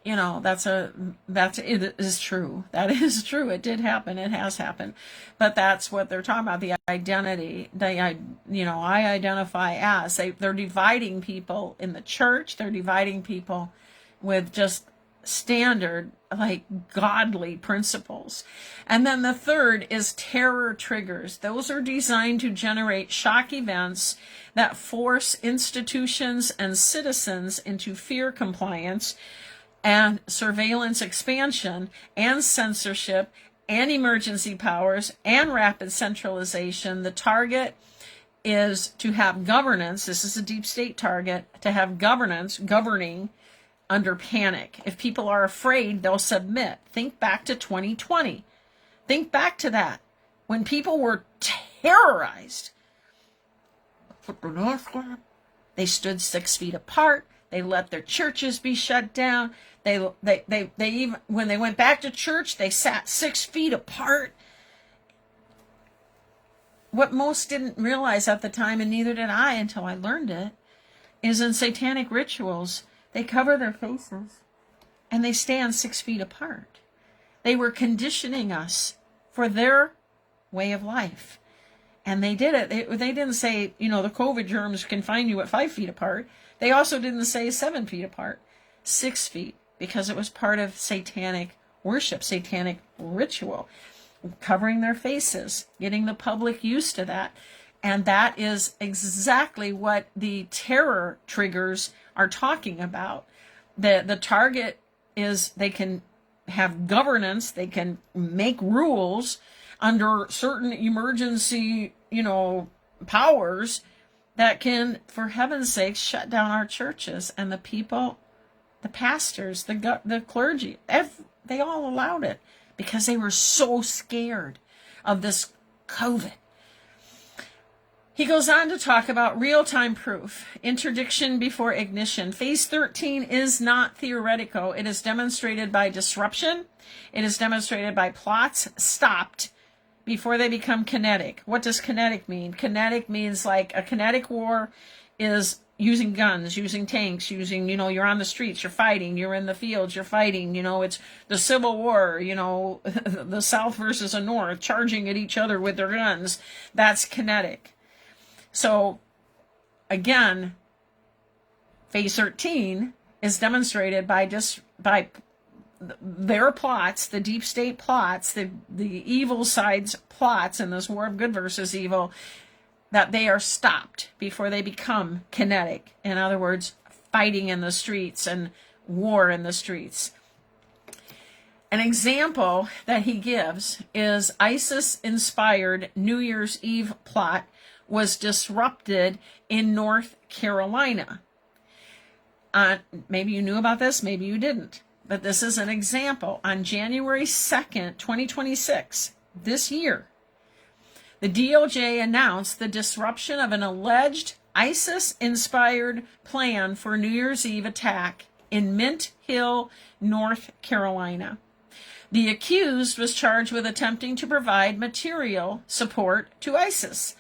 It is true. That is true. It did happen. It has happened. But that's what they're talking about, the identity. I identify as. They're dividing people in the church. They're dividing people with just standard, godly principles. And then the third is terror triggers. Those are designed to generate shock events that force institutions and citizens into fear compliance and surveillance expansion and censorship and emergency powers and rapid centralization. The target is to have governance. This is a deep state target, to have governing under panic. If people are afraid, they'll submit. Think back to 2020. Think back to that. When people were terrorized, they stood 6 feet apart. They let their churches be shut down. They even, when they went back to church, they sat 6 feet apart. What most didn't realize at the time, and neither did I until I learned it, is in satanic rituals, they cover their faces. and they stand 6 feet apart. They were conditioning us for their way of life. And they did it. They didn't say, the COVID germs confine you at 5 feet apart. They also didn't say 7 feet apart, 6 feet, because it was part of satanic worship, satanic ritual, covering their faces, getting the public used to that. And that is exactly what the terror triggers are talking about. The target is they can have governance, they can make rules under certain emergency, powers that can, for heaven's sake, shut down our churches. And the people, the pastors, the clergy, they all allowed it because they were so scared of this COVID. He goes on to talk about real-time proof, interdiction before ignition. Phase 13 is not theoretical. It is demonstrated by disruption. It is demonstrated by plots stopped before they become kinetic. What does kinetic mean? Kinetic means like a kinetic war is using guns, using tanks, using, you're on the streets, you're fighting, you're in the fields, you're fighting, it's the Civil War, the South versus the North, charging at each other with their guns. That's kinetic. So, again, phase 13 is demonstrated by their plots, the deep state plots, the evil side's plots in this war of good versus evil, that they are stopped before they become kinetic. In other words, fighting in the streets and war in the streets. An example that he gives is ISIS-inspired New Year's Eve plot was disrupted in North Carolina. Maybe you knew about this, maybe you didn't. But this is an example. On January 2nd, 2026, this year, the DOJ announced the disruption of an alleged ISIS-inspired plan for New Year's Eve attack in Mint Hill, North Carolina. The accused was charged with attempting to provide material support to ISIS.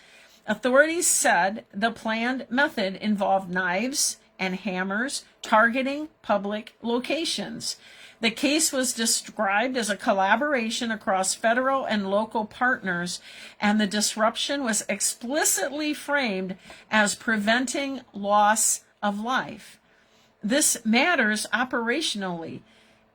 Authorities said the planned method involved knives and hammers targeting public locations. The case was described as a collaboration across federal and local partners, and the disruption was explicitly framed as preventing loss of life. This matters operationally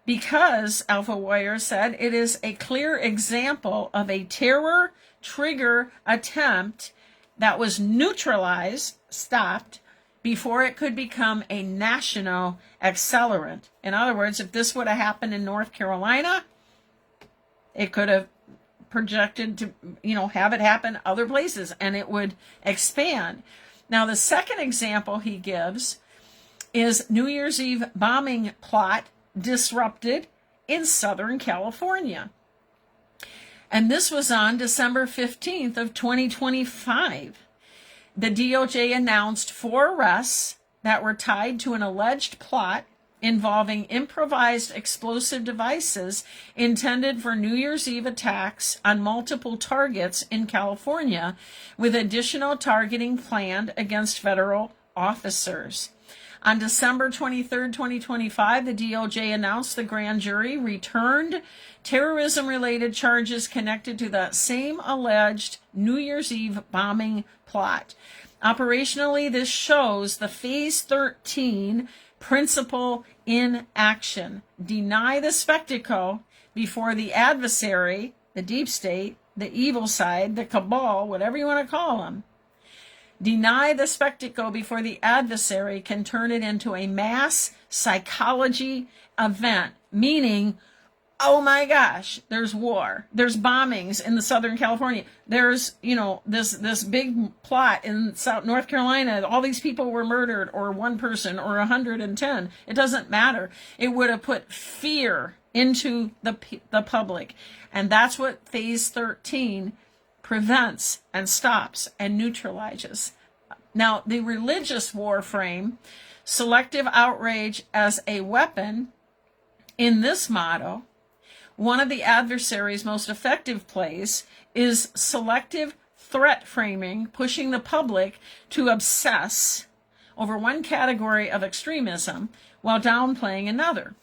because, Alpha Warrior said, it is a clear example of a terror trigger attempt that was neutralized, stopped, before it could become a national accelerant. In other words, if this would have happened in North Carolina, it could have projected to, have it happen other places, and it would expand. Now, the second example he gives is New Year's Eve bombing plot disrupted in Southern California. And this was on December 15th of 2025. The DOJ announced 4 arrests that were tied to an alleged plot involving improvised explosive devices intended for New Year's Eve attacks on multiple targets in California, with additional targeting planned against federal officers. On December 23, 2025, the DOJ announced the grand jury returned terrorism-related charges connected to the same alleged New Year's Eve bombing plot. Operationally, this shows the Phase 13 principle in action. Deny the spectacle before the adversary, the deep state, the evil side, the cabal, whatever you want to call them. Deny the spectacle before the adversary can turn it into a mass psychology event, meaning, oh my gosh, there's war, there's bombings in the Southern California, there's, this big plot in North Carolina, all these people were murdered, or one person, or 110, it doesn't matter. It would have put fear into the public, and that's what Phase 13 prevents and stops and neutralizes. Now, the religious war frame, selective outrage as a weapon, in this motto, one of the adversary's most effective plays is selective threat framing, pushing the public to obsess over one category of extremism while downplaying another.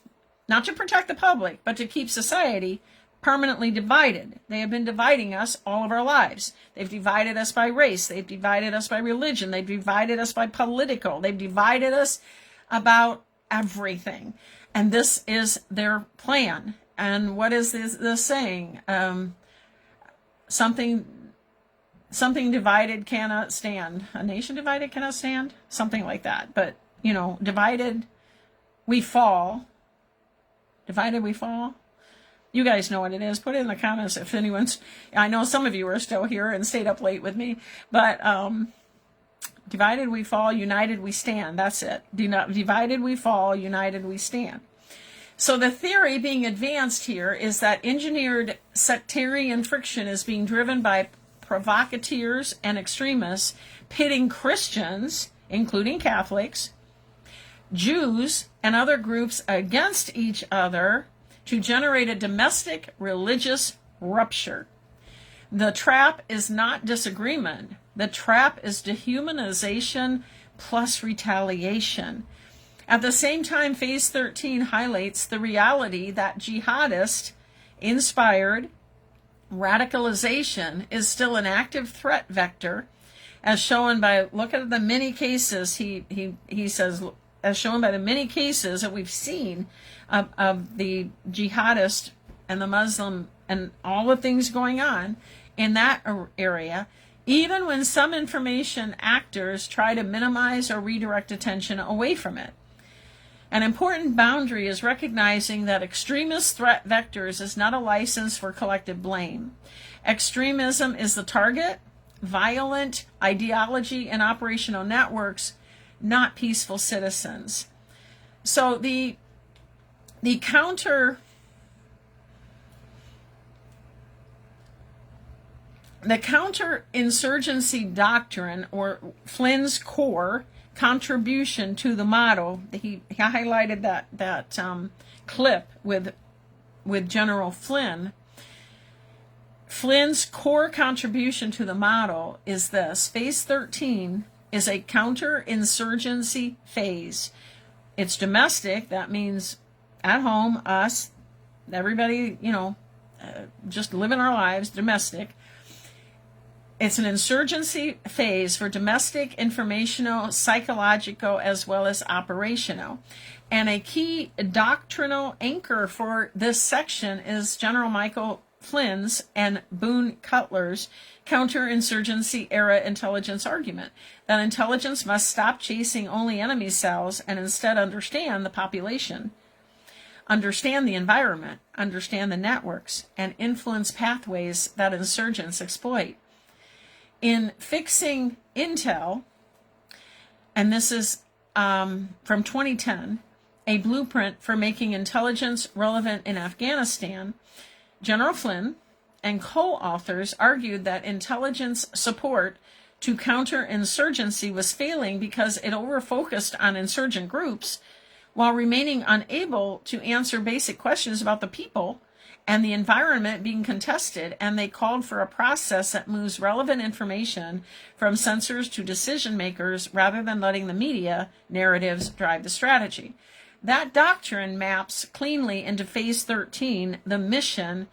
not to protect the public, but to keep society permanently divided. They have been dividing us all of our lives. They've divided us by race. They've divided us by religion. They've divided us by political. They've divided us about everything. And this is their plan. And what is this saying? Something divided cannot stand. A nation divided cannot stand? Something like that. But, you know, divided we fall. Divided we fall. You guys know what it is. Put it in the comments if anyone's... I know some of you are still here and stayed up late with me. But divided we fall, united we stand. That's it. Divided we fall, united we stand. So the theory being advanced here is that engineered sectarian friction is being driven by provocateurs and extremists pitting Christians, including Catholics, Jews, and other groups against each other to generate a domestic religious rupture. The trap is not disagreement. The trap is dehumanization plus retaliation. At the same time, Phase 13 highlights the reality that jihadist-inspired radicalization is still an active threat vector, as shown by, look at the many cases, he says, as shown by the many cases that we've seen of the jihadist and the Muslim and all the things going on in that area, even when some information actors try to minimize or redirect attention away from it. An important boundary is recognizing that extremist threat vectors is not a license for collective blame. Extremism is the target, violent ideology and operational networks, not peaceful citizens. So the counterinsurgency doctrine, or Flynn's core contribution to the model, he highlighted that clip with General Flynn. Flynn's core contribution to the model is this: Phase 13 is a counterinsurgency phase. It's domestic. That means at home, us, everybody, just living our lives, domestic. It's an insurgency phase for domestic, informational, psychological, as well as operational. And a key doctrinal anchor for this section is General Michael Flynn's and Boone Cutler's counterinsurgency era intelligence argument, that intelligence must stop chasing only enemy cells and instead understand the population, understand the environment, understand the networks, and influence pathways that insurgents exploit. In Fixing Intel, and this is from 2010, a blueprint for making intelligence relevant in Afghanistan, General Flynn and co-authors argued that intelligence support to counterinsurgency was failing because it overfocused on insurgent groups while remaining unable to answer basic questions about the people and the environment being contested, and they called for a process that moves relevant information from censors to decision makers rather than letting the media narratives drive the strategy. That doctrine maps cleanly into Phase 13, the mission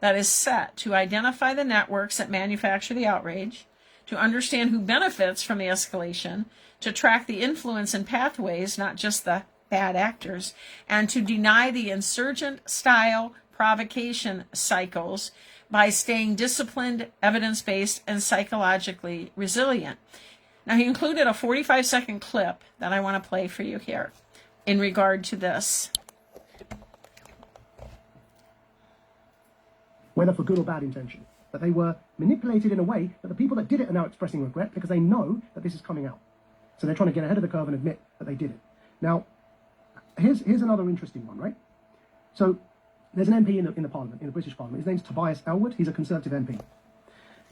that is set to identify the networks that manufacture the outrage, to understand who benefits from the escalation, to track the influence and pathways, not just the bad actors, and to deny the insurgent-style provocation cycles by staying disciplined, evidence-based, and psychologically resilient. Now, he included a 45-second clip that I want to play for you here in regard to this. Whether for good or bad intention, that they were manipulated in a way that the people that did it are now expressing regret because they know that this is coming out. So they're trying to get ahead of the curve and admit that they did it. Now, here's another interesting one, right? So there's an MP in the Parliament, in the British Parliament. His name's Tobias Ellwood. He's a Conservative MP.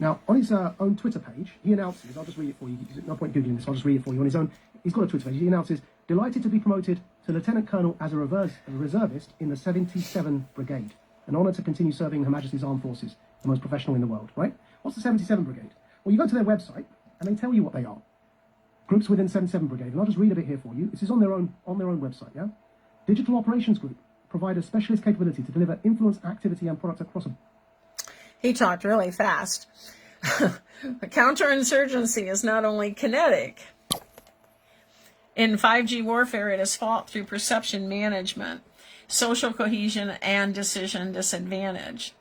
Now, on his own Twitter page, he announces, I'll just read it for you. There's no point Googling this, I'll just read it for you. On his own, he's got a Twitter page. He announces, delighted to be promoted to Lieutenant Colonel as a reservist in the 77 Brigade. An honour to continue serving Her Majesty's Armed Forces, the most professional in the world, right? What's the 77 Brigade? Well, you go to their website, and they tell you what they are. Groups within 77 Brigade, and I'll just read a bit here for you. This is on their own website, yeah? Digital Operations Group, provide a specialist capability to deliver influence, activity, and products across a... He talked really fast. The counterinsurgency is not only kinetic. In 5G warfare, it is fought through perception management, social cohesion, and decision disadvantage.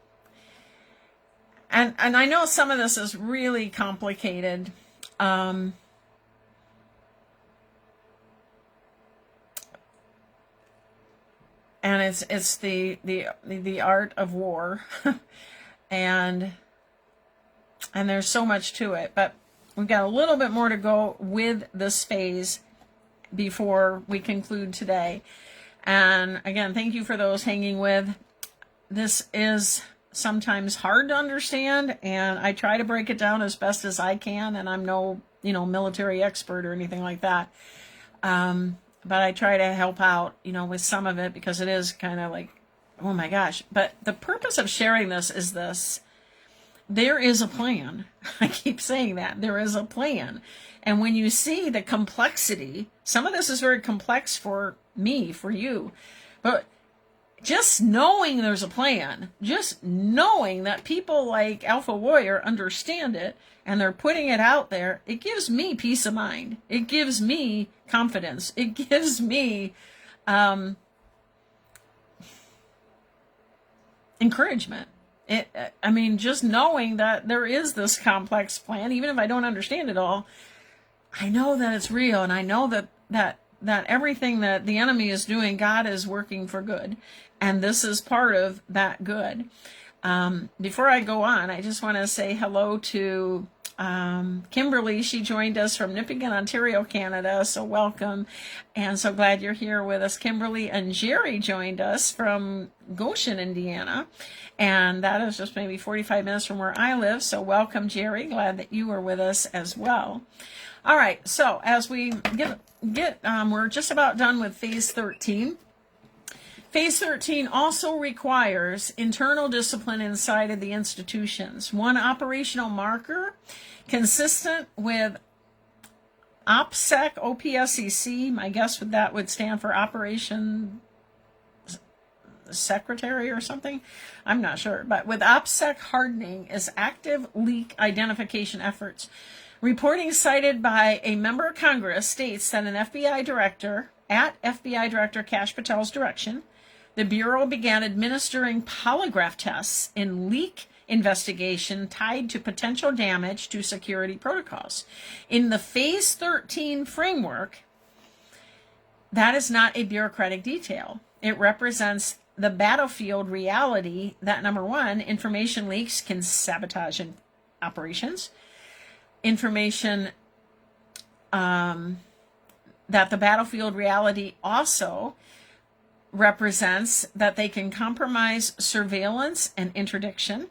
And I know some of this is really complicated. And it's the art of war. and there's so much to it, but we've got a little bit more to go with this phase before we conclude today. And again, thank you for those hanging with. This is sometimes hard to understand, and I try to break it down as best as I can, and I'm no, military expert or anything like that. But I try to help out, with some of it, because it is kind of like, oh my gosh. But the purpose of sharing this is this. There is a plan. I keep saying that. There is a plan. And when you see the complexity, some of this is very complex for me, for you, but just knowing there's a plan, just knowing that people like Alpha Warrior understand it and they're putting it out there, it gives me peace of mind. It gives me confidence. It gives me encouragement. Just knowing that there is this complex plan, even if I don't understand it all, I know that it's real, and I know that everything that the enemy is doing, God is working for good, and this is part of that good. Before I go on, I just want to say hello to Kimberly. She joined us from Nipissing, Ontario, Canada, so welcome, and so glad you're here with us, Kimberly. And Jerry joined us from Goshen, Indiana, and that is just maybe 45 minutes from where I live, so welcome, Jerry. Glad that you are with us as well. All right, so as we get we're just about done with phase 13. Phase 13 also requires internal discipline inside of the institutions. One operational marker consistent with OPSEC, OPSEC, my guess that would stand for Operation Secretary or something. I'm not sure. But with OPSEC hardening is active leak identification efforts. Reporting cited by a member of Congress states that an FBI director, at FBI Director Kash Patel's direction, the Bureau began administering polygraph tests in leak investigation tied to potential damage to security protocols. In the Phase 13 framework, that is not a bureaucratic detail. It represents the battlefield reality that, number one, information leaks can sabotage operations. Information that the battlefield reality also represents that they can compromise surveillance and interdiction.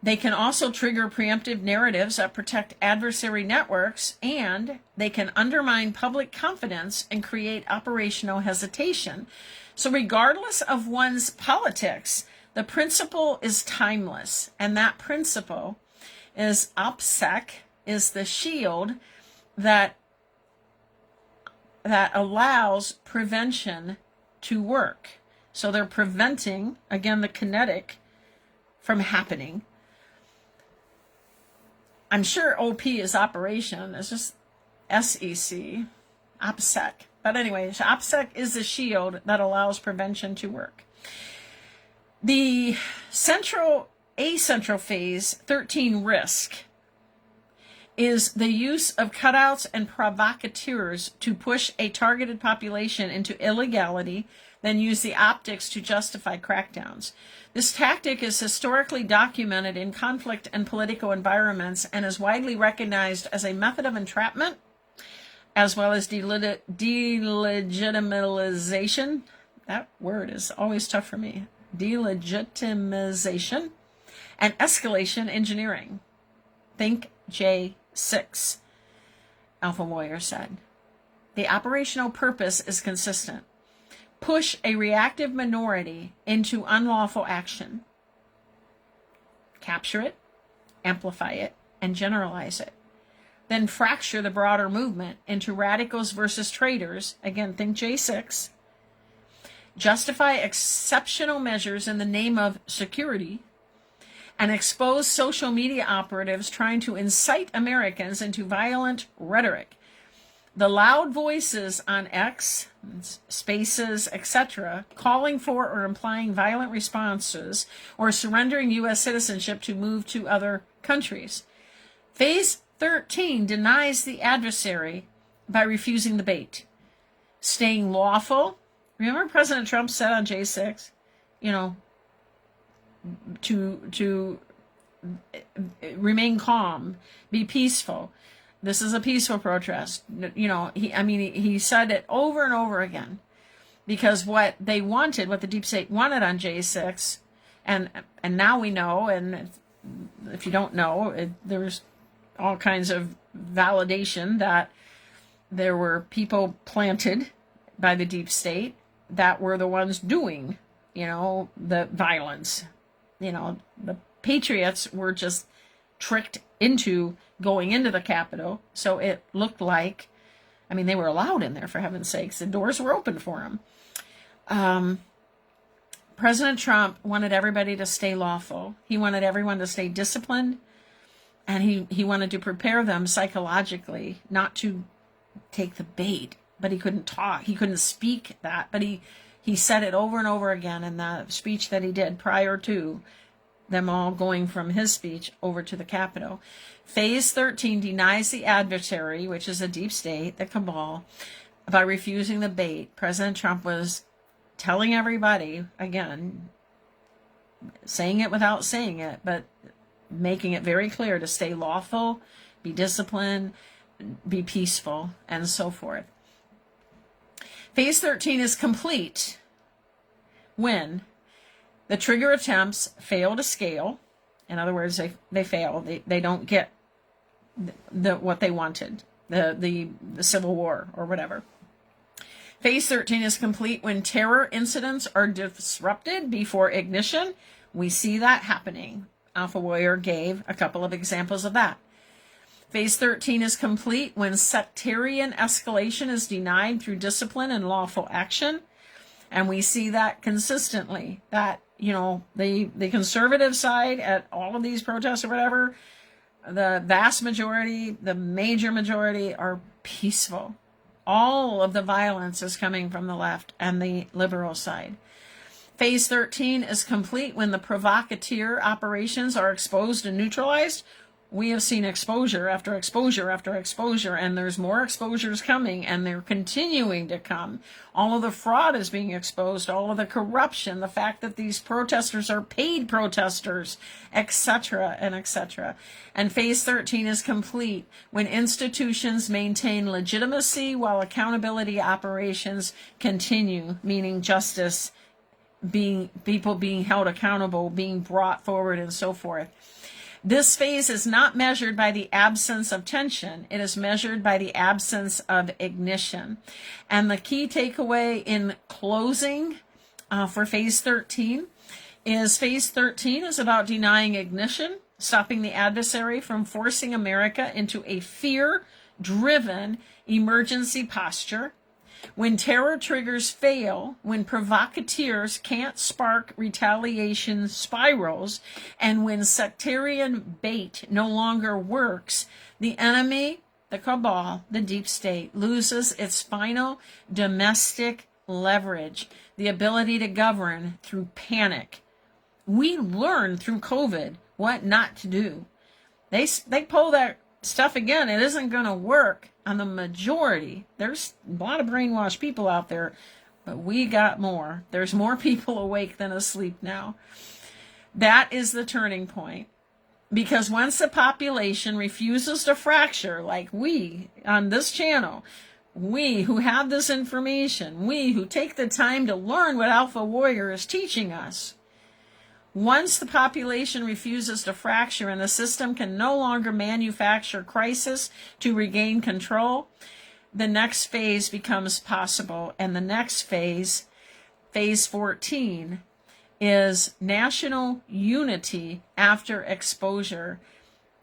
They can also trigger preemptive narratives that protect adversary networks, and they can undermine public confidence and create operational hesitation. So regardless of one's politics, the principle is timeless, and that principle is OPSEC, is the shield that allows prevention to work. So they're preventing, again, the kinetic from happening. I'm sure OP is operation. It's just SEC, OPSEC. But anyway, OPSEC is the shield that allows prevention to work. The central phase 13 risk is the use of cutouts and provocateurs to push a targeted population into illegality, then use the optics to justify crackdowns. This tactic is historically documented in conflict and political environments and is widely recognized as a method of entrapment, as well as delegitimization. That word is always tough for me. Delegitimization and escalation engineering. Think J6, Alpha Warrior said. The operational purpose is consistent. Push a reactive minority into unlawful action. Capture it, amplify it, and generalize it. Then fracture the broader movement into radicals versus traitors. Again, think J6. justify exceptional measures in the name of security, and expose social media operatives trying to incite Americans into violent rhetoric. The loud voices on X, Spaces, etc., calling for or implying violent responses or surrendering U.S. citizenship to move to other countries. Phase 13 denies the adversary by refusing the bait. Staying lawful. Remember President Trump said on J6, to remain calm, be peaceful. This is a peaceful protest. He said it over and over again, because what they wanted, what the deep state wanted on J6, and now we know, and if you don't know, there's all kinds of validation that there were people planted by the deep state that were the ones doing, the violence. The patriots were just tricked into going into the Capitol, so it looked like, they were allowed in there, for heaven's sakes. The doors were open for them. President Trump wanted everybody to stay lawful. He wanted everyone to stay disciplined, and he wanted to prepare them psychologically not to take the bait. But he couldn't talk. He couldn't speak that. But he said it over and over again in the speech that he did prior to them all going from his speech over to the Capitol. Phase 13 denies the adversary, which is the deep state, the cabal, by refusing the bait. President Trump was telling everybody, again, saying it without saying it, but making it very clear to stay lawful, be disciplined, be peaceful, and so forth. Phase 13 is complete when the trigger attempts fail to scale. In other words, they fail. They don't get what they wanted, the Civil War or whatever. Phase 13 is complete when terror incidents are disrupted before ignition. We see that happening. Alpha Warrior gave a couple of examples of that. Phase 13 is complete when sectarian escalation is denied through discipline and lawful action. And we see that consistently, that, the conservative side at all of these protests or whatever, the vast majority, the major majority are peaceful. All of the violence is coming from the left and the liberal side. Phase 13 is complete when the provocateur operations are exposed and neutralized. We have seen exposure after exposure after exposure, and there's more exposures coming, and they're continuing to come. All of the fraud is being exposed, all of the corruption, the fact that these protesters are paid protesters, etc., and etc. And phase 13 is complete when institutions maintain legitimacy while accountability operations continue, meaning justice, people being held accountable, being brought forward, and so forth. This phase is not measured by the absence of tension. It is measured by the absence of ignition. And the key takeaway in closing for phase 13 is about denying ignition, stopping the adversary from forcing America into a fear-driven emergency posture. When terror triggers fail, when provocateurs can't spark retaliation spirals, and when sectarian bait no longer works, the enemy, the cabal, the deep state, loses its final domestic leverage, the ability to govern through panic. We learned through COVID what not to do. They pull that stuff again. It isn't going to work on the majority. There's a lot of brainwashed people out there, but we got more. There's more people awake than asleep now. That is the turning point. Because once the population refuses to fracture, like we on this channel, we who have this information, we who take the time to learn what Alpha Warrior is teaching us, once the population refuses to fracture and the system can no longer manufacture crisis to regain control, the next phase becomes possible. And the next phase, phase 14, is national unity after exposure,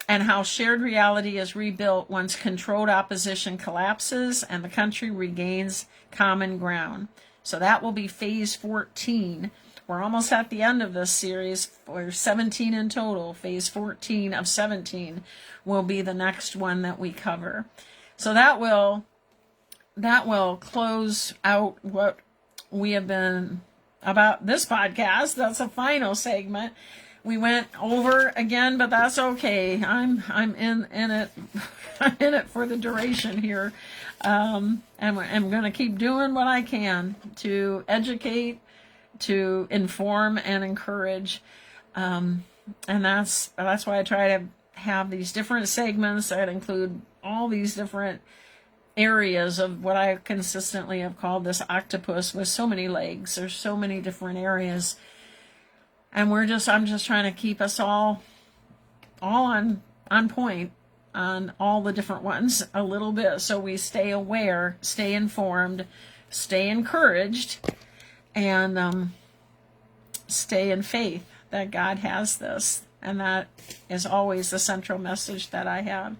and how shared reality is rebuilt once controlled opposition collapses and the country regains common ground. So that will be phase 14. We're almost at the end of this series. We're 17 in total. Phase 14 of 17 will be the next one that we cover. So that will close out what we have been about this podcast. That's a final segment. We went over again, but that's okay. I'm in it. I'm in it for the duration here, and I'm going to keep doing what I can to educate, to inform, and encourage. And that's why I try to have these different segments that include all these different areas of what I consistently have called this octopus with so many legs. There's so many different areas. And I'm just trying to keep us all on point on all the different ones a little bit, so we stay aware, stay informed, stay encouraged, and stay in faith that God has this. And that is always the central message that I have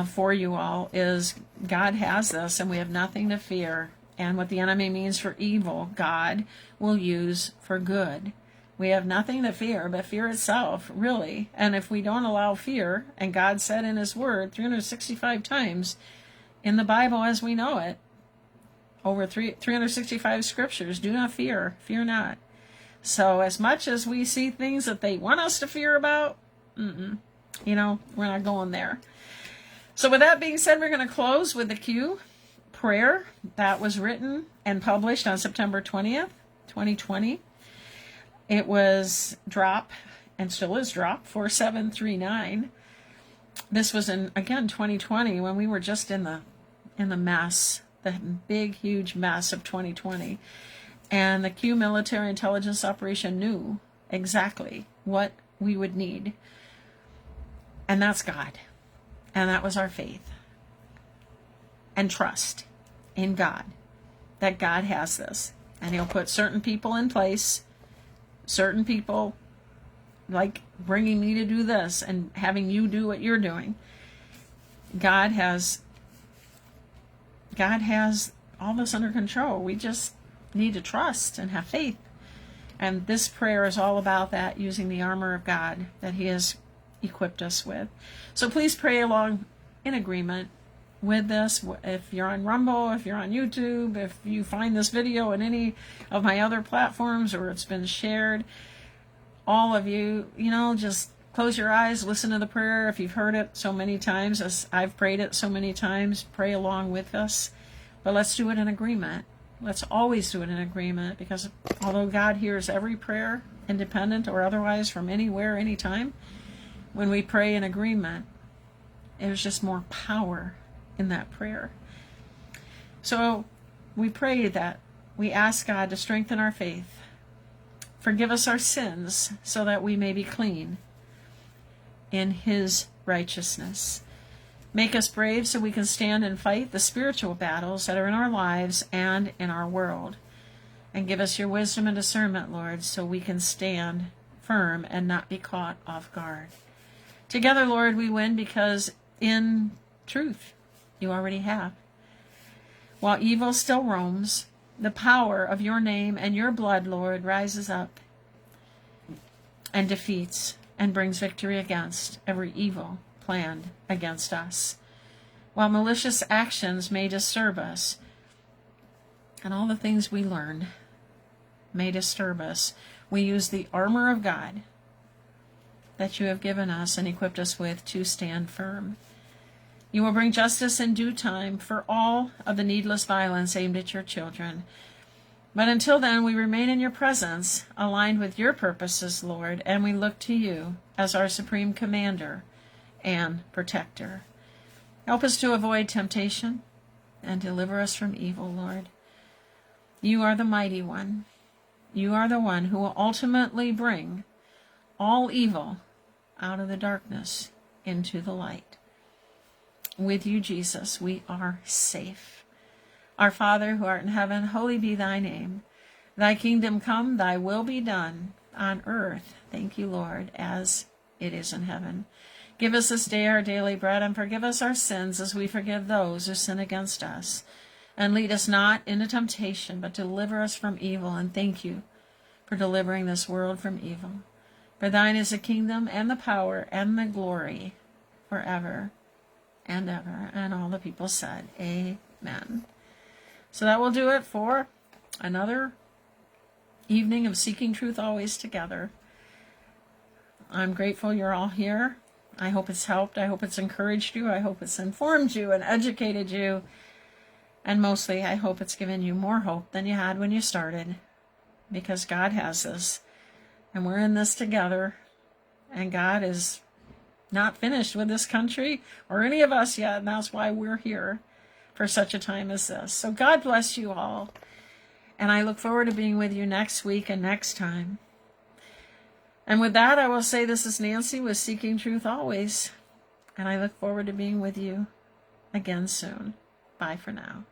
for you all, is God has this, and we have nothing to fear. And what the enemy means for evil, God will use for good. We have nothing to fear but fear itself, really. And if we don't allow fear, and God said in his word 365 times in the Bible as we know it, over 365 scriptures, do not fear, fear not. So as much as we see things that they want us to fear about, we're not going there. So with that being said, we're going to close with the Q prayer that was written and published on September 20th, 2020. It was drop, and still is drop, 4739. This was in, again, 2020, when we were just in the mess, the big, huge mess of 2020. And the Q military intelligence operation knew exactly what we would need. And that's God. And that was our faith and trust in God, that God has this. And he'll put certain people in place, certain people like bringing me to do this and having you do what you're doing. God has all this under control. We just need to trust and have faith. And this prayer is all about that, using the armor of God that he has equipped us with. So please pray along in agreement with this. If you're on Rumble, if you're on YouTube, if you find this video in any of my other platforms or it's been shared, all of you, just close your eyes, listen to the prayer. If you've heard it so many times, as I've prayed it so many times, pray along with us. But let's do it in agreement. Let's always do it in agreement, because although God hears every prayer, independent or otherwise, from anywhere, anytime, when we pray in agreement, there's just more power in that prayer. So we pray that we ask God to strengthen our faith, forgive us our sins so that we may be clean in his righteousness. Make us brave so we can stand and fight the spiritual battles that are in our lives and in our world. And give us your wisdom and discernment, Lord, so we can stand firm and not be caught off guard. Together, Lord, we win, because in truth, you already have. While evil still roams, the power of your name and your blood, Lord, rises up and defeats and brings victory against every evil planned against us. While malicious actions may disturb us, and all the things we learn may disturb us, we use the armor of God that you have given us and equipped us with to stand firm. You will bring justice in due time for all of the needless violence aimed at your children. But until then, we remain in your presence, aligned with your purposes, Lord, and we look to you as our supreme commander and protector. Help us to avoid temptation and deliver us from evil, Lord. You are the mighty one. You are the one who will ultimately bring all evil out of the darkness into the light. With you, Jesus, we are safe. Our Father, who art in heaven, holy be thy name. Thy kingdom come, thy will be done on earth. Thank you, Lord, as it is in heaven. Give us this day our daily bread, and forgive us our sins as we forgive those who sin against us. And lead us not into temptation, but deliver us from evil. And thank you for delivering this world from evil. For thine is the kingdom and the power and the glory forever and ever. And all the people said, amen. So that will do it for another evening of Seeking Truth Always together. I'm grateful you're all here. I hope it's helped. I hope it's encouraged you. I hope it's informed you and educated you. And mostly, I hope it's given you more hope than you had when you started. Because God has this. And we're in this together. And God is not finished with this country or any of us yet. And that's why we're here for such a time as this. So God bless you all. And I look forward to being with you next week and next time. And with that, I will say this is Nancy with Seeking Truth Always. And I look forward to being with you again soon. Bye for now.